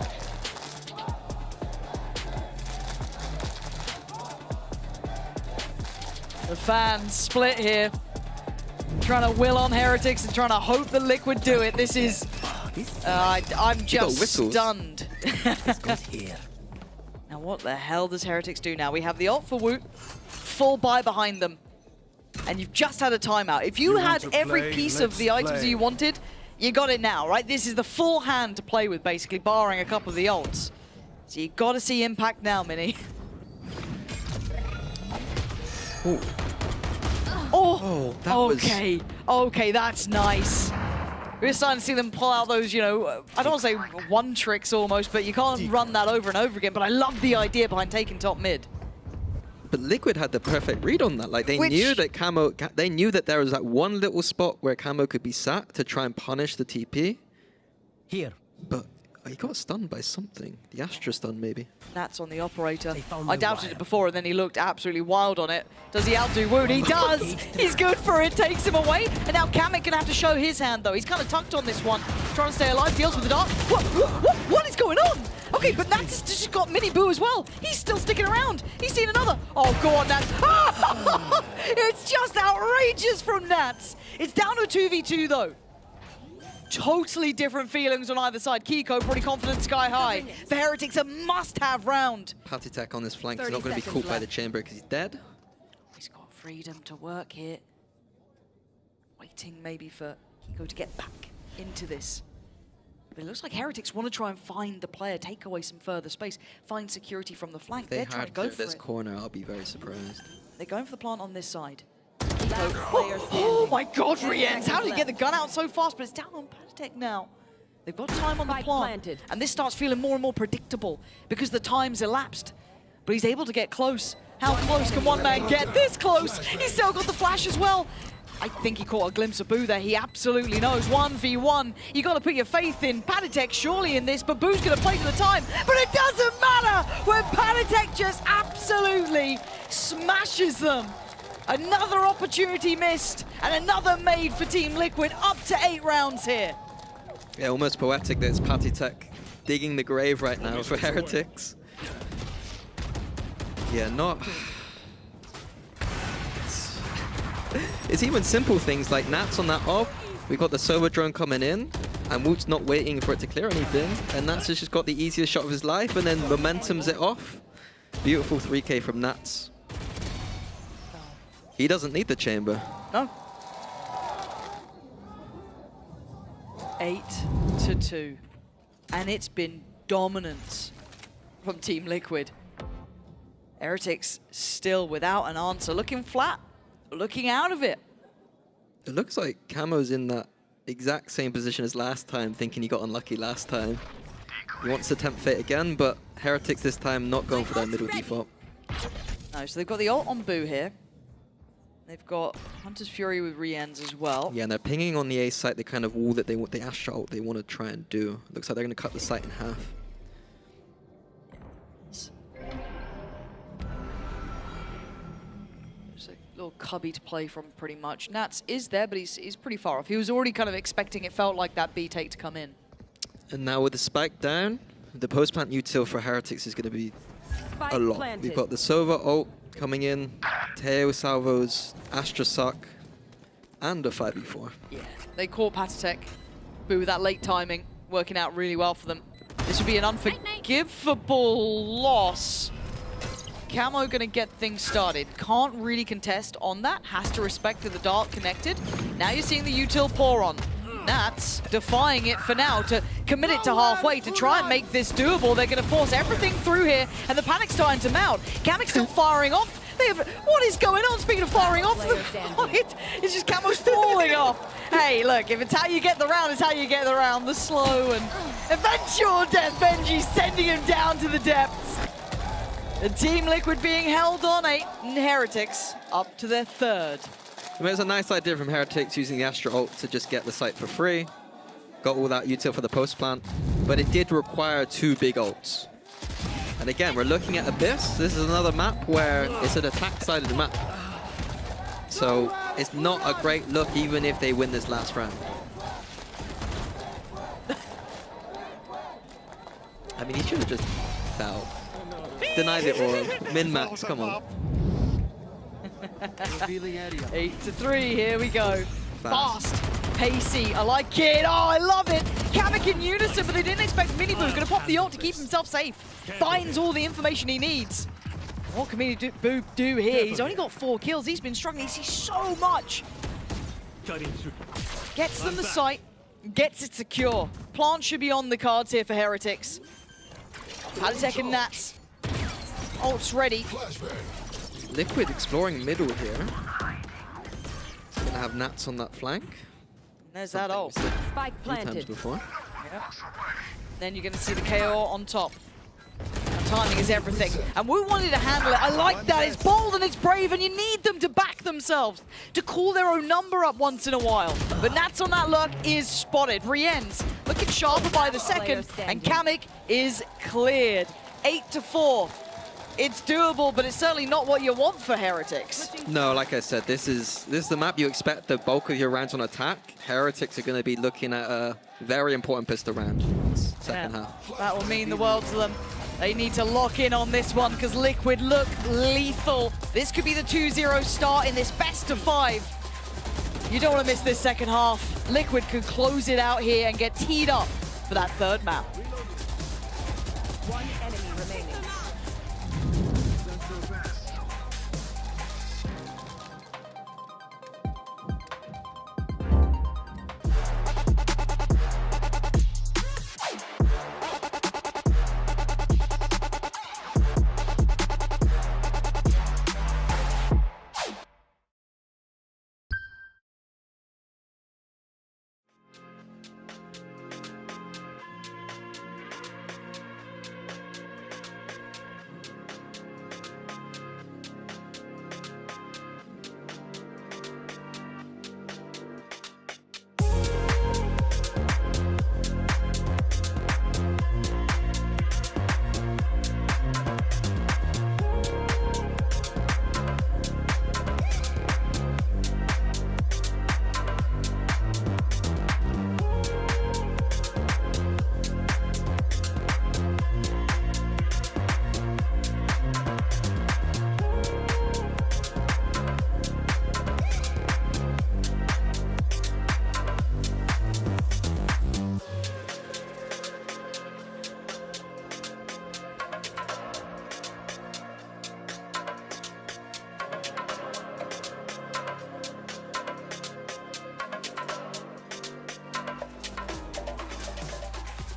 The fans split here. Trying to will on Heretics and trying to hope that Liquid do it. This is... I'm just stunned. Now what the hell does Heretics do now? We have the ult for Woot, full buy behind them. And you've just had a timeout. If you had every piece of the items that you wanted, you got it now, right? This is the full hand to play with, basically, barring a couple of the ults. So you got to see impact now, Mini. Ooh. Oh, that okay. Okay, that's nice. We're starting to see them pull out those, you know, I don't want to say one tricks almost, but you can't run that over and over again. But I love the idea behind taking top mid. But Liquid had the perfect read on that. Like, they knew that Camo, they knew that there was that one little spot where Camo could be sat to try and punish the TP. Here. But he got stunned by something. The Astra stun, maybe. That's on the operator. I doubted it before, and then he looked absolutely wild on it. Does he outdo Woot? He does! He's good for it, takes him away. And now Kamek gonna have to show his hand, though. He's kind of tucked on this one. Trying to stay alive, deals with the dart. What is going on? Okay, but Nats just got Mini Boo as well. He's still sticking around. He's seen another. Oh, go on, Nats. It's just outrageous from Nats. It's down to a 2v2, though. Totally different feelings on either side. Kiko pretty confident, sky high. For Heretics, a must-have round. Patitek on this flank is not going to be caught by the chamber because he's dead. He's got freedom to work here. Waiting maybe for Kiko to get back into this. But it looks like Heretics want to try and find the player, take away some further space, find security from the flank. They're trying to go for this it. corner, I'll be very surprised. They're going for the plant on this side. Oh my god, Rienz! How did he get the gun out so fast? But it's down on Patitek now. They've got time on the plant. And this starts feeling more and more predictable because the time's elapsed. But he's able to get close. How close can one man get? This close! He's still got the flash as well. I think he caught a glimpse of Boo there. He absolutely knows. 1v1. You got to put your faith in Patitek surely in this, but Boo's going to play for the time. But it doesn't matter when Patitek just absolutely smashes them. Another opportunity missed, and another made for Team Liquid, up to 8 rounds here. Yeah, almost poetic that it's Patitek digging the grave right now for Heretics. Yeah, not... It's even simple things like Nats on that off. We've got the Sober drone coming in, and Woot's not waiting for it to clear anything. And Nats has just got the easiest shot of his life, and then momentum's it off. Beautiful 3K from Nats. He doesn't need the chamber. No. 8-2. And it's been dominance from Team Liquid. Heretics still without an answer, looking flat. Looking out of it. It looks like Camo's in that exact same position as last time, thinking he got unlucky last time. He wants to tempt fate again, but Heretics this time not going for that middle default. No, so they've got the ult on Boo here. They've got Hunter's Fury with Rienz as well. Yeah, and they're pinging on the A site the kind of wall that they want, the Astra ult they want to try and do. Looks like they're going to cut the site in half. little cubby to play from pretty much. Nats is there, but he's pretty far off. He was already kind of expecting, it felt like, that B take to come in. And now with the spike down, the post-plant util for Heretics is going to be a lot. Planted. We've got the Sova ult coming in, Teo salvos, Astra suck, and a 5v4. Yeah, they caught Patatek, but with that late timing, working out really well for them. This would be an unforgivable loss. Camo gonna get things started. Can't really contest on that. Has to respect that the dart connected. Now you're seeing the util pour on. Nats defying it for now to commit it to halfway to try and make this doable. They're gonna force everything through here, and the panic's starting to mount. Kamik's still firing off. What is going on? Speaking of firing off, it's just Camo's falling off. Hey, look, if it's how you get the round, it's how you get the round. The slow and eventual death. Benji sending him down to the depths. The Team Liquid being held on 8, and Heretics up to their 3rd. I mean, it was a nice idea from Heretics using the Astra ult to just get the site for free. Got all that util for the post plant, but it did require 2 big ults. And again, we're looking at Abyss. This is another map where it's an attack side of the map. So it's not a great look even if they win this last round. I mean, he should have just fell. Denied it all. Min-max, come on. 8-3, here we go. Fast, pacey, I like it. Oh, I love it. Kamik in unison, but they didn't expect Miniboo. Gonna pop the ult to keep himself safe. Finds all the information he needs. What can Miniboo do here? He's only got 4 kills. He's been struggling. He sees so much. Gets them the site, gets it secure. Plant should be on the cards here for Heretics. Patatek and Nats. Ult's ready. Liquid exploring middle here. Gonna have Nats on that flank. There's that ult. Spike planted. Before. Yep. Then you're going to see the KO on top. Timing is everything. And we wanted to handle it. I like that. It's bold and it's brave, and you need them to back themselves, to call their own number up once in a while. But Nats on that lurk is spotted. Rien's looking sharper by the second, and Kamik is cleared. 8-4. It's doable, but it's certainly not what you want for Heretics. No, like I said, this is the map you expect the bulk of your rounds on attack. Heretics are going to be looking at a very important pistol round second half. That will mean the world to them. They need to lock in on this one because Liquid look lethal. This could be the 2-0 start in this best of 5. You don't want to miss this second half. Liquid could close it out here and get teed up for that 3rd map. 1 enemy remaining.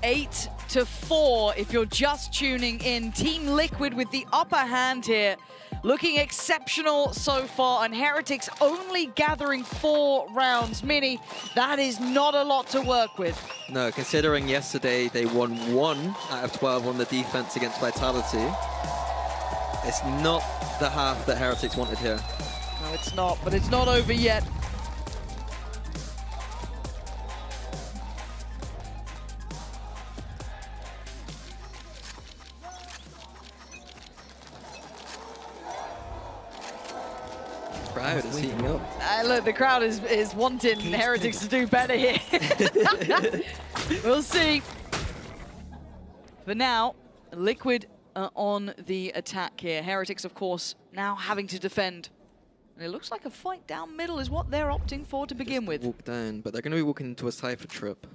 Eight to 4 if you're just tuning in. Team Liquid with the upper hand here. Looking exceptional so far, and Heretics only gathering 4 rounds. Mini, that is not a lot to work with. No, considering yesterday they won 1 out of 12 on the defense against Vitality, it's not the half that Heretics wanted here. No, it's not, but it's not over yet. crowd is heating up. Look, the crowd is wanting Heretics to do better here. We'll see. For now, Liquid are on the attack here. Heretics, of course, now having to defend. And it looks like a fight down middle is what they're opting for to begin with. Walk down, but they're going to be walking into a Cypher trip.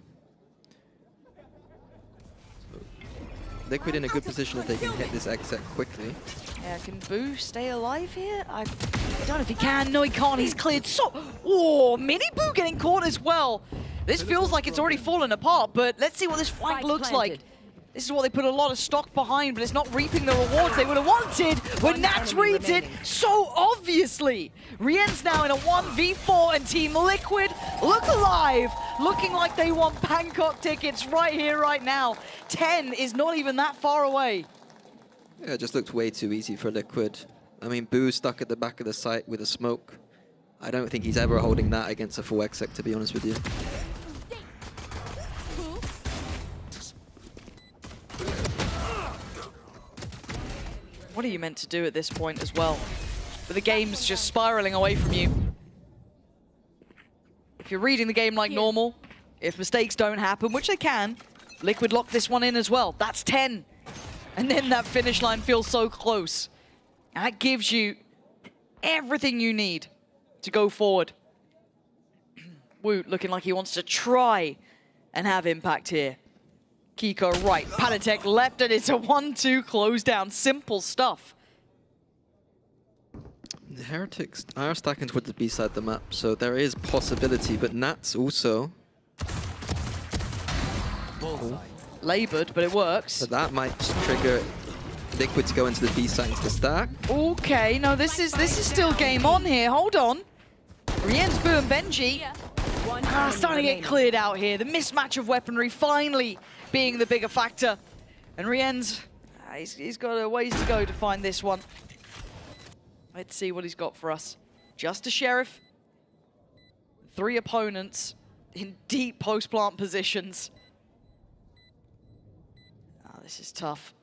So, Liquid in a good position if they can hit this exit quickly. Yeah, can Boo stay alive here? I don't know if he can. No, he can't. He's cleared. So, oh, Mini Boo getting caught as well. This feels like it's already fallen apart, but let's see what this flank looks like. This is what they put a lot of stock behind, but it's not reaping the rewards they would have wanted when Nats reads it so obviously. Rien's now in a 1v4 and Team Liquid look alive, looking like they want Bangkok tickets right here, right now. 10 is not even that far away. Yeah, it just looked way too easy for Liquid. I mean, Boo stuck at the back of the site with a smoke. I don't think he's ever holding that against a full exec, to be honest with you. What are you meant to do at this point as well? But the game's just spiraling away from you. If you're reading the game like normal, if mistakes don't happen, which they can, Liquid lock this one in as well. That's 10. And then that finish line feels so close. And that gives you everything you need to go forward. Woot looking like he wants to try and have impact here. Kiko right, Panatek left, and it's a 1-2 close down. Simple stuff. The Heretics are stacking towards the B side of the map, so there is possibility, but Nats also... Labored, but it works. So that might trigger Liquid to go into the B side into the stack. Okay, no, this is still game on here. Hold on. Rien's Boo and Benji starting to get cleared out here. The mismatch of weaponry finally being the bigger factor. And Rien's, he's got a ways to go to find this one. Let's see what he's got for us. Just a Sheriff. 3 opponents in deep post-plant positions. Oh, this is tough.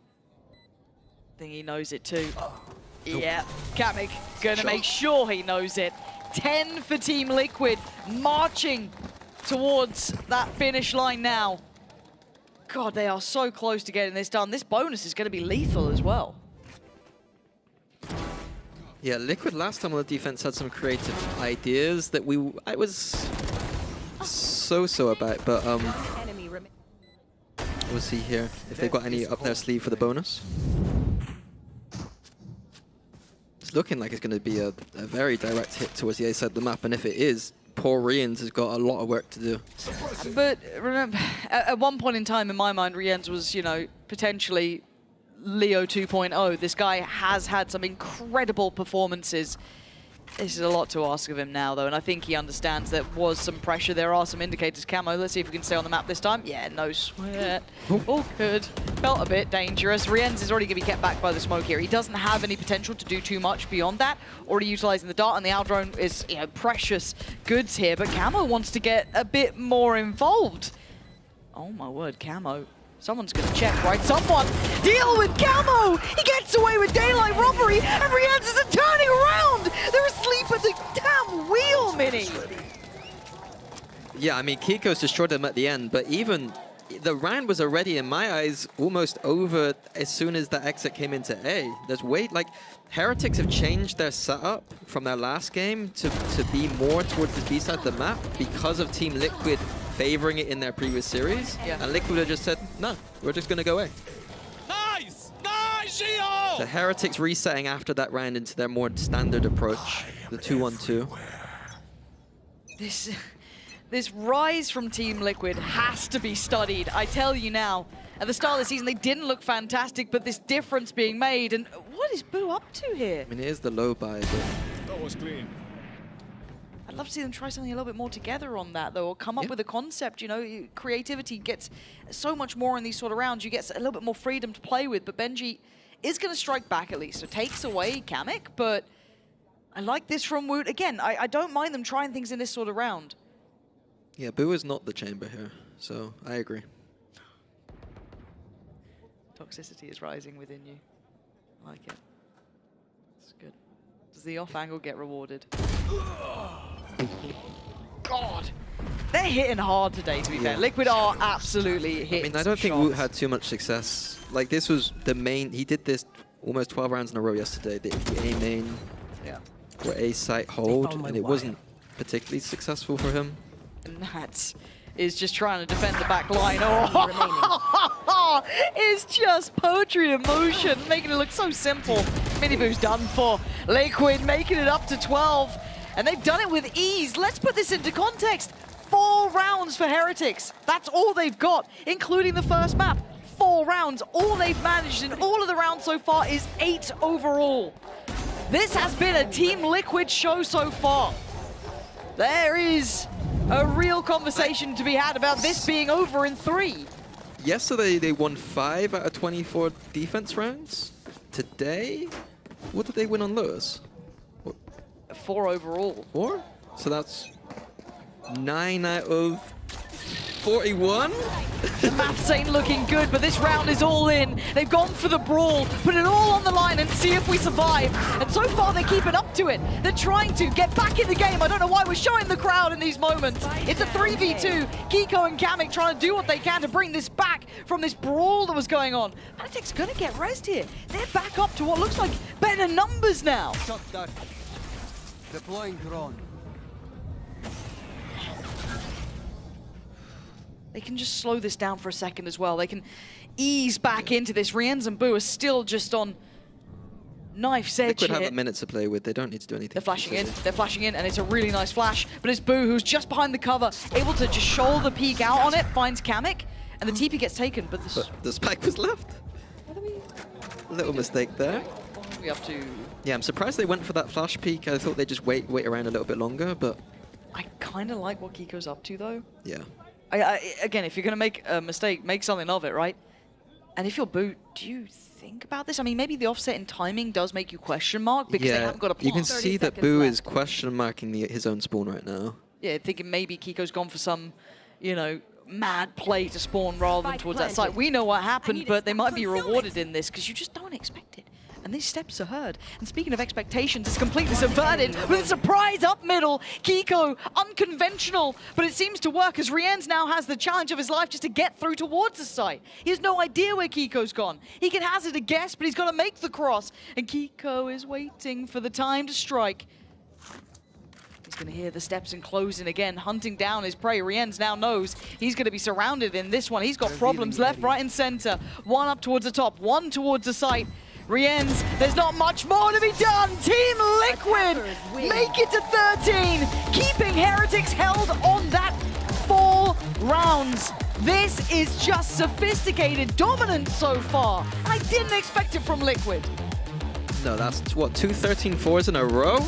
I think he knows it too. Yeah, Kamek gonna make sure he knows it. 10 for Team Liquid, marching towards that finish line now. God, they are so close to getting this done. This bonus is gonna be lethal as well. Yeah, Liquid last time on the defense had some creative ideas that I was so about, but we'll see here if they've got any up their sleeve for the bonus. It's looking like it's going to be a very direct hit towards the A side of the map, and if it is, poor Rien's has got a lot of work to do. But remember, at one point in time in my mind, Rien's was, you know, potentially Leo 2.0. This guy has had some incredible performances. This is a lot to ask of him now, though, and I think he understands there was some pressure. There are some indicators. Camo, let's see if we can stay on the map this time. Yeah, no sweat. All good. Felt a bit dangerous. Rien's is already going to be kept back by the smoke here. He doesn't have any potential to do too much beyond that. Already utilizing the dart, and the Aldrone is, you know, precious goods here, but Camo wants to get a bit more involved. Oh my word, Camo. Someone's gonna check, right? Someone deal with Camo! He gets away with daylight robbery, and Rien's is turning around! They're asleep at the damn wheel, Mini! Yeah, I mean, Kiko's destroyed them at the end, but even the round was already, in my eyes, almost over as soon as that exit came into A. There's like, Heretics have changed their setup from their last game to be more towards the B side of the map because of Team Liquid favoring it in their previous series. Yeah. And Liquid have just said, no, we're just going to go A. Nice! Nice, Gio! The Heretics resetting after that round into their more standard approach, the 2-1-2. This rise from Team Liquid has to be studied. I tell you now, at the start of the season, they didn't look fantastic, but this difference being made, and what is Boo up to here? I mean, it is the low buy, but... That was clean. I'd love to see them try something a little bit more together on that, though, or come up with a concept. You know, creativity gets so much more in these sort of rounds. You get a little bit more freedom to play with, but Benji is going to strike back at least. So takes away Kamek, but I like this from Woot. Again, I don't mind them trying things in this sort of round. Yeah, Boo is not the chamber here, so I agree. Toxicity is rising within you. I like it. It's good. Does the off angle get rewarded? God! They're hitting hard today, to be fair. Liquid are absolutely hitting. I mean, I don't think Woot had too much success. Like, this was the main... He did this almost 12 rounds in a row yesterday. The A main, or A site hold, and it wasn't particularly successful for him. And that is just trying to defend the back line. Oh, it's just poetry in motion, making it look so simple. Miniboo's done for. Liquid making it up to 12, and they've done it with ease. Let's put this into context. 4 rounds for Heretics. That's all they've got, including the first map. 4 rounds. All they've managed in all of the rounds so far is 8 overall. This has been a Team Liquid show so far. There is a real conversation to be had about this being over in 3. Yesterday, they won 5 out of 24 defense rounds. Today, what did they win on Lewis? 4 overall. 4? So that's 9 out of 41? The maths ain't looking good, but this round is all in. They've gone for the brawl, put it all on the line and see if we survive. And so far, they're keeping up to it. They're trying to get back in the game. I don't know why we're showing the crowd in these moments. It's a 3v2. Kiko and Kamek trying to do what they can to bring this back from this brawl that was going on. Heretics gonna get rest here. They're back up to what looks like better numbers now. Deploying drone. They can just slow this down for a second as well. They can ease back into this. Rienz and Boo are still just on knife's edge Liquid here. have a minute to play with. They don't need to do anything. They're flashing in, and it's a really nice flash. But it's Boo who's just behind the cover, able to just shoulder peek out on it, finds Kamek, and the TP gets taken, but the spike was left. Little mistake there. What are we up to? Yeah, I'm surprised they went for that flash peek. I thought they'd just wait around a little bit longer, but... I kind of like what Kiko's up to, though. Yeah. Again, if you're going to make a mistake, make something of it, right? And if you're Boo, do you think about this? I mean, maybe the offset in timing does make you question mark because they haven't got a plan. You can see that Boo is question marking his own spawn right now. Yeah, thinking maybe Kiko's gone for some, you know, mad play to spawn rather than towards that side. We know what happened, but they might be rewarded in this because you just don't expect it. And these steps are heard. And speaking of expectations, it's completely subverted with a surprise up middle. Kiko, unconventional, but it seems to work as Rienz now has the challenge of his life just to get through towards the site. He has no idea where Kiko's gone. He can hazard a guess, but he's got to make the cross. And Kiko is waiting for the time to strike. He's going to hear the steps and closing again, hunting down his prey. Rienz now knows he's going to be surrounded in this one. He's got problems left, right, and center. One up towards the top, one towards the site. Rienz, there's not much more to be done. Team Liquid make it to 13, keeping Heretics held on that 4 rounds. This is just sophisticated dominance so far. I didn't expect it from Liquid. No, that's what, 2 13-4s in a row?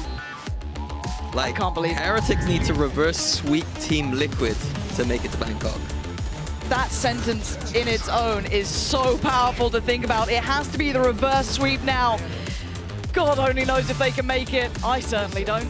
Like, I can't believe Heretics need to reverse sweep Team Liquid to make it to Bangkok. That sentence in its own is so powerful to think about. It has to be the reverse sweep now. God only knows if they can make it. I certainly don't.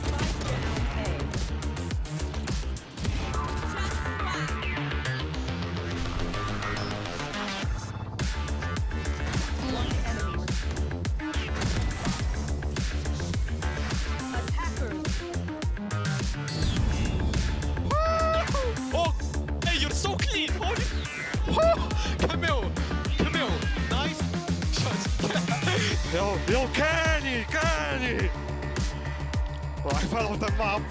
Oh, hey, you're so clean. Camille, nice shots. Yo, Kenny. Oh, I followed them up.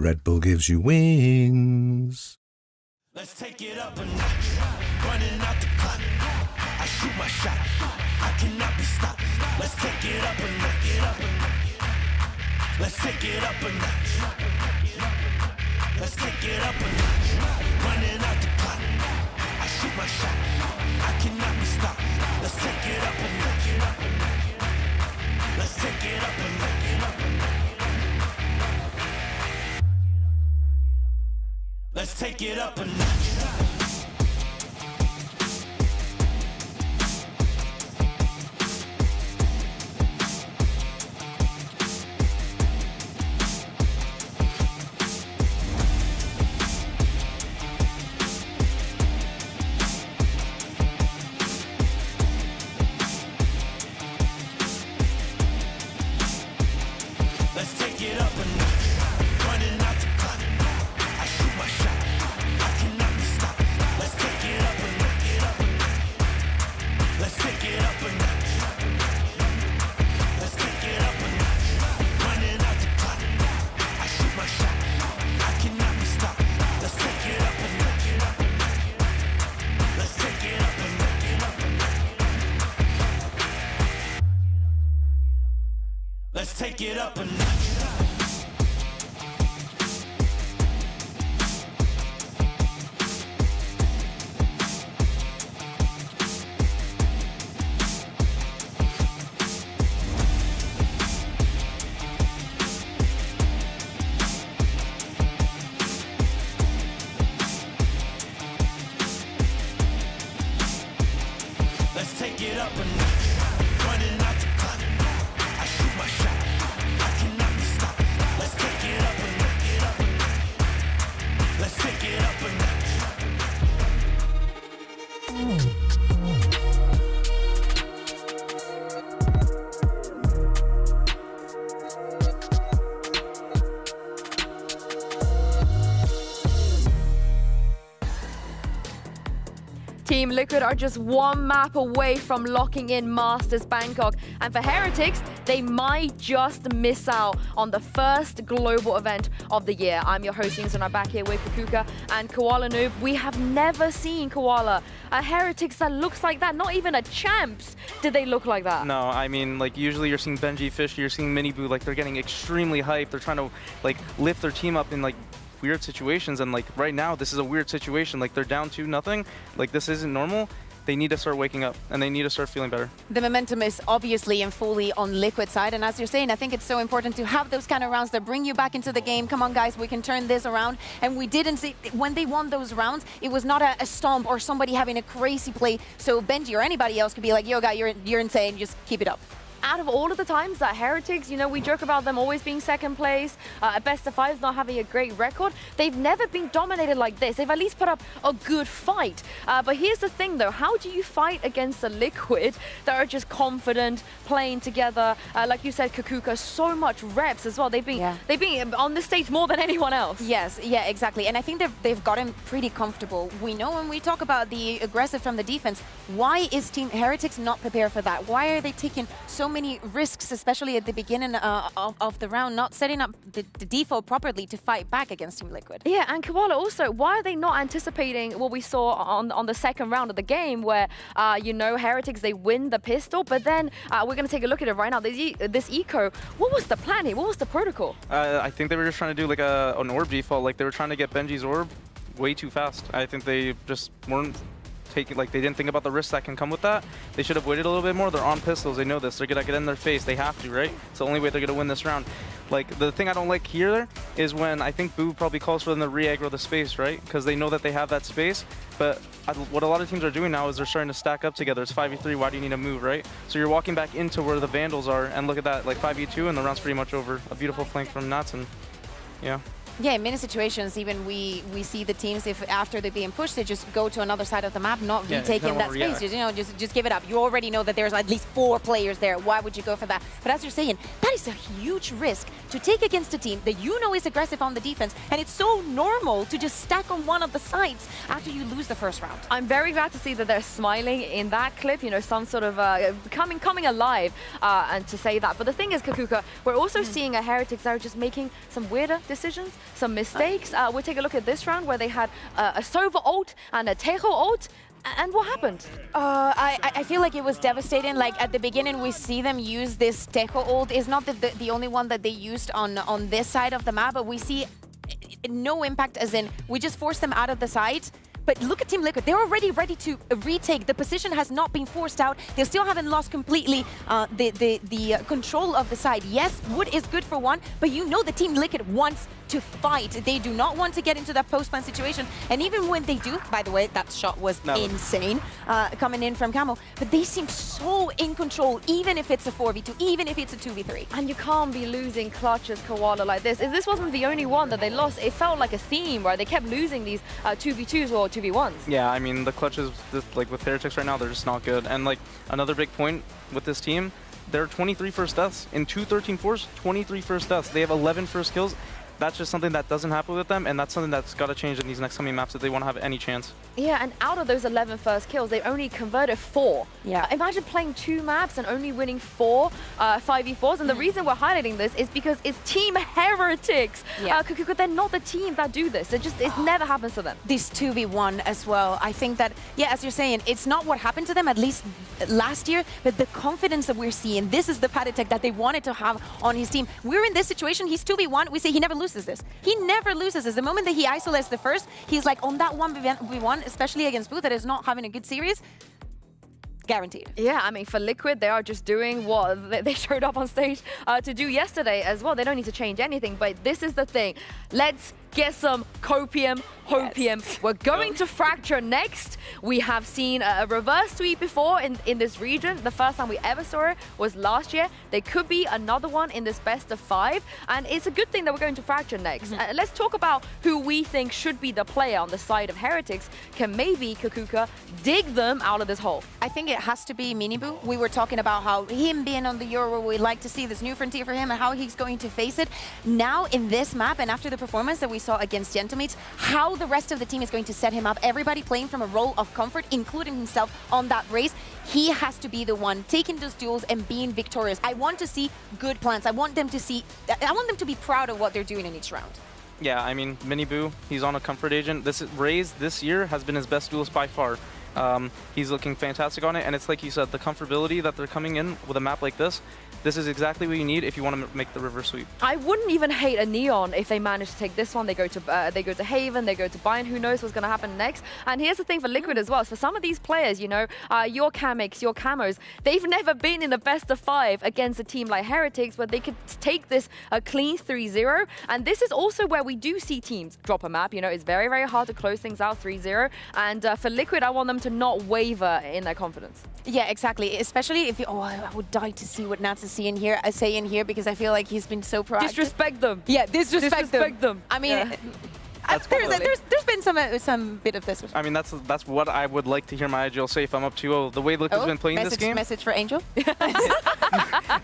Red Bull gives you wings. Let's take it up a notch. Running out the clock. I shoot my shot. I cannot be stopped. Let's take it up a notch. Let's take it up a notch. Let's take it up a notch. Running out the clock. I shoot my shot. I cannot be stopped. Let's take it up a notch. Let's take it up a notch. Let's take it up a notch. Let's take it up a notch. Running out the clock. I shoot my shot. I cannot be stopped. Let's take it up a notch. Let's take it up a notch. Let's take it up a notch. Running out the clock. I shoot my shot. I cannot be stopped. Let's take it up a notch. Let's take it up a notch. Let's take it up a notch. Let's take it up a notch. Running out the clock. I shoot my shot. I cannot be stopped. Let's take it up a notch. Let's take it up a notch. Team Liquid are just one map away from locking in Masters Bangkok. And for Heretics, they might just miss out on the first global event of the year. I'm your host, and I'm back here with Kakuka and Koala Noob. We have never seen Koala a Heretics that looks like that. Not even a Champs did they look like that. No, I mean, like, usually you're seeing Benji, Fish, you're seeing Miniboo, like, they're getting extremely hyped. They're trying to, like, lift their team up in, like, weird situations, and like right now this is a weird situation. Like they're down 2-0, like this isn't normal. They need to start waking up and they need to start feeling better. The momentum is obviously and fully on Liquid side, and as you're saying, I think it's so important to have those kind of rounds that bring you back into the game. Come on guys, we can turn this around. And we didn't see, when they won those rounds, it was not a stomp or somebody having a crazy play, so Benji or anybody else could be like, yo guy, you're insane, just keep it up. Out of all of the times that Heretics, you know, we joke about them always being second place, at best of fives, not having a great record. They've never been dominated like this. They've at least put up a good fight. But here's the thing though, how do you fight against the Liquid that are just confident, playing together? Like you said, Kakuka, so much reps as well. They've been on this stage more than anyone else. Yes, yeah, exactly. And I think they've gotten pretty comfortable. We know when we talk about the aggressive from the defense, why is Team Heretics not prepared for that? Why are they taking so many risks, especially at the beginning of the round, not setting up the default properly to fight back against Team Liquid? Yeah, and Koala also, why are they not anticipating what we saw on the second round of the game where, you know, Heretics, they win the pistol, but then we're going to take a look at it right now. This eco, what was the plan here? What was the protocol? I think they were just trying to do like an orb default, like they were trying to get Benji's orb way too fast. I think they just weren't taking, like they didn't think about the risks that can come with that. They should have waited a little bit more. They're on pistols, they know this. They're gonna get in their face, they have to, right? It's the only way they're gonna win this round. Like the thing I don't like here is when I think Boo probably calls for them to re-aggro the space, right? Because they know that they have that space, but what a lot of teams are doing now is they're starting to stack up together. It's 5v3, why do you need to move, right? So you're walking back into where the Vandals are, and look at that, like 5v2 and the round's pretty much over. A beautiful flank from Nats, and yeah. Yeah, in many situations, even we see the teams, if after they're being pushed, they just go to another side of the map, not retaking that space. You know, just give it up. You already know that there's at least 4 players there. Why would you go for that? But as you're saying, that is a huge risk to take against a team that you know is aggressive on the defense, and it's so normal to just stack on one of the sides after you lose the first round. I'm very glad to see that they're smiling in that clip, you know, some sort of coming alive, and to say that. But the thing is, Kakuka, we're also seeing a Heretics that are just making some weirder decisions. some mistakes. We'll take a look at this round where they had a Sova ult and a Tejo ult. And what happened? I feel like it was devastating. Like at the beginning, we see them use this Tejo ult. It's not the only one that they used on this side of the map, but we see no impact, as in we just forced them out of the side. But look at Team Liquid, they're already ready to retake. The position has not been forced out. They still haven't lost completely the control of the side. Yes, wood is good for one, but you know the Team Liquid wants to fight. They do not want to get into that post-plant situation. And even when they do, by the way, that shot was insane coming in from Camo, but they seem so in control, even if it's a 4v2, even if it's a 2v3. And you can't be losing clutches Koala like this. If this wasn't the only one that they lost, it felt like a theme, right? They kept losing these 2v2s or 2v1s. Yeah, I mean, the clutches, like with Heretics right now, they're just not good. And like another big point with this team, there are 23 first deaths. In 2-13-4s, 23 first deaths. They have 11 first kills. That's just something that doesn't happen with them, and that's something that's got to change in these next coming maps if they want to have any chance. Yeah, and out of those 11 first kills, they only converted 4. Yeah. Imagine playing 2 maps and only winning 4 5v4s, and the reason we're highlighting this is because it's Team Heretics. Yeah. They're not the team that do this. It never happens to them. This 2v1 as well. I think that, yeah, as you're saying, it's not what happened to them, at least last year, but the confidence that we're seeing, this is the Paditech that they wanted to have on his team. We're in this situation, he's 2v1, we say he never loses this. He never loses this. The moment that he isolates the first, he's like on that 1v1, especially against Booth that is not having a good series. Guaranteed. Yeah, I mean, for Liquid, they are just doing what they showed up on stage to do yesterday as well. They don't need to change anything, but this is the thing. Let's get some copium, hopium. Yes. We're going to Fracture next. We have seen a reverse sweep before in this region. The first time we ever saw it was last year. There could be another one in this best of 5, and it's a good thing that we're going to Fracture next. Let's talk about who we think should be the player on the side of Heretics. Can maybe Kakuka dig them out of this hole? I think it has to be Miniboo. We were talking about how him being on the Euro, we like to see this new frontier for him and how he's going to face it. Now in this map and after the performance that we saw against Gentlemates, how the rest of the team is going to set him up. Everybody playing from a role of comfort, including himself on that race. He has to be the one taking those duels and being victorious. I want to see good plans. I want them to be proud of what they're doing in each round. Yeah, I mean, Miniboo, he's on a comfort agent. Raze this year has been his best duelist by far. He's looking fantastic on it, and it's like you said, the comfortability that they're coming in with a map like this. This is exactly what you need if you want to make the reverse sweep. I wouldn't even hate a Neon if they manage to take this one. They go to Haven, they go to Bayern. Who knows what's going to happen next? And here's the thing for Liquid as well. So for some of these players, you know, your Kamix, your Camos, they've never been in a best of 5 against a team like Heretics where they could take this a clean 3-0. And this is also where we do see teams drop a map. You know, it's very, very hard to close things out 3-0. And for Liquid, I want them to not waver in their confidence. Yeah, exactly. Especially if you, I would die to see what Nats is saying here, because I feel like he's been so proactive. Disrespect them. Yeah, disrespect them. I mean, yeah. there's been some bit of this. I mean, that's what I would like to hear my IGL say if I'm up 2-0. The way Liquid's been playing this game. Message for Angel. But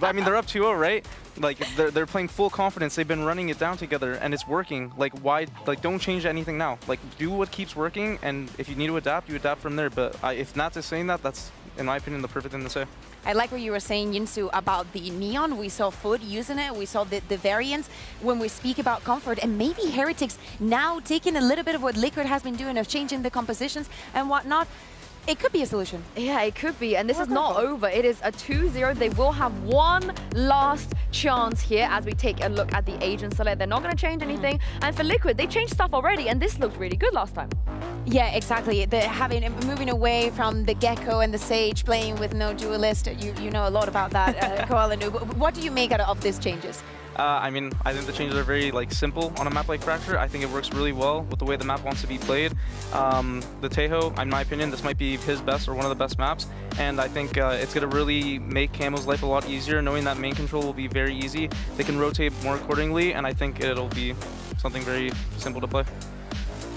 I mean, they're up 2-0, right? Like they're playing full confidence. They've been running it down together, and it's working. Like why? Like don't change anything now. Like do what keeps working, and if you need to adapt, you adapt from there. But if Nats is saying that, that's in my opinion the perfect thing to say. I like what you were saying, Yinsu, about the Neon. We saw Food using it. We saw the variants when we speak about comfort. And maybe Heretics now taking a little bit of what Liquid has been doing of changing the compositions and whatnot. It could be a solution. Yeah, it could be. And this is not over. It is a 2-0. They will have one last chance here as we take a look at the agent select. They're not going to change anything. And for Liquid, they changed stuff already. And this looked really good last time. Yeah, exactly. Moving away from the Gecko and the Sage, playing with no duelist. You know a lot about that, Koala Noob. What do you make out of these changes? I mean, I think the changes are very simple on a map like Fracture. I think it works really well with the way the map wants to be played. The Tejo, in my opinion, this might be his best or one of the best maps, and I think it's going to really make Camo's life a lot easier, knowing that main control will be very easy. They can rotate more accordingly, and I think it'll be something very simple to play.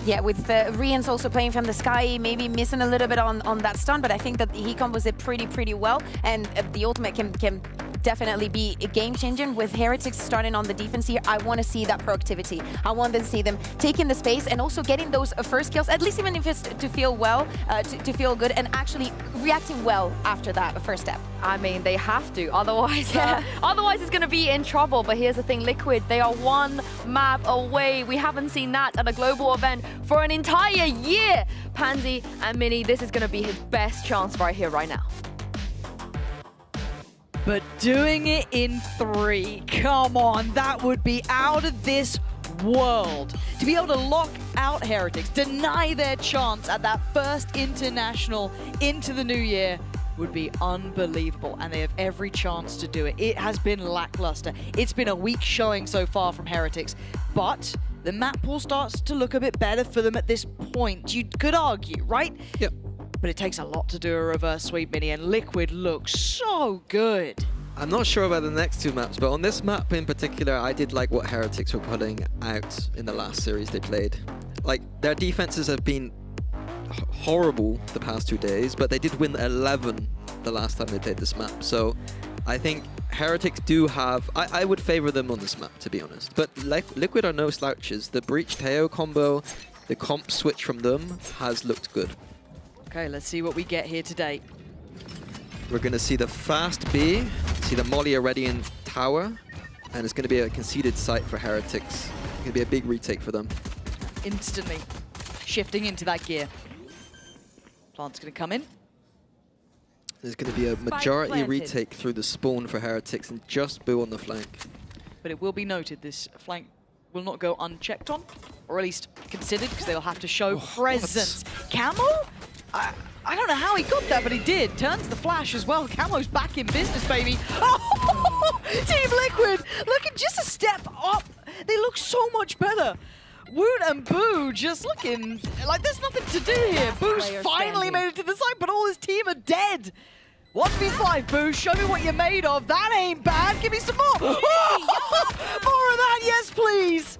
Yeah, with Rian's also playing from the sky, maybe missing a little bit on that stun, but I think that he combos it pretty well, and the ultimate can definitely be a game-changing. With Heretics starting on the defense here, I want to see that proactivity. I want to see them taking the space and also getting those first kills, at least even if it's to feel well, to feel good, and actually reacting well after that first step. I mean, they have to, otherwise, otherwise it's going to be in trouble. But here's the thing, Liquid, they are one map away. We haven't seen that at a global event for an entire year. Pansy and Mini, this is going to be his best chance right here, right now. But doing it in 3, come on, that would be out of this world. To be able to lock out Heretics, deny their chance at that first international into the new year, would be unbelievable, and they have every chance to do it. It has been lackluster. It's been a weak showing so far from Heretics, but the map pool starts to look a bit better for them at this point. You could argue, right? Yep. But it takes a lot to do a reverse sweep, Mini, and Liquid looks so good. I'm not sure about the next 2 maps, but on this map in particular, I did like what Heretics were putting out in the last series they played. Like, their defenses have been horrible the past 2 days, but they did win 11 the last time they played this map. So I think Heretics do have... I would favor them on this map, to be honest. But Liquid are no slouches. The Breach-Teo combo, the comp switch from them has looked good. Okay, let's see what we get here today. We're going to see the fast B, see the Molly already in tower, and it's going to be a conceded site for Heretics. It's going to be a big retake for them. Instantly shifting into that gear. Plant's going to come in. There's going to be a majority retake through the spawn for Heretics and just Boo on the flank. But it will be noted, this flank will not go unchecked on, or at least considered, because they'll have to show presence. Camo? I don't know how he got that, but he did. Turns the flash as well. Camo's back in business, baby. Oh, Team Liquid looking just a step up. They look so much better. Woot and Boo just looking like there's nothing to do here. Boo's finally made it to the side, but all his team are dead. 1v5, Boo, show me what you're made of. That ain't bad. Give me some more. More of that, yes, please.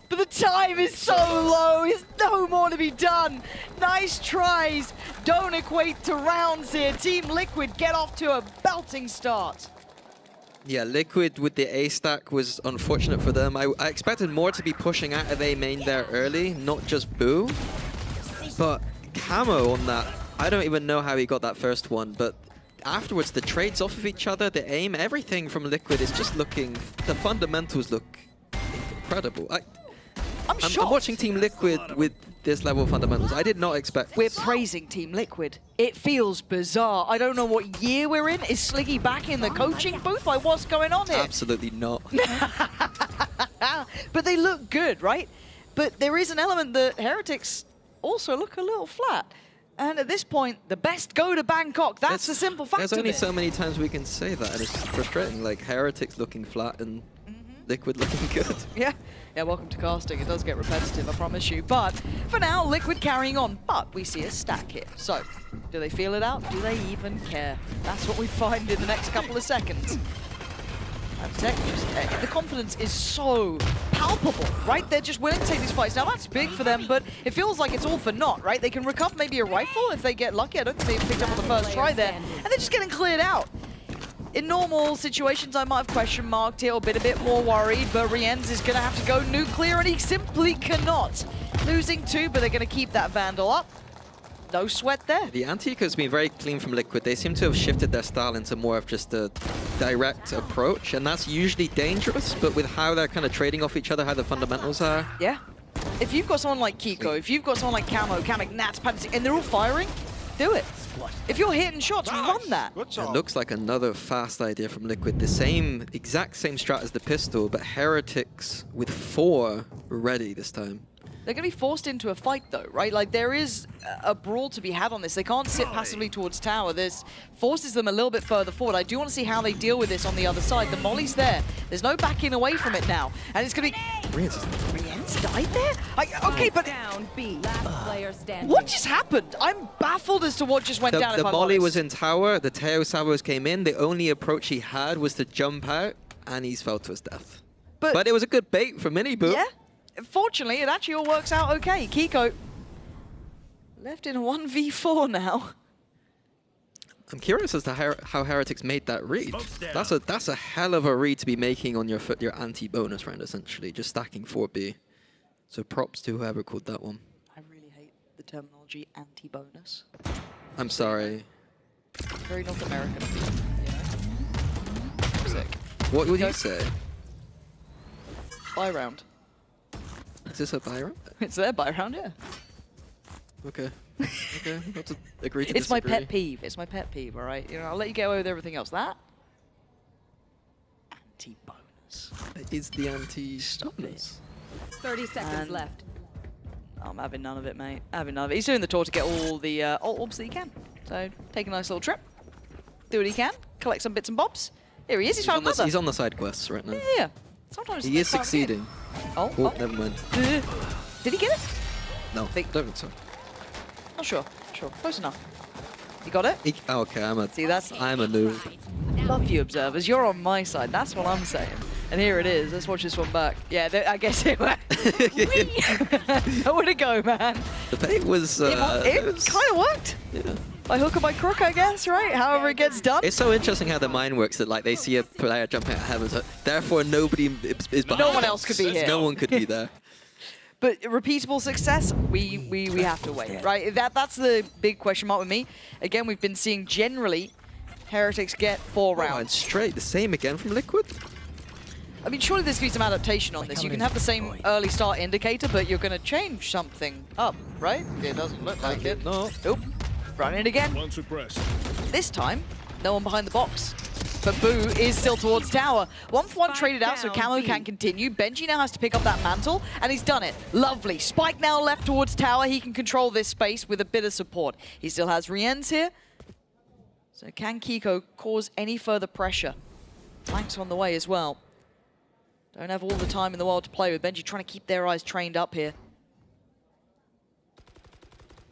But the time is so low. There's no more to be done. Nice tries. Don't equate to rounds here. Team Liquid get off to a belting start. Yeah, Liquid with the A stack was unfortunate for them. I expected more to be pushing out of A main there early, not just Boo. But Camo on that, I don't even know how he got that first one, but afterwards the trades off of each other, the aim, everything from Liquid is just looking, the fundamentals look incredible. I'm watching Team Liquid with this level of fundamentals. I did not expect We're praising Team Liquid. It feels bizarre. I don't know what year we're in. Is Sliggy back in the coaching booth? Like, what's going on here? Absolutely not. But they look good, right? But there is an element that Heretics also look a little flat. And at this point, the best go to Bangkok. That's the simple fact There's of only it. so many times we can say that, and it's frustrating. Like, Heretics looking flat and Liquid looking good. Yeah, welcome to casting. It does get repetitive, I promise you. But for now, Liquid carrying on. But we see a stack here. So, do they feel it out? Do they even care? That's what we find in the next couple of seconds. And Tech just, the confidence is so palpable, right? They're just willing to take these fights. Now, that's big for them, but it feels like it's all for naught, right? They can recover maybe a rifle if they get lucky. I don't think they picked up on the first try there. And they're just getting cleared out. In normal situations, I might have question marked it or been a bit more worried, but Rienz is going to have to go nuclear, and he simply cannot. Losing 2, but they're going to keep that Vandal up. No sweat there. The anti-eco's been very clean from Liquid. They seem to have shifted their style into more of just a direct approach, and that's usually dangerous, but with how they're kind of trading off each other, how the fundamentals are. Yeah. If you've got someone like Kiko, if you've got someone like Camo, Kamek, Nats, Pansy, and they're all firing, do it. If you're hitting shots, run that. It looks like another fast idea from Liquid. The exact same strat as the pistol, but Heretics with 4 ready this time. They're going to be forced into a fight, though, right? Like, there is a brawl to be had on this. They can't sit passively towards tower. This forces them a little bit further forward. I do want to see how they deal with this on the other side. The molly's there. There's no backing away from it now. And it's going to be... Rienz died there? Okay, but... Down B. Last player standing. What just happened? I'm baffled as to what just went down. The molly was in tower. The Teo Sabos came in. The only approach he had was to jump out, and he's fell to his death. But it was a good bait for Mini Boo. Yeah. Fortunately, it actually all works out okay. Kiko left in a 1v4 now. I'm curious as to how Heretics made that read. That's a hell of a read to be making on your anti-bonus round, essentially, just stacking 4B. So props to whoever called that one. I really hate the terminology anti-bonus. I'm sorry. Very North American of you, you know? Sick. What would you say? Buy round. Is this a buy round? It's their buy round, yeah. Okay. Okay, I'll have to agree to It's my disagree. pet peeve. It's my pet peeve, all right? You know, I'll let you get away with everything else. That? Anti-bonus. It is the anti-bonus. 30 seconds left. I'm having none of it, mate. Having none of it. He's doing the tour to get all the orbs that he can. So, take a nice little trip. Do what he can. Collect some bits and bobs. Here he is. He's found another. He's on the side quests right now. Yeah. Sometimes he is succeeding. Oh, never mind. Did he get it? No, don't think so. Not sure. Sure. Close enough. You got it? Okay, I'm a noob. Love you, observers. You're on my side. That's what I'm saying. And here it is. Let's watch this one back. Yeah, I guess it went. Nowhere to go, man. The bait was... it kind of worked. Yeah. By hook or by crook, I guess, right? However it gets done. It's so interesting how the mind works that like they see a player jumping out of heaven, so therefore nobody is behind. No one else could be here. No one could be there. But repeatable success, we have to wait, right? That's the big question mark with me. Again, we've been seeing generally Heretics get 4 rounds. And straight, the same again from Liquid. I mean, surely there's going to be some adaptation on this. You can have the same early start indicator, but you're going to change something up, right? It doesn't look like it. No. Nope. Run in again. This time, no one behind the box. But Boo is still towards tower. 1-for-1 traded out so Camo can continue. Benji now has to pick up that mantle, and he's done it. Lovely. Spike now left towards tower. He can control this space with a bit of support. He still has Rien's here. So can Kiko cause any further pressure? Flanks on the way as well. Don't have all the time in the world to play with. Benji trying to keep their eyes trained up here.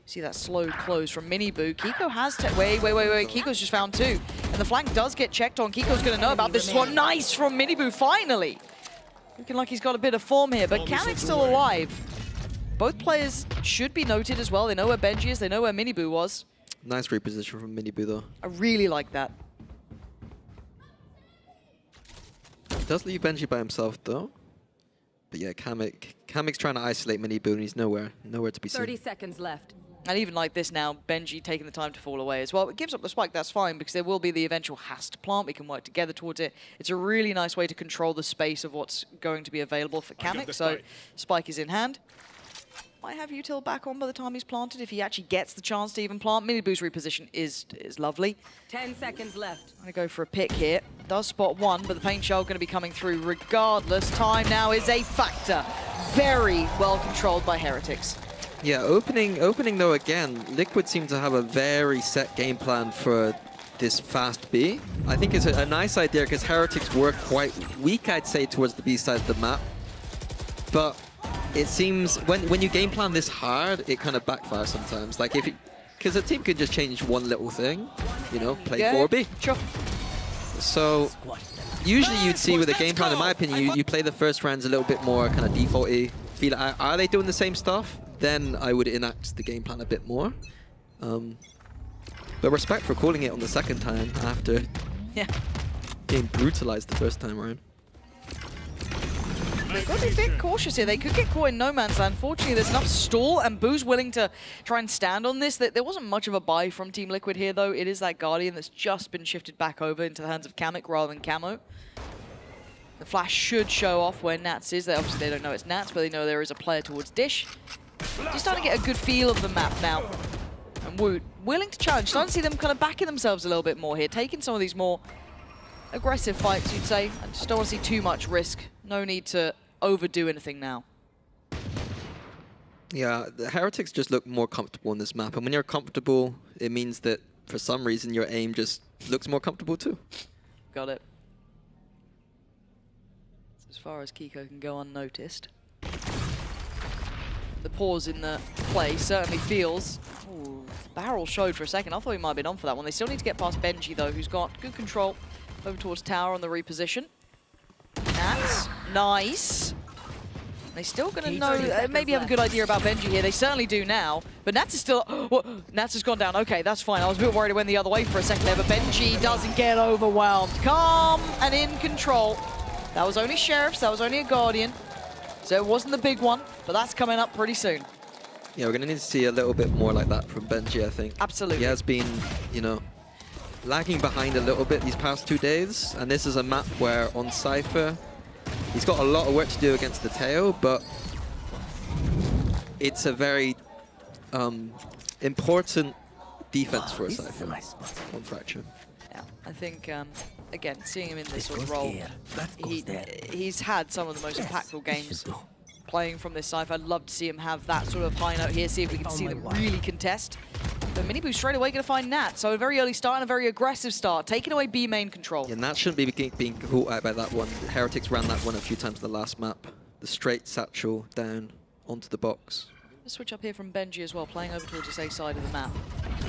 See that slow close from Miniboo. Kiko has wait. Kiko's just found 2. And the flank does get checked on. Kiko's going to know about this one. Nice from Miniboo, finally. Looking like he's got a bit of form here, but Kamek's still alive. Both players should be noted as well. They know where Benji is. They know where Miniboo was. Nice reposition from Miniboo, though. I really like that. Does leave Benji by himself, though. But yeah, Kamek's trying to isolate Miniboo, and he's nowhere to be seen. 30 seconds left. And even like this now, Benji taking the time to fall away as well. It gives up the spike, that's fine, because there will be the eventual hast plant. We can work together towards it. It's a really nice way to control the space of what's going to be available for Kamek. So spike is in hand. Might have util back on by the time he's planted, if he actually gets the chance to even plant. Miniboo's reposition is lovely. 10 seconds left. I'm going to go for a pick here. Does spot 1, but the paint shell going to be coming through regardless. Time now is a factor. Very well controlled by Heretics. Yeah, opening though again, Liquid seem to have a very set game plan for this fast B. I think it's a nice idea because Heretics were quite weak, I'd say, towards the B side of the map. But it seems when you game plan this hard, it kind of backfires sometimes. Like because a team could just change one little thing, you know, play 4B. Sure. So usually you'd see with a game plan, in my opinion, you play the first rounds a little bit more kind of defaulty. Feel like, are they doing the same stuff? Then I would enact the game plan a bit more. But respect for calling it on the second time after being brutalized the first time around. They've got to be a bit cautious here. They could get caught in no man's land. Fortunately, there's enough stall, and Boo's willing to try and stand on this. There wasn't much of a buy from Team Liquid here, though. It is that Guardian that's just been shifted back over into the hands of Kamek rather than Camo. The flash should show off where Nats is. Obviously, they don't know it's Nats, but they know there is a player towards Dish. Just starting to get a good feel of the map now. And Woot willing to challenge. Starting to see them kind of backing themselves a little bit more here, taking some of these more aggressive fights, you'd say. I just don't want to see too much risk. No need to overdo anything now. Yeah, the Heretics just look more comfortable in this map. And when you're comfortable, it means that for some reason your aim just looks more comfortable too. Got it. As far as Kiko can go unnoticed. The pause in the play certainly feels... Ooh, barrel showed for a second. I thought he might have been on for that one. They still need to get past Benji, though, who's got good control over towards tower on the reposition. That's nice. They're still going to know, maybe have a good idea about Benji here. They certainly do now. But Nats is still, Nats has gone down. Okay, that's fine. I was a bit worried it went the other way for a second there, but Benji doesn't get overwhelmed. Calm and in control. That was only Sheriffs, that was only a Guardian. So it wasn't the big one, but that's coming up pretty soon. Yeah, we're going to need to see a little bit more like that from Benji, I think. Absolutely. He has been, you know, lagging behind a little bit these past 2 days. And this is a map where on Cypher, he's got a lot of work to do against the Teo, but it's a very important defense for a Cypher on Fracture. Yeah, I think, again, seeing him in this sort of role, he's had some of the most impactful games playing from this Cypher. I'd love to see him have that sort of high note here, see if we can see them really contest. But Miniboo straight away going to find Nat, so a very early start and a very aggressive start, taking away B main control. Yeah, Nat shouldn't be being caught out by that one. Heretics ran that one a few times the last map. The straight satchel down onto the box. Let's switch up here from Benji as well, playing over towards this A side of the map.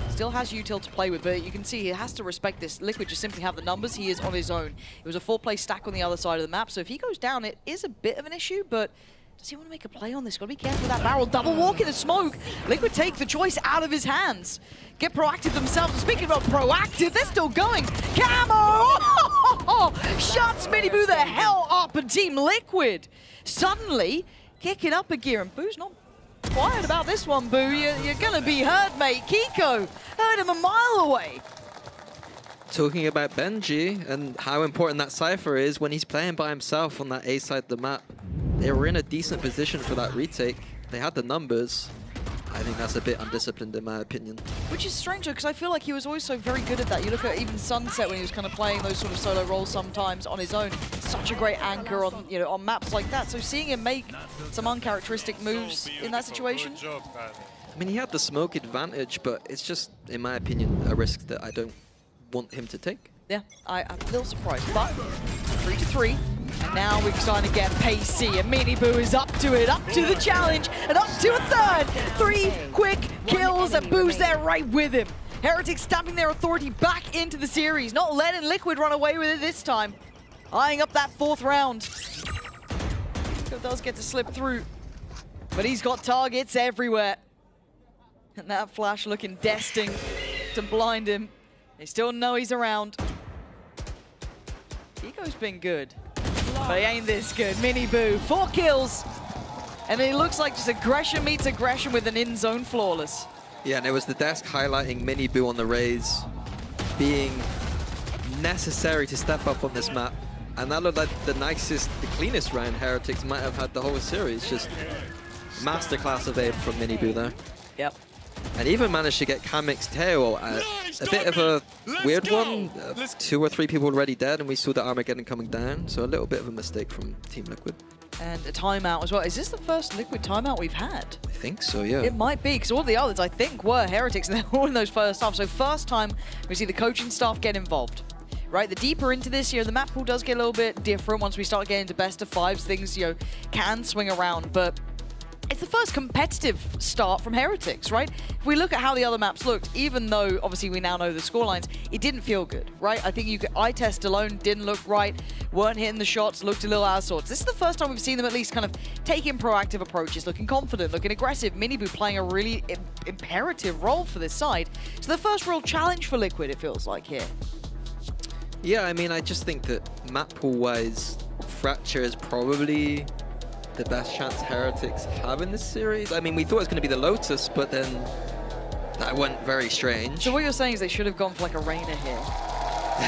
Still has util to play with, but you can see he has to respect this. Liquid just simply have the numbers. He is on his own. It was a 4-play stack on the other side of the map, so if he goes down, it is a bit of an issue, but does he want to make a play on this? Got to be careful with that barrel. Double walk in the smoke. Liquid take the choice out of his hands. Get proactive themselves. And speaking about proactive, they're still going. Camo! Shuts Miniboo the hell up, and Team Liquid suddenly kick it up a gear. And Boo's not quiet about this one, Boo. You're going to be heard, mate. Kiko heard him a mile away. Talking about Benji and how important that Cypher is when he's playing by himself on that A side of the map. They were in a decent position for that retake. They had the numbers. I think that's a bit undisciplined in my opinion. Which is strange, because I feel like he was always so very good at that. You look at even Sunset when he was kind of playing those sort of solo roles sometimes on his own. Such a great anchor on, you know, on maps like that. So seeing him make some uncharacteristic moves in that situation. I mean, he had the smoke advantage, but it's just, in my opinion, a risk that I don't want him to take. Yeah, I'm a little surprised, but 3-3. And now we're starting to get pacey, and Miniboo is up to it, up to the challenge, and up to a third. 3 quick kills, and Boo's there right with him. Heretics stamping their authority back into the series, not letting Liquid run away with it this time. Eyeing up that 4th round. He does get to slip through, but he's got targets everywhere. And that flash looking destined to blind him. They still know he's around. Kiko's been good, but he ain't this good. Miniboo, 4 kills. And it looks like just aggression meets aggression with an in-zone flawless. Yeah, and it was the desk highlighting Miniboo on the Raze being necessary to step up on this map. And that looked like the nicest, the cleanest round Heretics might have had the whole series. Just masterclass of aim from Miniboo there. Yep. And even managed to get Kamik's tail at a bit of a weird one. 2 or 3 people already dead, and we saw the Armageddon coming down. So a little bit of a mistake from Team Liquid. And a timeout as well. Is this the first Liquid timeout we've had? I think so, yeah. It might be, because all the others, I think, were Heretics, and they're all in those first half. So first time we see the coaching staff get involved. Right, the deeper into this year, the map pool does get a little bit different. Once we start getting into best of 5s, things, you know, can swing around. But it's the first competitive start from Heretics, right? If we look at how the other maps looked, even though obviously we now know the scorelines, it didn't feel good, right? I think eye test alone didn't look right, weren't hitting the shots, looked a little out of sorts. This is the first time we've seen them at least kind of taking proactive approaches, looking confident, looking aggressive. Miniboo playing a really imperative role for this side. So the first real challenge for Liquid, it feels like here. Yeah, I mean, I just think that map pool-wise, Fracture is probably the best chance Heretics have in this series. I mean, we thought it was going to be the Lotus, but then that went very strange. So what you're saying is they should have gone for like a Reina here.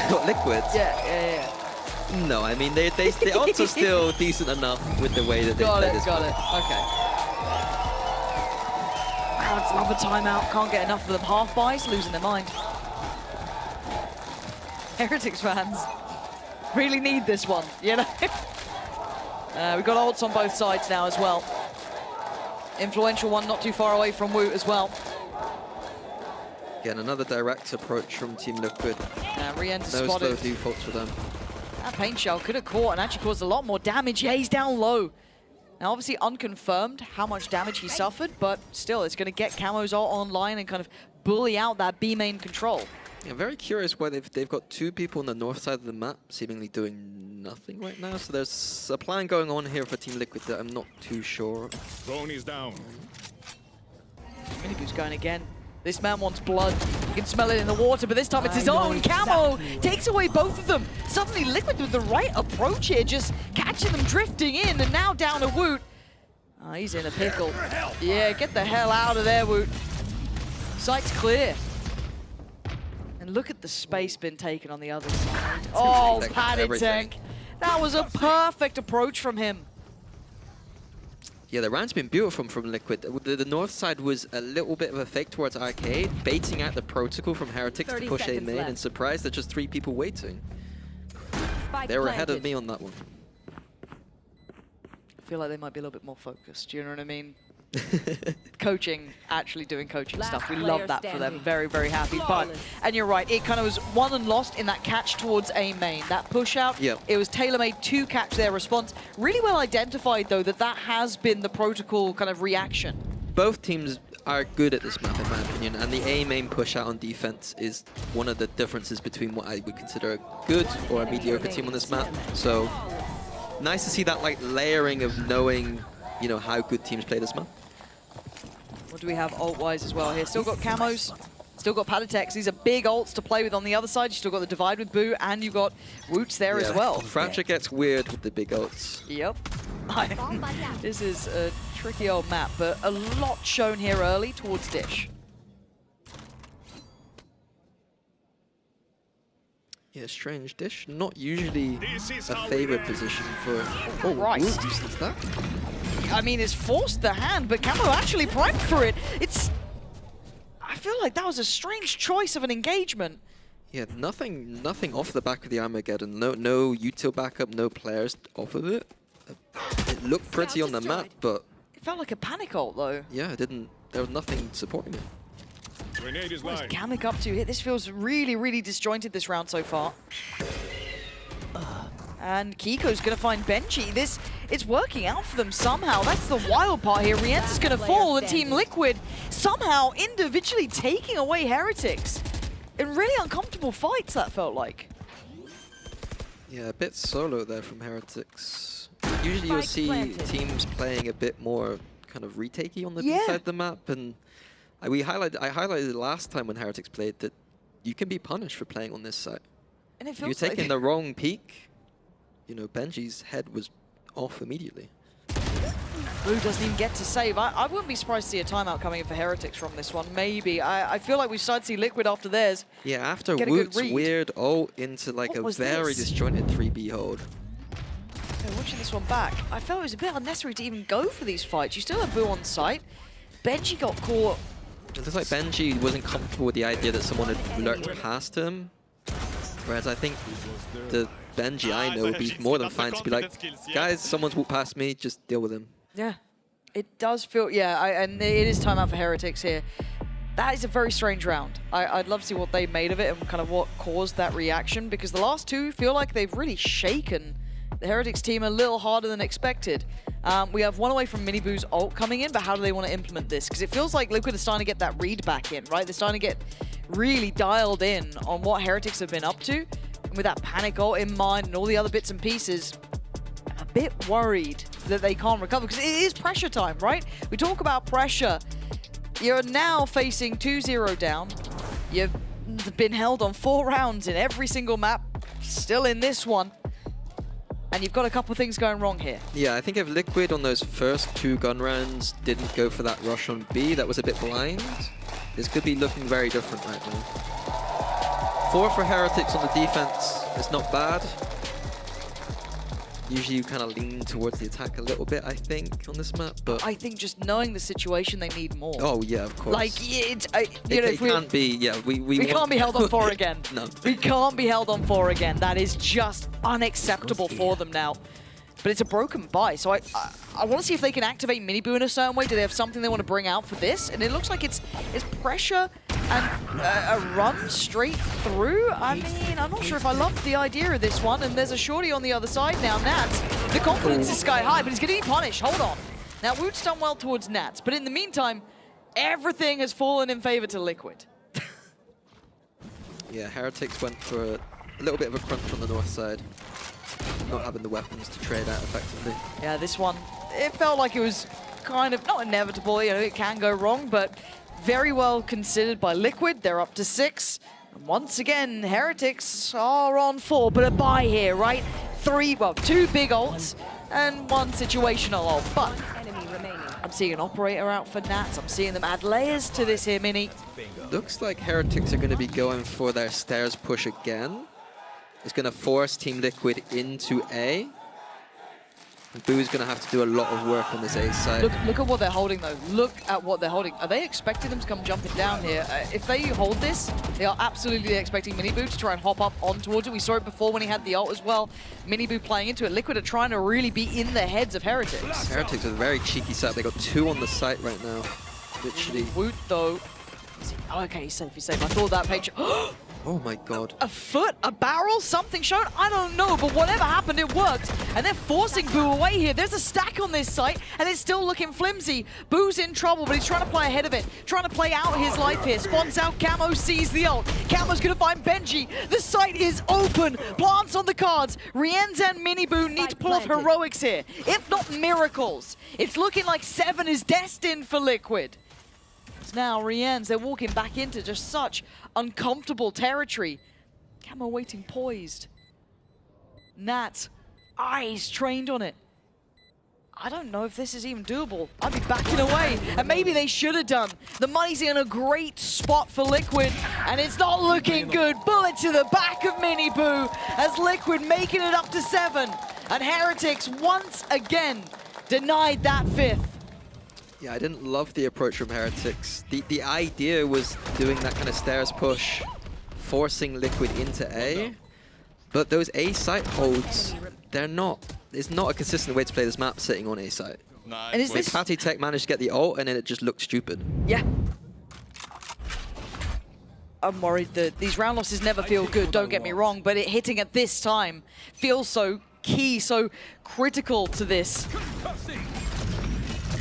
What, Liquids? Yeah. No, I mean, the odds are still decent enough with the way that they play this. Got it. Okay. Wow, it's love a timeout. Can't get enough of them. Half buys, losing their mind. Heretics fans really need this one, you know? We've got ults on both sides now as well. Influential one not too far away from Woot as well. Again, another direct approach from Team Liquid. Re-enter no spotted. slow defaults for them. That paint shell could have caught and actually caused a lot more damage. Yeah, he's down low. Now, obviously unconfirmed how much damage he suffered, but still, it's going to get Camo's ult online and kind of bully out that B main control. Yeah, very curious why they've got 2 people on the north side of the map seemingly doing nothing right now. So there's a plan going on here for Team Liquid that I'm not too sure. Drone is down. Miniboo's going again. This man wants blood. You can smell it in the water, but this time it's his own. Camo takes away both of them. Suddenly Liquid with the right approach here, just catching them drifting in, and now down to Woot. Oh, he's in a pickle. Yeah, get the hell out of there, Woot. Sight's clear. And look at the space been taken on the other side. Oh, padded tank. That was a perfect approach from him. Yeah, the round's been beautiful from Liquid. The north side was a little bit of a fake towards Arcade, baiting out the protocol from Heretics to push A main, and surprised that just 3 people waiting. They were ahead of me on that one. I feel like they might be a little bit more focused, you know what I mean? Coaching, actually doing coaching stuff. We love that for them. Very, very happy. But, and you're right, it kind of was won and lost in that catch towards A main. That push out, it was tailor-made to catch their response. Really well identified, though, that has been the protocol kind of reaction. Both teams are good at this map, in my opinion, and the A main push out on defense is one of the differences between what I would consider a good or a mediocre team on this map. So, nice to see that like layering of knowing, you know, how good teams play this map. What do we have ult-wise as well here? Still got camos, still got Padatex. These are big ults to play with on the other side. You still got the divide with Boo, and you've got Woots there as well. Fracture gets weird with the big ults. Yep. This is a tricky old map, but a lot shown here early towards Dish. Yeah, strange. Dish, not usually a favorite position for... Oh, right. Woots is that? I mean, it's forced the hand, but Camo actually primed for it. I feel like that was a strange choice of an engagement. Yeah, nothing off the back of the Armageddon. No util backup, no players off of it. It looked pretty on the map, but... It felt like a panic ult, though. Yeah, there was nothing supporting it. Grenade is What is Kamek up to here? This feels really, really disjointed this round so far. And Kiko's going to find Benji. It's working out for them somehow. That's the wild part here. Rienza's going to fall, and Team Liquid somehow individually taking away Heretics. In really uncomfortable fights, that felt like. Yeah, a bit solo there from Heretics. Usually you'll see teams playing a bit more kind of retakey on the B side of the map, and I highlighted it last time when Heretics played that you can be punished for playing on this side. And it if you're feels taking like the wrong peek, you know, Benji's head was off immediately. Blue doesn't even get to save. I wouldn't be surprised to see a timeout coming in for Heretics from this one. Maybe. I feel like we've started to see Liquid after theirs. Yeah, after Woot's weird ult into like a very disjointed 3B hold. Okay, watching this one back, I felt it was a bit unnecessary to even go for these fights. You still have Boo on site. Benji got caught. It looks like Benji wasn't comfortable with the idea that someone had lurked past him. Whereas I think the Benji I know would be more than fine to be like, guys, someone's walked past me, just deal with him. Yeah, it does feel, and it is timeout for Heretics here. That is a very strange round. I'd love to see what they made of it and kind of what caused that reaction, because the last two feel like they've really shaken the Heretics team a little harder than expected. We have one away from Miniboo's ult coming in, but how do they want to implement this? Because it feels like Liquid is starting to get that read back in, right? They're starting to get really dialed in on what Heretics have been up to. And with that panic ult in mind and all the other bits and pieces, a bit worried that they can't recover, because it is pressure time, right? We talk about pressure. You're now facing 2-0 down. You've been held on 4 rounds in every single map, still in this one. And you've got a couple of things going wrong here. Yeah, I think if Liquid on those first 2 gun rounds didn't go for that rush on B, that was a bit blind. This could be looking very different right now. 4 for Heretics on the defense. It's not bad. Usually you kind of lean towards the attack a little bit, I think, on this map. But I think just knowing the situation, they need more. Oh, yeah, of course. Like, it can't be, we can't be held on 4 again. No. We can't be held on 4 again. That is just unacceptable for them now. But it's a broken buy, so I want to see if they can activate Miniboo in a certain way. Do they have something they want to bring out for this? And it looks like it's pressure and a run straight through. I mean, I'm not sure if I love the idea of this one. And there's a shorty on the other side now, Nats. The confidence is sky high, but he's going to be punished. Hold on. Now, Woot's done well towards Nats, but in the meantime, everything has fallen in favor to Liquid. Yeah, Heretics went for a little bit of a crunch on the north side. Not having the weapons to trade out effectively. Yeah, this one, it felt like it was kind of, not inevitable, you know, it can go wrong, but very well considered by Liquid. They're up to 6. And once again, Heretics are on 4, but a buy here, right? 2 big ults and 1 situational ult. But I'm seeing an operator out for Nats. I'm seeing them add layers to this here, Mini. Looks like Heretics are going to be going for their stairs push again. It's going to force Team Liquid into A. And Boo's going to have to do a lot of work on this A side. Look at what they're holding, though. Look at what they're holding. Are they expecting them to come jumping down here? If they hold this, they are absolutely expecting Miniboo to try and hop up on towards it. We saw it before when he had the ult as well. Miniboo playing into it. Liquid are trying to really be in the heads of Heretics. Heretics with a very cheeky setup. They got 2 on the site right now. Literally. Woot, though. Okay, he's safe, he's safe. I thought that page... Oh my god. A foot? A barrel? Something showed? I don't know, but whatever happened, it worked. And they're forcing Boo away here. There's a stack on this site, and it's still looking flimsy. Boo's in trouble, but he's trying to play ahead of it. Trying to play out his life here. Spawns out, Camo sees the ult. Camo's gonna find Benji. The site is open. Plants on the cards. Rienz and Miniboo need to pull off heroics here, if not miracles. It's looking like 7 is destined for Liquid. Now, Rienz, they're walking back into just such uncomfortable territory. Camo waiting poised. Nat, eyes trained on it. I don't know if this is even doable. I'd be backing away, and maybe they should have done. The money's in a great spot for Liquid, and it's not looking good. Bullet to the back of Miniboo as Liquid making it up to 7. And Heretics once again denied that 5th. Yeah, I didn't love the approach from Heretics. The idea was doing that kind of stairs push, forcing Liquid into A. But those A site holds, it's not a consistent way to play this map sitting on A site. And is this... Patty Tech managed to get the ult and then it just looked stupid. Yeah. I'm worried that these round losses never feel good, don't get me wrong, but it hitting at this time feels so key, so critical to this.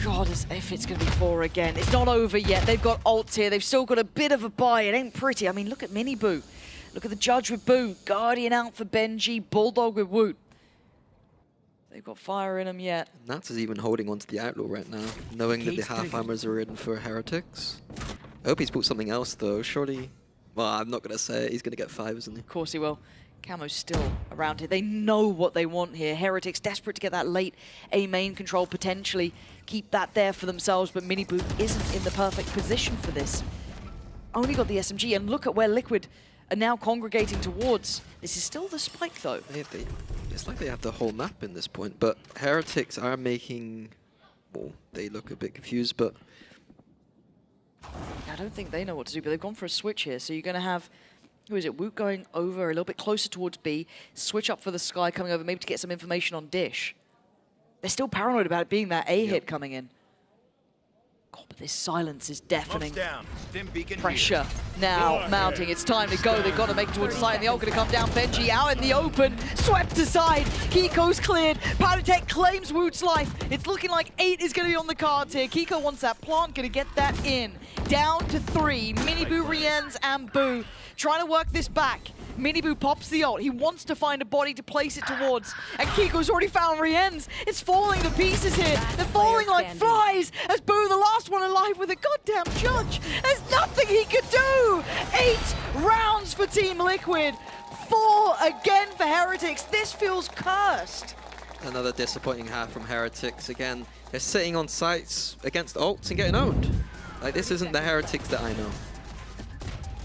God, as if it's going to be 4 again. It's not over yet. They've got ults here. They've still got a bit of a buy. It ain't pretty. I mean, look at Miniboo. Look at the judge with Boo. Guardian out for Benji. Bulldog with Woot. They've got fire in them yet. Nats is even holding on to the Outlaw right now, knowing that the half hammers are in for Heretics. I hope he's put something else, though. Surely... Well, I'm not going to say it. He's going to get 5, isn't he? Of course he will. Camo's still around here. They know what they want here. Heretics desperate to get that late A main control, potentially keep that there for themselves, but Miniboo isn't in the perfect position for this. Only got the SMG, and look at where Liquid are now congregating towards. This is still the spike, though. It's like they have the whole map in this point, but Heretics are making... Well, they look a bit confused, but... I don't think they know what to do, but they've gone for a switch here, so you're going to have... Who is it? Woot going over a little bit closer towards B. Switch up for the Sky coming over, maybe to get some information on Dish. They're still paranoid about it being that A hit coming in. God, but this silence is deafening. Pressure now mounting. It's time to go. They've got to make it towards the side, and the ult going to come down. Benji out in the open, swept aside. Kiko's cleared. Powdertech claims Woot's life. It's looking like 8 is going to be on the cards here. Kiko wants that plant, going to get that in. Down to 3. Miniboo, Rienz, and Boo trying to work this back. Miniboo pops the ult. He wants to find a body to place it towards. And Kiko's already found Rienz. It's falling to pieces here. They're falling like flies as Boo, the last one alive with a goddamn judge. There's nothing he could do. 8 rounds for Team Liquid. 4 again for Heretics. This feels cursed. Another disappointing half from Heretics. Again, they're sitting on sites against ults and getting owned. Like, this isn't the Heretics that I know.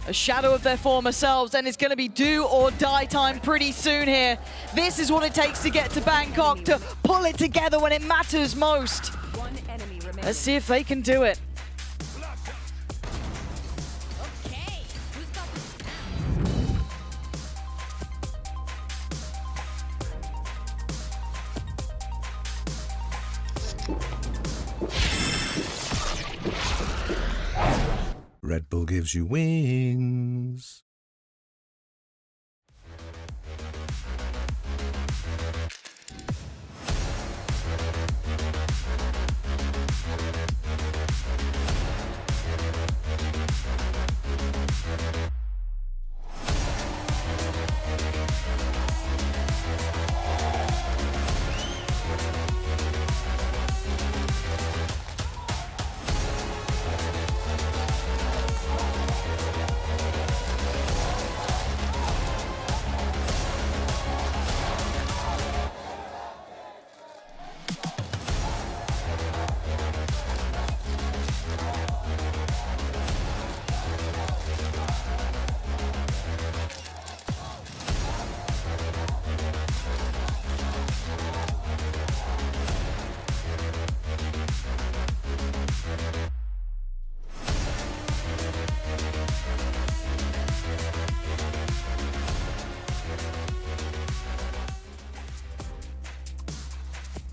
A shadow of their former selves, and it's going to be do or die time pretty soon here. This is what it takes to get to Bangkok, to pull it together when it matters most. Let's see if they can do it. Red Bull gives you wings.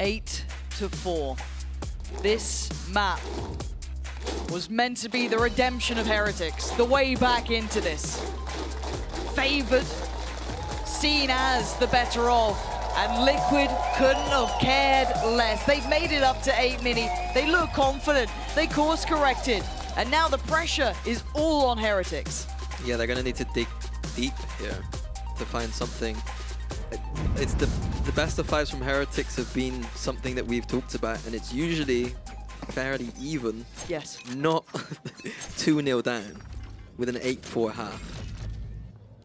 8-4. This map was meant to be the redemption of Heretics, the way back into this. Favored, seen as the better of, and Liquid couldn't have cared less. They've made it up to 8 mini. They look confident, they course corrected, and now the pressure is all on Heretics. Yeah, they're gonna need to dig deep here to find something. It's the best of fives from Heretics have been something that we've talked about, and it's usually fairly even. Yes. Not 2-0 down with an 8-4 half.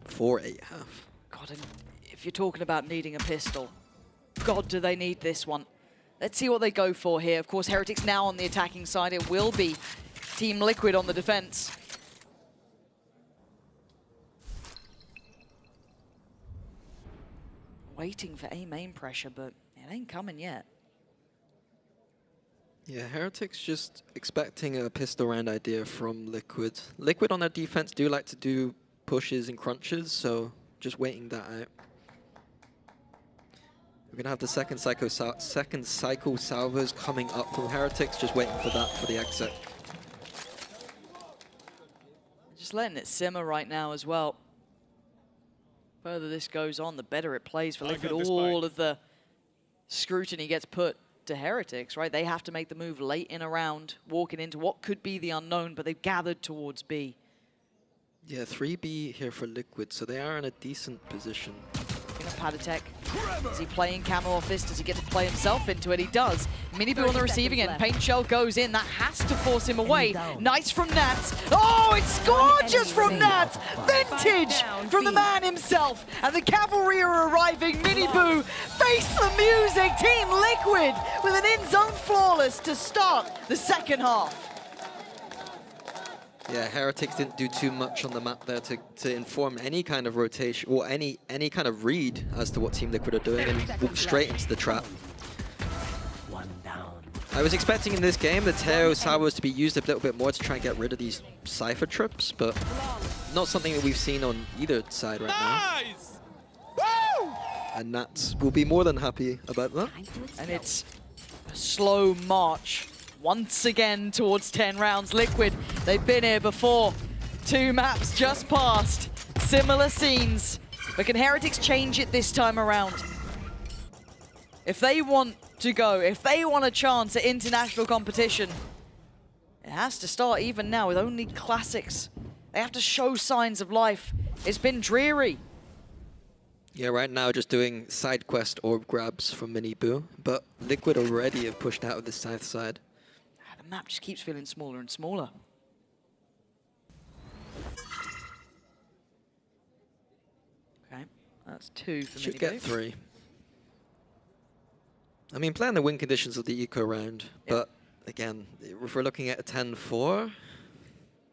4-8 half. God, and if you're talking about needing a pistol, God, do they need this one. Let's see what they go for here. Of course, Heretics now on the attacking side. It will be Team Liquid on the defense. Waiting for A main pressure, but it ain't coming yet. Yeah, Heretics just expecting a pistol round idea from Liquid. Liquid on their defense do like to do pushes and crunches, so just waiting that out. We're gonna have the second cycle salvos coming up from Heretics, just waiting for that for the exit. Just letting it simmer right now as well. The further this goes on, the better it plays for Liquid. All of the scrutiny gets put to Heretics, right? They have to make the move late in a round, walking into what could be the unknown, but they've gathered towards B. Yeah, 3B here for Liquid, so they are in a decent position. Padatek, is he playing camera off this? Does he get to play himself into it? He does. Miniboo on the receiving end. Paint Shell goes in. That has to force him away. Nice from Nats. Oh, it's gorgeous from Nats. Vintage from the man himself. And the cavalry are arriving. Miniboo, face the music. Team Liquid with an in-zone flawless to start the second half. Yeah, Heretics didn't do too much on the map there to inform any kind of rotation or any kind of read as to what Team Liquid are doing, and walked straight into the trap. One down. I was expecting in this game the Teo Salvos to be used a little bit more to try and get rid of these Cypher trips, but not something that we've seen on either side right now. Woo! And Nats will be more than happy about that. And it's a slow march once again towards 10 rounds. Liquid, they've been here before. 2 maps just passed. Similar scenes. But can Heretics change it this time around? If they want to go, if they want a chance at international competition, it has to start even now with only classics. They have to show signs of life. It's been dreary. Yeah, right now just doing side quest orb grabs from Miniboo, but Liquid already have pushed out of the south side. The map just keeps feeling smaller and smaller. Okay, that's 2 for Should Miniboo. get 3. I mean, playing the win conditions of the eco round, but again, if we're looking at a 10-4,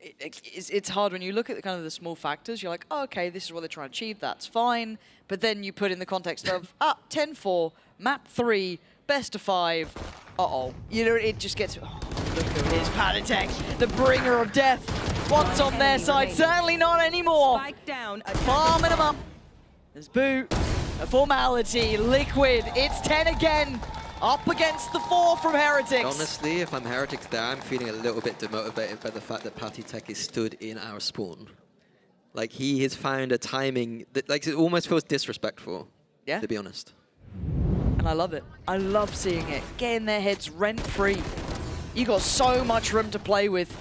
it's hard when you look at the kind of the small factors. You're like, oh, okay, this is what they're trying to achieve. That's fine. But then you put in the context of 10-4, map 3, best of 5. Uh-oh. You know, it just gets... Oh, look at his Padatek, the bringer of death. What's on their side? Certainly not anymore. Farming them up. There's Boo. A formality. Liquid. It's 10 again. Up against the 4 from Heretics. honestly, if I'm Heretics there, I'm feeling a little bit demotivated by the fact that Padatek is stood in our spawn. Like, he has found a timing that, like, it almost feels disrespectful, to be honest. And I love it. I love seeing it. Getting their heads rent-free. You got so much room to play with.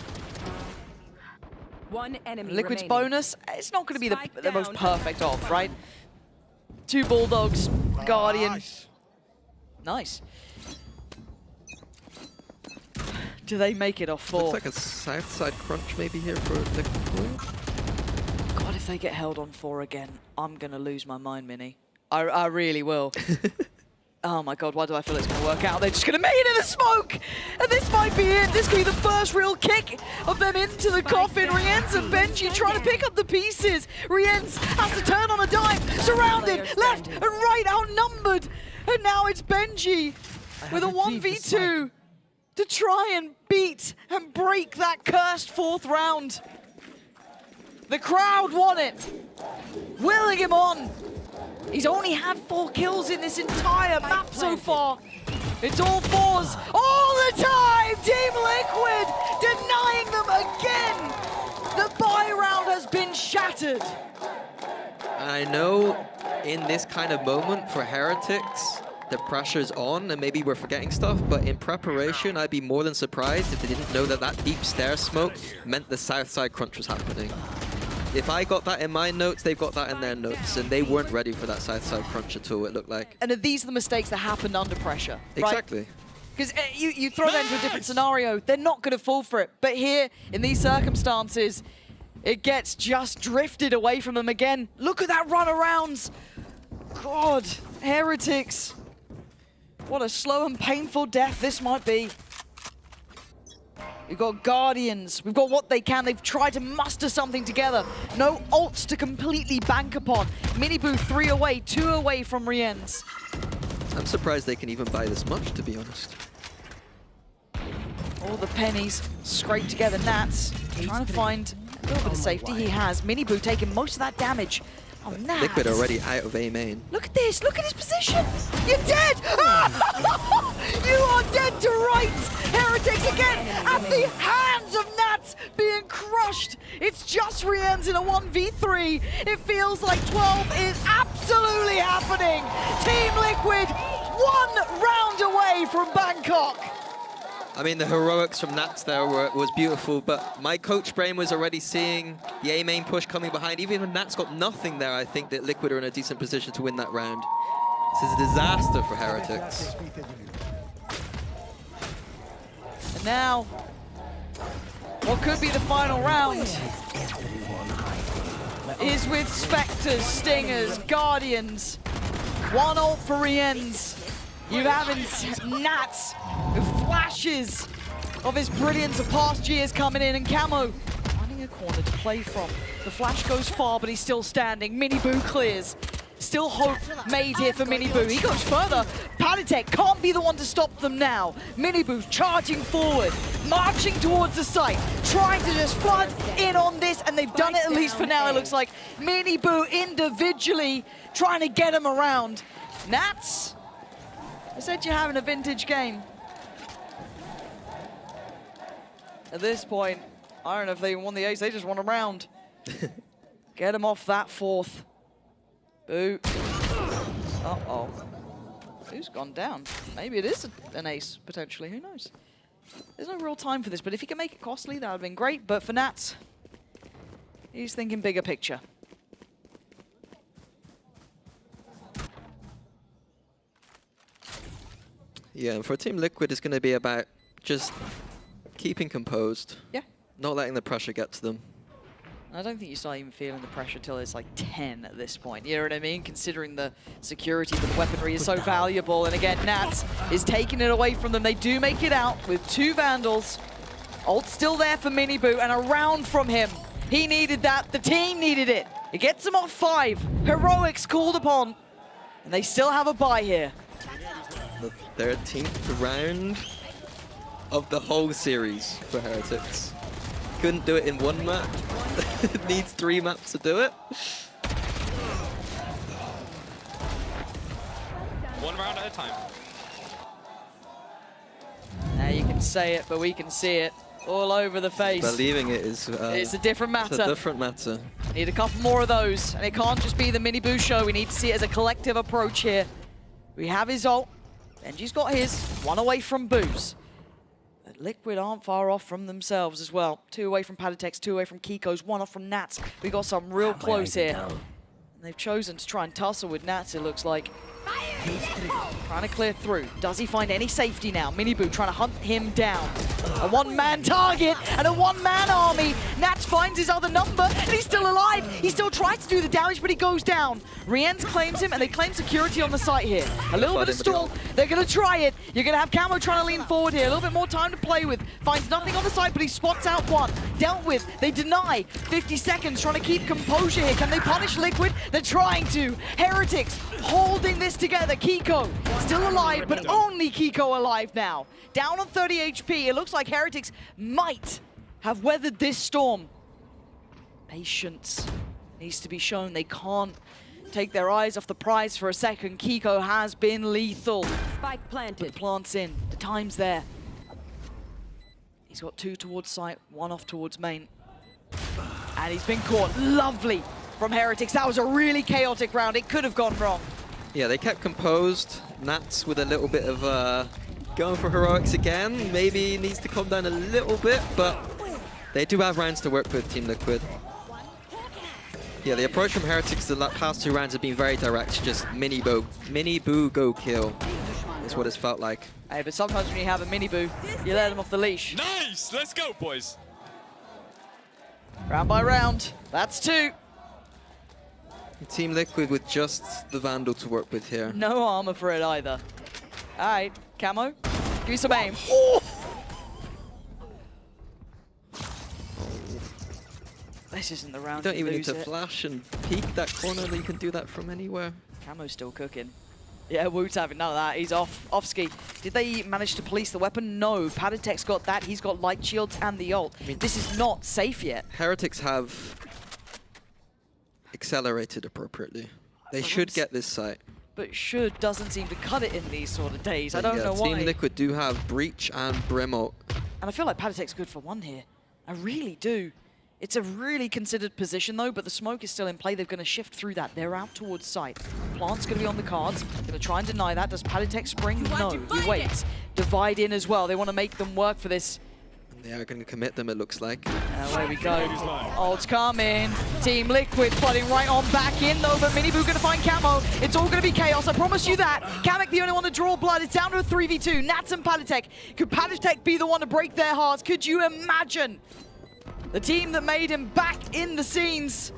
One enemy Liquid's remaining. bonus, it's not going to be the most perfect of, right? 2 Bulldogs, Guardian. Nice. Do they make it off 4? Looks like a south side crunch maybe here for Liquid. God, if they get held on 4 again, I'm going to lose my mind, Mini. I really will. Oh my God, why do I feel it's going to work out? They're just going to make it in the smoke! And this might be it. This could be the first real kick of them into the coffin. Rienz and Benji trying to pick up the pieces. Rienz has to turn on a dime. Surrounded, left and right, outnumbered. And now it's Benji with a 1v2 to try and beat and break that cursed 4th round. The crowd want it. Willing him on. He's only had 4 kills in this entire map so far. It's all 4s all the time! Team Liquid denying them again! The buy round has been shattered. And I know in this kind of moment for Heretics, the pressure's on and maybe we're forgetting stuff, but in preparation, I'd be more than surprised if they didn't know that that deep stair smoke meant the south side crunch was happening. If I got that in my notes, they've got that in their notes, and they weren't ready for that south side crunch at all, it looked like. And these are the mistakes that happened under pressure, right? Exactly. Because you throw that into a different scenario, they're not going to fall for it. But here, in these circumstances, it gets just drifted away from them again. Look at that run arounds. God, Heretics. What a slow and painful death this might be. We've got Guardians. We've got what they can. They've tried to muster something together. No ults to completely bank upon. Miniboo 3 away, 2 away from Rien's. I'm surprised they can even buy this much, to be honest. All the pennies scraped together. Nats trying to find a little bit of safety. He has. Miniboo taking most of that damage. Oh, Nats. Liquid already out of A main. Look at this. Look at his position. You're dead. You are dead to rights. Heretics again at the hands of Nats being crushed. It's just Rien's in a 1v3. It feels like 12 is absolutely happening. Team Liquid 1 round away from Bangkok. I mean, the heroics from Nats there was beautiful, but my coach brain was already seeing the A main push coming behind. Even when Nats got nothing there, I think that Liquid are in a decent position to win that round. This is a disaster for Heretics. And now, what could be the final round is with Spectres, Stingers, Guardians. 1 ult for Rien's. You have Nats with flashes of his brilliance of past years coming in, and Camo finding a corner to play from. The flash goes far, but he's still standing. Miniboo clears. Still hope made here for Miniboo. He goes further. Palitek can't be the one to stop them now. Miniboo charging forward, marching towards the site, trying to just flood in on this, and they've done it at least for now, it looks like. Miniboo individually trying to get him around. Nats, I said you're having a vintage game. At this point, I don't know if they won the ace, they just won a round. Get him off that 4th. Boo. Uh-oh. Who's gone down? Maybe it is an ace, potentially, who knows? There's no real time for this, but if he can make it costly, that would have been great. But for Nats, he's thinking bigger picture. Yeah, and for Team Liquid, it's going to be about just keeping composed. Yeah. Not letting the pressure get to them. I don't think you start even feeling the pressure till it's like 10 at this point. You know what I mean? Considering the security for the weaponry is so valuable. And again, Nats is taking it away from them. They do make it out with 2 Vandals. Ult still there for Miniboo and a round from him. He needed that. The team needed it. It gets them off 5. Heroics called upon. And they still have a bye here. The 13th round of the whole series for Heretics. Couldn't do it in 1 map. It needs 3 maps to do it. 1 round at a time. Now you can say it, but we can see it all over the face. Believing it is... it's a different matter. It's a different matter. Need a couple more of those, and it can't just be the Miniboo show. We need to see it as a collective approach here. We have his ult. Benji's got his. 1 away from Boo's. But Liquid aren't far off from themselves as well. 2 away from Palitek's, 2 away from Kiko's, 1 off from Nats. We got some real close here. And they've chosen to try and tussle with Nats, it looks like. Trying to clear through. Does he find any safety now? Miniboo trying to hunt him down. A 1-man target and a 1-man army. Nats finds his other number and he's still alive. He still tries to do the damage, but he goes down. Rien's claims him and they claim security on the site here. A little bit of stall. They're going to try it. You're going to have Camo trying to lean forward here. A little bit more time to play with. Finds nothing on the site, but he spots out 1. Dealt with. They deny. 50 seconds trying to keep composure here. Can they punish Liquid? They're trying to. Heretics holding this together. Kiko still alive, but only Kiko alive now. Down on 30 HP. It looks like Heretics might have weathered this storm. Patience needs to be shown. They can't take their eyes off the prize for a second. Kiko has been lethal. Spike planted. Plants in. The time's there. He's got 2 towards site, 1 off towards main. And he's been caught. Lovely from Heretics. That was a really chaotic round. It could have gone wrong. Yeah, they kept composed. Nats with a little bit of going for heroics again. Maybe needs to calm down a little bit, but they do have rounds to work with, Team Liquid. Yeah, the approach from Heretics the past 2 rounds have been very direct. Just mini boo, go kill. Is what it's felt like. Hey, but sometimes when you have a mini boo, you let them off the leash. Nice! Let's go, boys. Round by round. That's 2. Team Liquid with just the Vandal to work with here. No armor for it either. All right, Camo, give me some aim. Oh! This isn't the round. You don't even need to flash and peek that corner. You can do that from anywhere. Camo's still cooking. Yeah, Woot's having none of that. He's off ski. Did they manage to police the weapon? No. Paditech's got that. He's got light shields and the ult. I mean, this is not safe yet. Heretics have accelerated appropriately. They should get this site. But should doesn't seem to cut it in these sort of days. I don't know why. Team Liquid do have Breach and Brim ult. And I feel like Paditech's good for 1 here. I really do. It's a really considered position though, but the smoke is still in play. They're going to shift through that. They're out towards site. Plant's going to be on the cards. Going to try and deny that. Does Paditech spring? No, he waits. Divide in as well. They want to make them work for this. They are going to commit them, it looks like. There we go. Ult's coming. Team Liquid flooding right on back in though, but Miniboo going to find Camo. It's all going to be chaos, I promise you that. Kamek the only one to draw blood. It's down to a 3v2. Nats and Paditech. Could Paditech be the one to break their hearts? Could you imagine? The team that made him back in the scenes.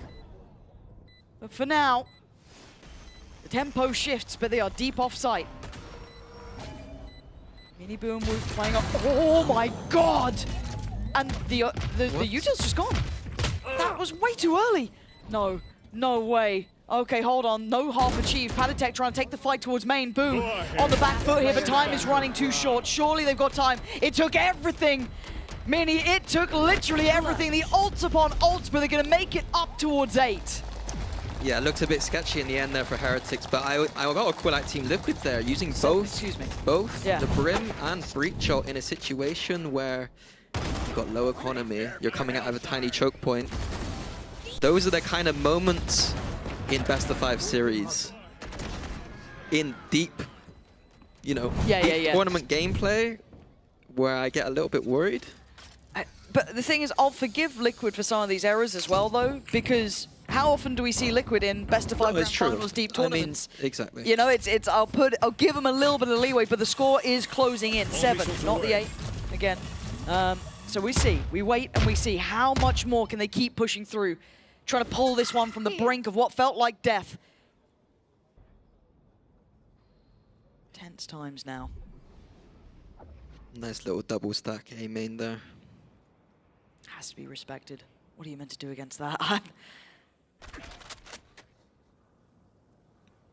But for now, the tempo shifts, but they are deep off site. Mini Boom Woot playing up. Oh my god! And the util's just gone. That was way too early. No, no way. Okay, hold on. No half achieved. Paditech trying to take the fight towards main. Boo on the back foot here, but time is running too short. Surely they've got time. It took everything. Mini, it took literally everything. The ults upon ults, but they're going to make it up towards 8. Yeah, it looks a bit sketchy in the end there for Heretics, but I got to call out Team Liquid there, using both the Brim and Breach ult in a situation where you've got low economy, you're coming out of a tiny choke point. Those are the kind of moments in best of 5 series, in deep, deep tournament gameplay, where I get a little bit worried. But the thing is, I'll forgive Liquid for some of these errors as well, though, because how often do we see Liquid in best of 5 grand finals deep tournaments? I mean, exactly. You know, I'll give them a little bit of leeway, but the score is closing in 7, not the 8 again. So we see, we wait and we see how much more can they keep pushing through, trying to pull this one from the brink of what felt like death. Tense times now. Nice little double stack A main there. Has to be respected. What are you meant to do against that?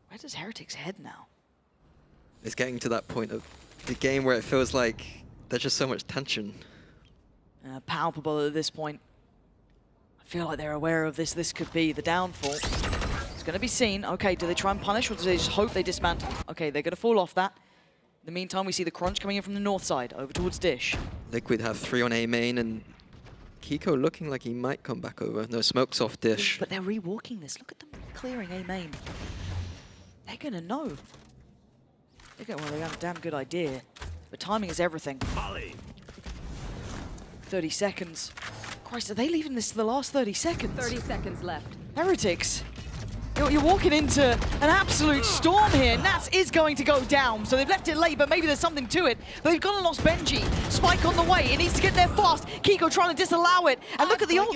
Where does Heretics head now? It's getting to that point of the game where it feels like there's just so much tension. Palpable at this point. I feel like they're aware of this. This could be the downfall. It's going to be seen. Okay, do they try and punish or do they just hope they dismantle? Okay, they're going to fall off that. In the meantime, we see the crunch coming in from the north side, over towards Dish. Liquid have 3 on A main, and Kiko looking like he might come back over. No, smoke's off Dish. But they're rewalking this. Look at them clearing A main. They're gonna know. They have a damn good idea. But timing is everything. 30 seconds. Christ, are they leaving this to the last 30 seconds? 30 seconds left. Heretics. You're walking into an absolute storm here. Nats is going to go down, so they've left it late, but maybe there's something to it. But they've gone and lost Benji. Spike on the way. It needs to get there fast. Kiko trying to disallow it. And look at the ult.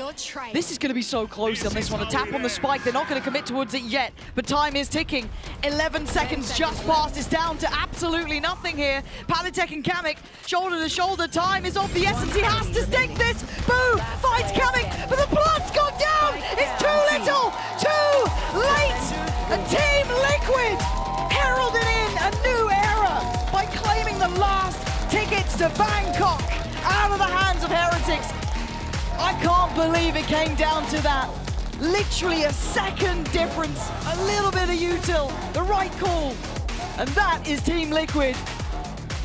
This is going to be so close on this one. A tap on the spike. They're not going to commit towards it yet, but time is ticking. 11 seconds just passed. It's down to absolutely nothing here. Paditech and Kamek, shoulder to shoulder. Time is of the essence. He has to stick this. Boo finds Kamek, but the plant's gone down. It's too little. Too late. And Team Liquid heralded in a new era by claiming the last tickets to Bangkok out of the hands of Heretics. I can't believe it came down to that. Literally a second difference, a little bit of util, the right call. And that is Team Liquid.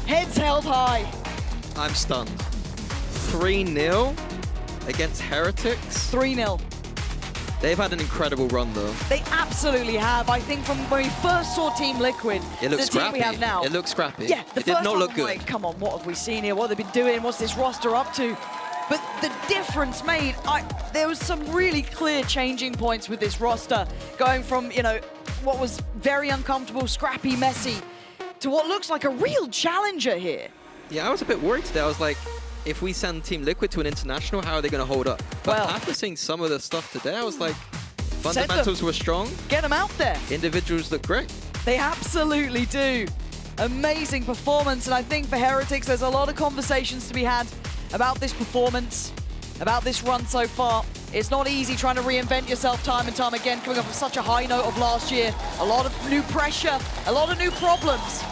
Heads held high. I'm stunned. 3-0 against Heretics. 3-0. They've had an incredible run, though. They absolutely have. I think from when we first saw Team Liquid, It looks the team scrappy. we have now. It looks scrappy. Yeah, it did not look good. Like, come on, what have we seen here? What have they been doing? What's this roster up to? But the difference made, there was some really clear changing points with this roster, going from, you know, what was very uncomfortable, scrappy, messy, to what looks like a real challenger here. Yeah, I was a bit worried today. I was like, if we send Team Liquid to an international, how are they going to hold up? But Well, after seeing some of the stuff today, I was like, fundamentals were strong. Get them out there. Individuals look great. They absolutely do. Amazing performance, and I think for Heretics, there's a lot of conversations to be had about this performance, about this run so far. It's not easy trying to reinvent yourself time and time again, coming off of such a high note of last year. A lot of new pressure, a lot of new problems.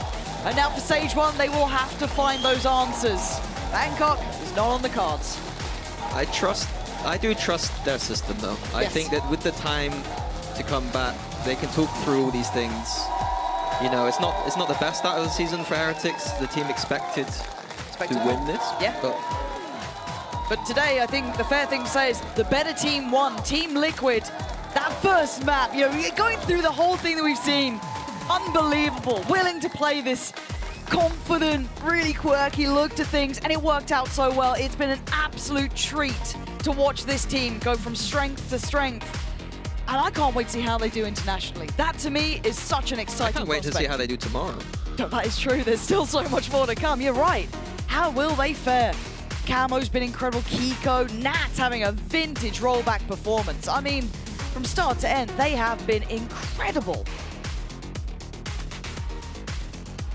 And now for Sage 1, they will have to find those answers. Bangkok is not on the cards. I do trust their system, though. I Yes. think that with the time to come back, they can talk through all these things. You know, it's not the best start of the season for Heretics. The team expected to win this. Yeah. But today, I think the fair thing to say is the better team won. Team Liquid, that first map, you know, going through the whole thing that we've seen, unbelievable. Willing to play this confident, really quirky look to things, and it worked out so well. It's been an absolute treat to watch this team go from strength to strength. And I can't wait to see how they do internationally. That, to me, is such an exciting I can't wait to see how they do tomorrow. No, that is true. There's still so much more to come. You're right. How will they fare? Camo's been incredible. Kiko, Nats having a vintage rollback performance. I mean, from start to end, they have been incredible.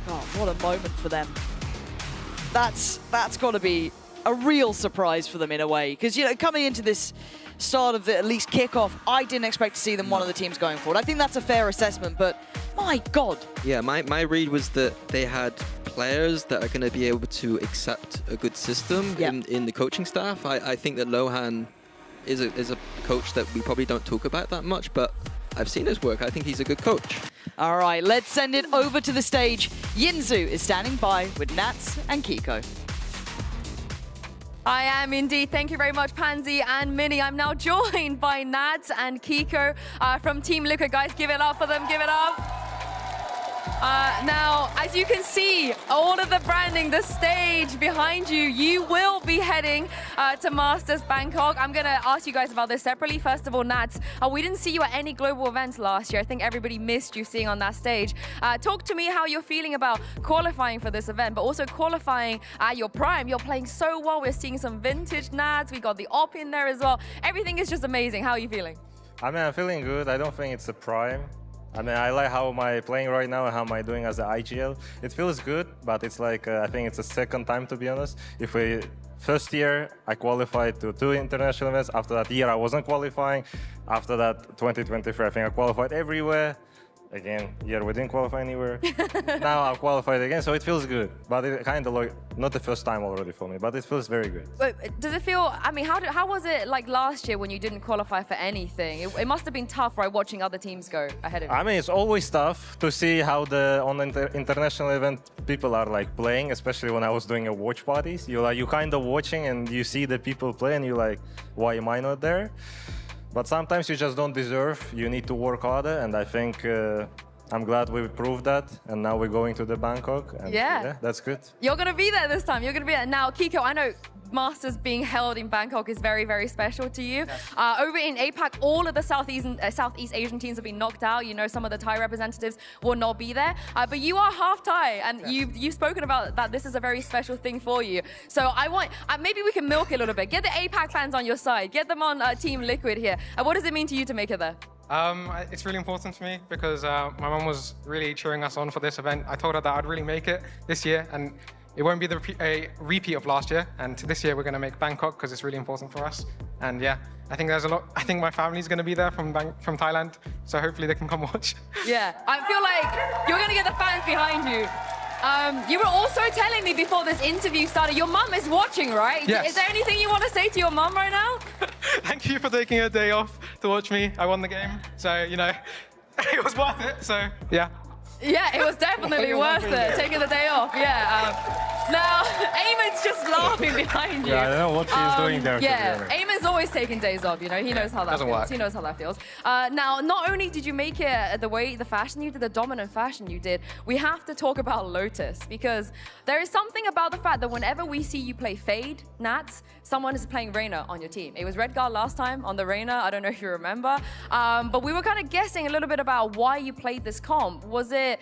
God, what a moment for them. That's got to be a real surprise for them in a way. Because, you know, coming into this start of the at least kickoff, I didn't expect to see them one of the teams going forward. I think that's a fair assessment, but my God. Yeah, my read was that they had players that are going to be able to accept a good system in the coaching staff. I think that Lohan is a coach that we probably don't talk about that much, but I've seen his work. I think he's a good coach. All right, let's send it over to the stage. Yinzu is standing by with Nats and Kiko. I am indeed. Thank you very much, Pansy and Minnie. I'm now joined by Nats and Kiko from Team Liquid. Guys, give it up for them. Give it up. Now, as you can see, all of the branding, the stage behind you, you will be heading to Masters Bangkok. I'm going to ask you guys about this separately. First of all, Nats, we didn't see you at any global events last year. I think everybody missed you seeing on that stage. Talk to me how you're feeling about qualifying for this event, but also qualifying at your prime. You're playing so well. We're seeing some vintage Nats. We got the op in there as well. Everything is just amazing. How are you feeling? I mean, I'm feeling good. I don't think it's a prime. I mean, I like how am I playing right now and how am I doing as the IGL. It feels good, but it's like, I think it's the second time, to be honest. First year, I qualified to 2 international events. After that year, I wasn't qualifying. After that, 2023, I think I qualified everywhere. Again, year we didn't qualify anywhere. Now I qualified again, so it feels good. But it kind of like, not the first time already for me, but it feels very good. Wait, does it feel, I mean, how was it like last year when you didn't qualify for anything? It must have been tough, right, watching other teams go ahead of you? I mean, it's always tough to see how on the international event people are like playing, especially when I was doing a watch parties. You kind of watching and you see the people play and you're like, why am I not there? But sometimes you just don't deserve. You need to work harder, and I think I'm glad we proved that. And now we're going to the Bangkok. And yeah, that's good. You're gonna be there this time. You're gonna be there. Now, Kiko, I know Masters being held in Bangkok is very, very special to you. Yes. Over in APAC, all of the Southeast Asian teams have been knocked out. You know, some of the Thai representatives will not be there. But you are half Thai, and you've spoken about that this is a very special thing for you. So I want, maybe we can milk it a little bit. Get the APAC fans on your side. Get them on Team Liquid here. What does it mean to you to make it there? It's really important to me because my mum was really cheering us on for this event. I told her that I'd really make it this year, and it won't be a repeat of last year. And this year we're going to make Bangkok because it's really important for us. And yeah, I think there's a lot. I think my family's going to be there from Thailand, so hopefully they can come watch. Yeah, I feel like you're going to get the fans behind you. You were also telling me before this interview started, your mum is watching, right? Yes. Is there anything you want to say to your mum right now? Thank you for taking a day off to watch me. I won the game, so, you know, it was worth it, so, yeah. Yeah, it was definitely worth it, taking the day off, yeah. Now, Eamon's just laughing behind you. Yeah, I don't know what she's doing there. Yeah, Eamon's always taking days off, you know, he knows how that Doesn't feels. work. He knows how that feels. Now, not only did you make it the fashion you did, the dominant fashion you did, we have to talk about Lotus, because there is something about the fact that whenever we see you play Fade, Nats, someone is playing Reyna on your team. It was Redguard last time on the Reyna, I don't know if you remember, but we were kind of guessing a little bit about why you played this comp. Was it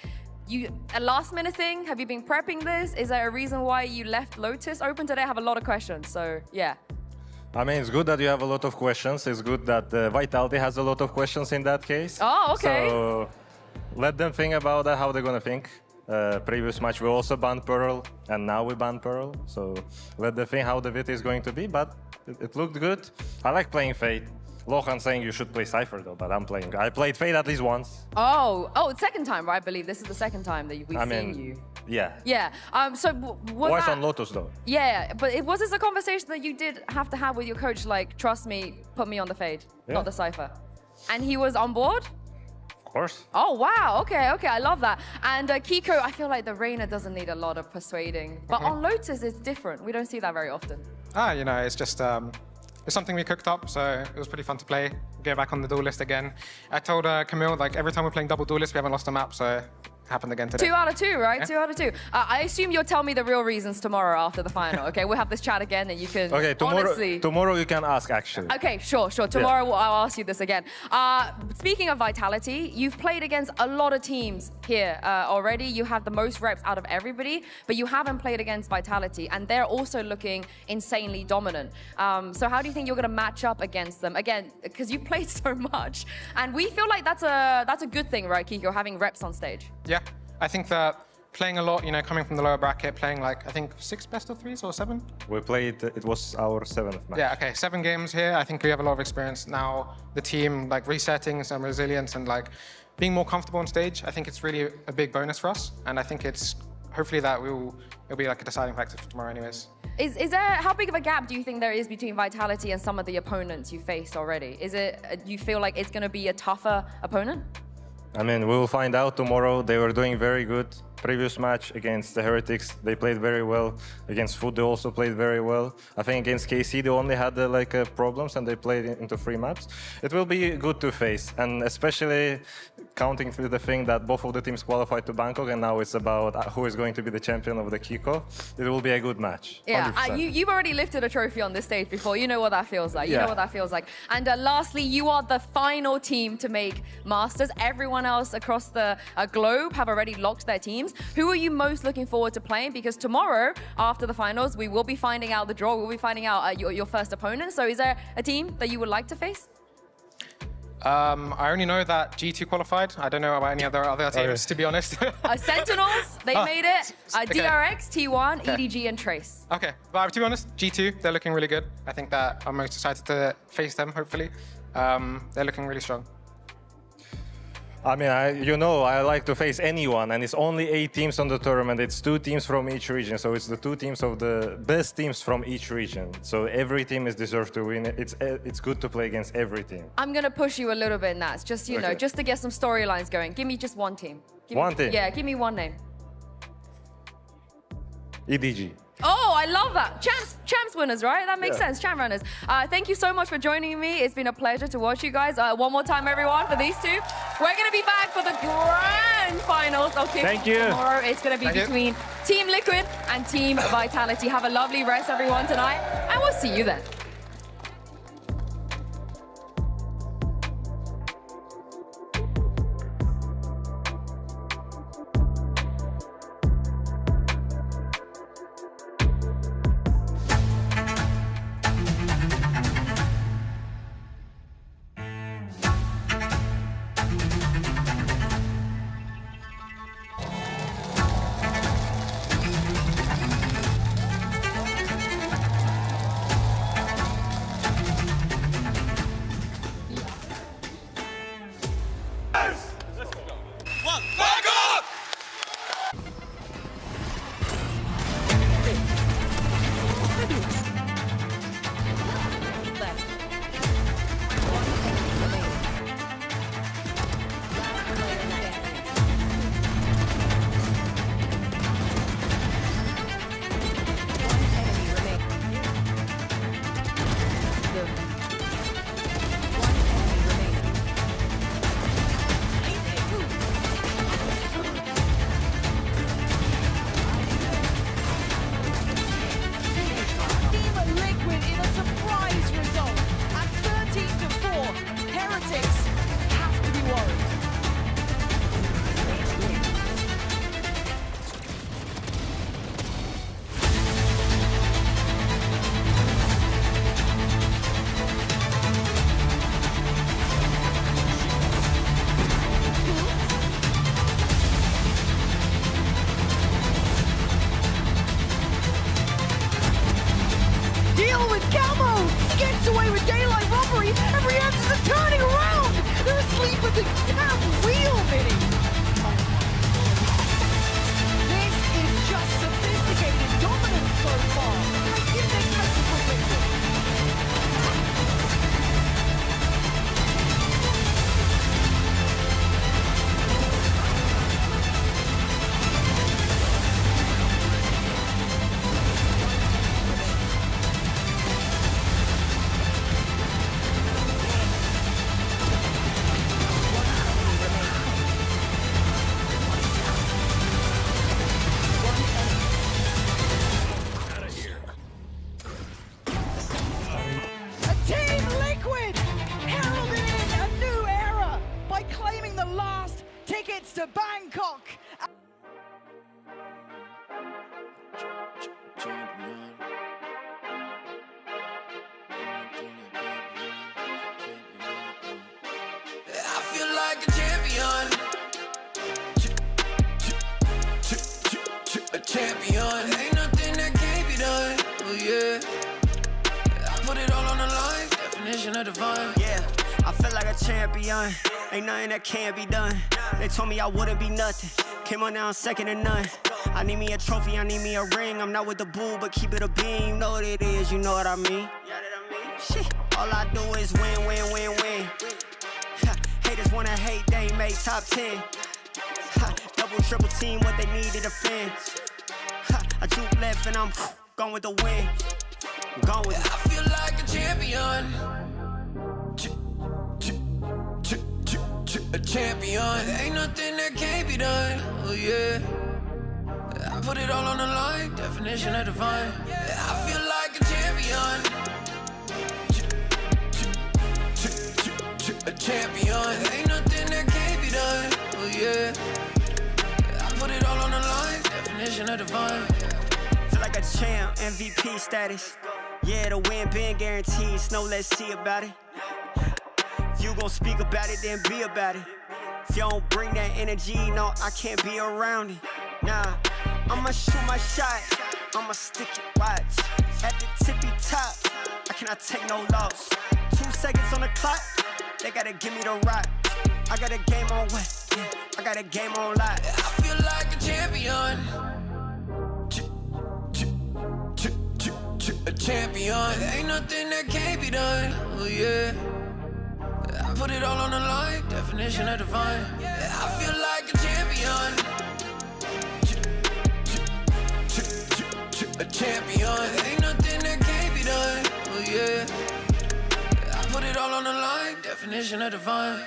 a last-minute thing? Have you been prepping this? Is there a reason why you left Lotus open today? I have a lot of questions, so yeah. I mean, it's good that you have a lot of questions. It's good that Vitality has a lot of questions in that case. Oh, okay. So let them think about that, how they're going to think. Previous match, we also banned Pearl, and now we banned Pearl. So let them think how the VT is going to be, but it looked good. I like playing Fate. Lohan saying you should play Cypher though, but I played Fate at least once. Oh, it's second time, right? I believe this is the second time that we've seen you. Yeah. Yeah. So was Twice that... on Lotus though. Yeah, but was this a conversation that you did have to have with your coach? Like, trust me, put me on the Fade, not the Cypher. And he was on board? Of course. Oh, wow. Okay, I love that. And Kiko, I feel like the Reyna doesn't need a lot of persuading. But on Lotus, it's different. We don't see that very often. You know, it's just... It's something we cooked up, so it was pretty fun to play. Get back on the duelist again. I told Camille, like, every time we're playing double duelist, we haven't lost a map, so happened again today. 2 out of 2, right? Yeah. 2 out of 2. I assume you'll tell me the real reasons tomorrow after the final, okay? We'll have this chat again and you can tomorrow you can ask actually. Okay, sure. Tomorrow I'll ask you this again. Speaking of Vitality, you've played against a lot of teams here already. You have the most reps out of everybody, but you haven't played against Vitality, and they're also looking insanely dominant. So how do you think you're going to match up against them? Again, because you've played so much, and we feel like that's a good thing, right, Kiko, having reps on stage? Yeah, I think that playing a lot, you know, coming from the lower bracket, playing like, I think 6 best of 3s or 7? We played, it was our 7th match. Yeah, okay, 7 games here. I think we have a lot of experience now. The team, like, resetting some resilience and, like, being more comfortable on stage. I think it's really a big bonus for us. And I think it's, hopefully that it'll be like a deciding factor for tomorrow anyways. Is there, how big of a gap do you think there is between Vitality and some of the opponents you faced already? Is it, do you feel like it's going to be a tougher opponent? I mean, we will find out tomorrow. They were doing very good. Previous match against the Heretics, they played very well. Against Food, they also played very well. I think against KC, they only had problems and they played into 3 maps. It will be good to face, and especially counting through the thing that both of the teams qualified to Bangkok, and now it's about who is going to be the champion of the Kickoff. It will be a good match. Yeah, you've already lifted a trophy on this stage before. You know what that feels like. You know what that feels like. And lastly, you are the final team to make Masters. Everyone else across the globe have already locked their teams. Who are you most looking forward to playing? Because tomorrow, after the finals, we will be finding out the draw. We'll be finding out your first opponent. So is there a team that you would like to face? I only know that G2 qualified. I don't know about any other teams, to be honest. Sentinels, they made it. DRX, T1, EDG, and Trace. Okay, but to be honest, G2, they're looking really good. I think that I'm most excited to face them, hopefully. They're looking really strong. I mean, I like to face anyone, and it's only 8 teams on the tournament. It's 2 teams from each region, so it's the 2 teams of the best teams from each region. So every team is deserved to win. It's good to play against every team. I'm gonna push you a little bit, Nats. Just know, just to get some storylines going. Give me just one team. One team. Yeah, give me one name. EDG. Oh, I love that. Champs winners, right? That makes sense. Champ runners. Thank you so much for joining me. It's been a pleasure to watch you guys. One more time, everyone, for these 2. We're going to be back for the grand finals. Okay. Thank you. Tomorrow, it's going to be between Team Liquid and Team Vitality. Have a lovely rest, everyone, tonight, and we'll see you then. gets away with daylight robbery, and Rianzas are turning around! They're asleep at the damn wheel, Vinny! This is just sophisticated dominance so far. I didn't expect to predict it. Team Liquid heralding in a new era by claiming the last tickets to Bangkok. I feel like a champion. A champion. Ain't nothing that can't be done. Oh yeah. I put it all on the line. Definition of divine. Yeah, I feel like a champion. Ain't nothing that can't be done. They told me I wouldn't be nothing. Came on down second to none. I need me a trophy, I need me a ring. I'm not with the bull, but keep it a beam. You know what it is, you know what I mean? Shit, all I do is win, win, win, win. Haters wanna hate, they ain't make top 10. Double, triple team, what they need to defend. I juke left and I'm gone with the win. I'm gone with it. I feel like a champion. A champion. Ain't nothing that can't be done. Oh yeah. I put it all on the line. Definition of divine. I feel like a champion. A champion. Ain't nothing that can't be done. Oh yeah. I put it all on the line. Definition of divine. Feel like a champ, MVP status. Yeah, the win been guaranteed. Snow, let's see about it. If you gon' speak about it, then be about it. If you don't bring that energy, no, I can't be around it. Nah, I'ma shoot my shot. I'ma stick it, watch. At the tippy top, I cannot take no loss. 2 seconds on the clock, they gotta give me the rock. I got a game on what? Yeah, I got a game on lock. I feel like a champion. A champion. Ain't nothing that can't be done. Oh yeah. I put it all on the line. Definition of divine. I feel like a champion. A champion. Ain't nothing that can't be done. Oh yeah. I put it all on the line. Definition of divine.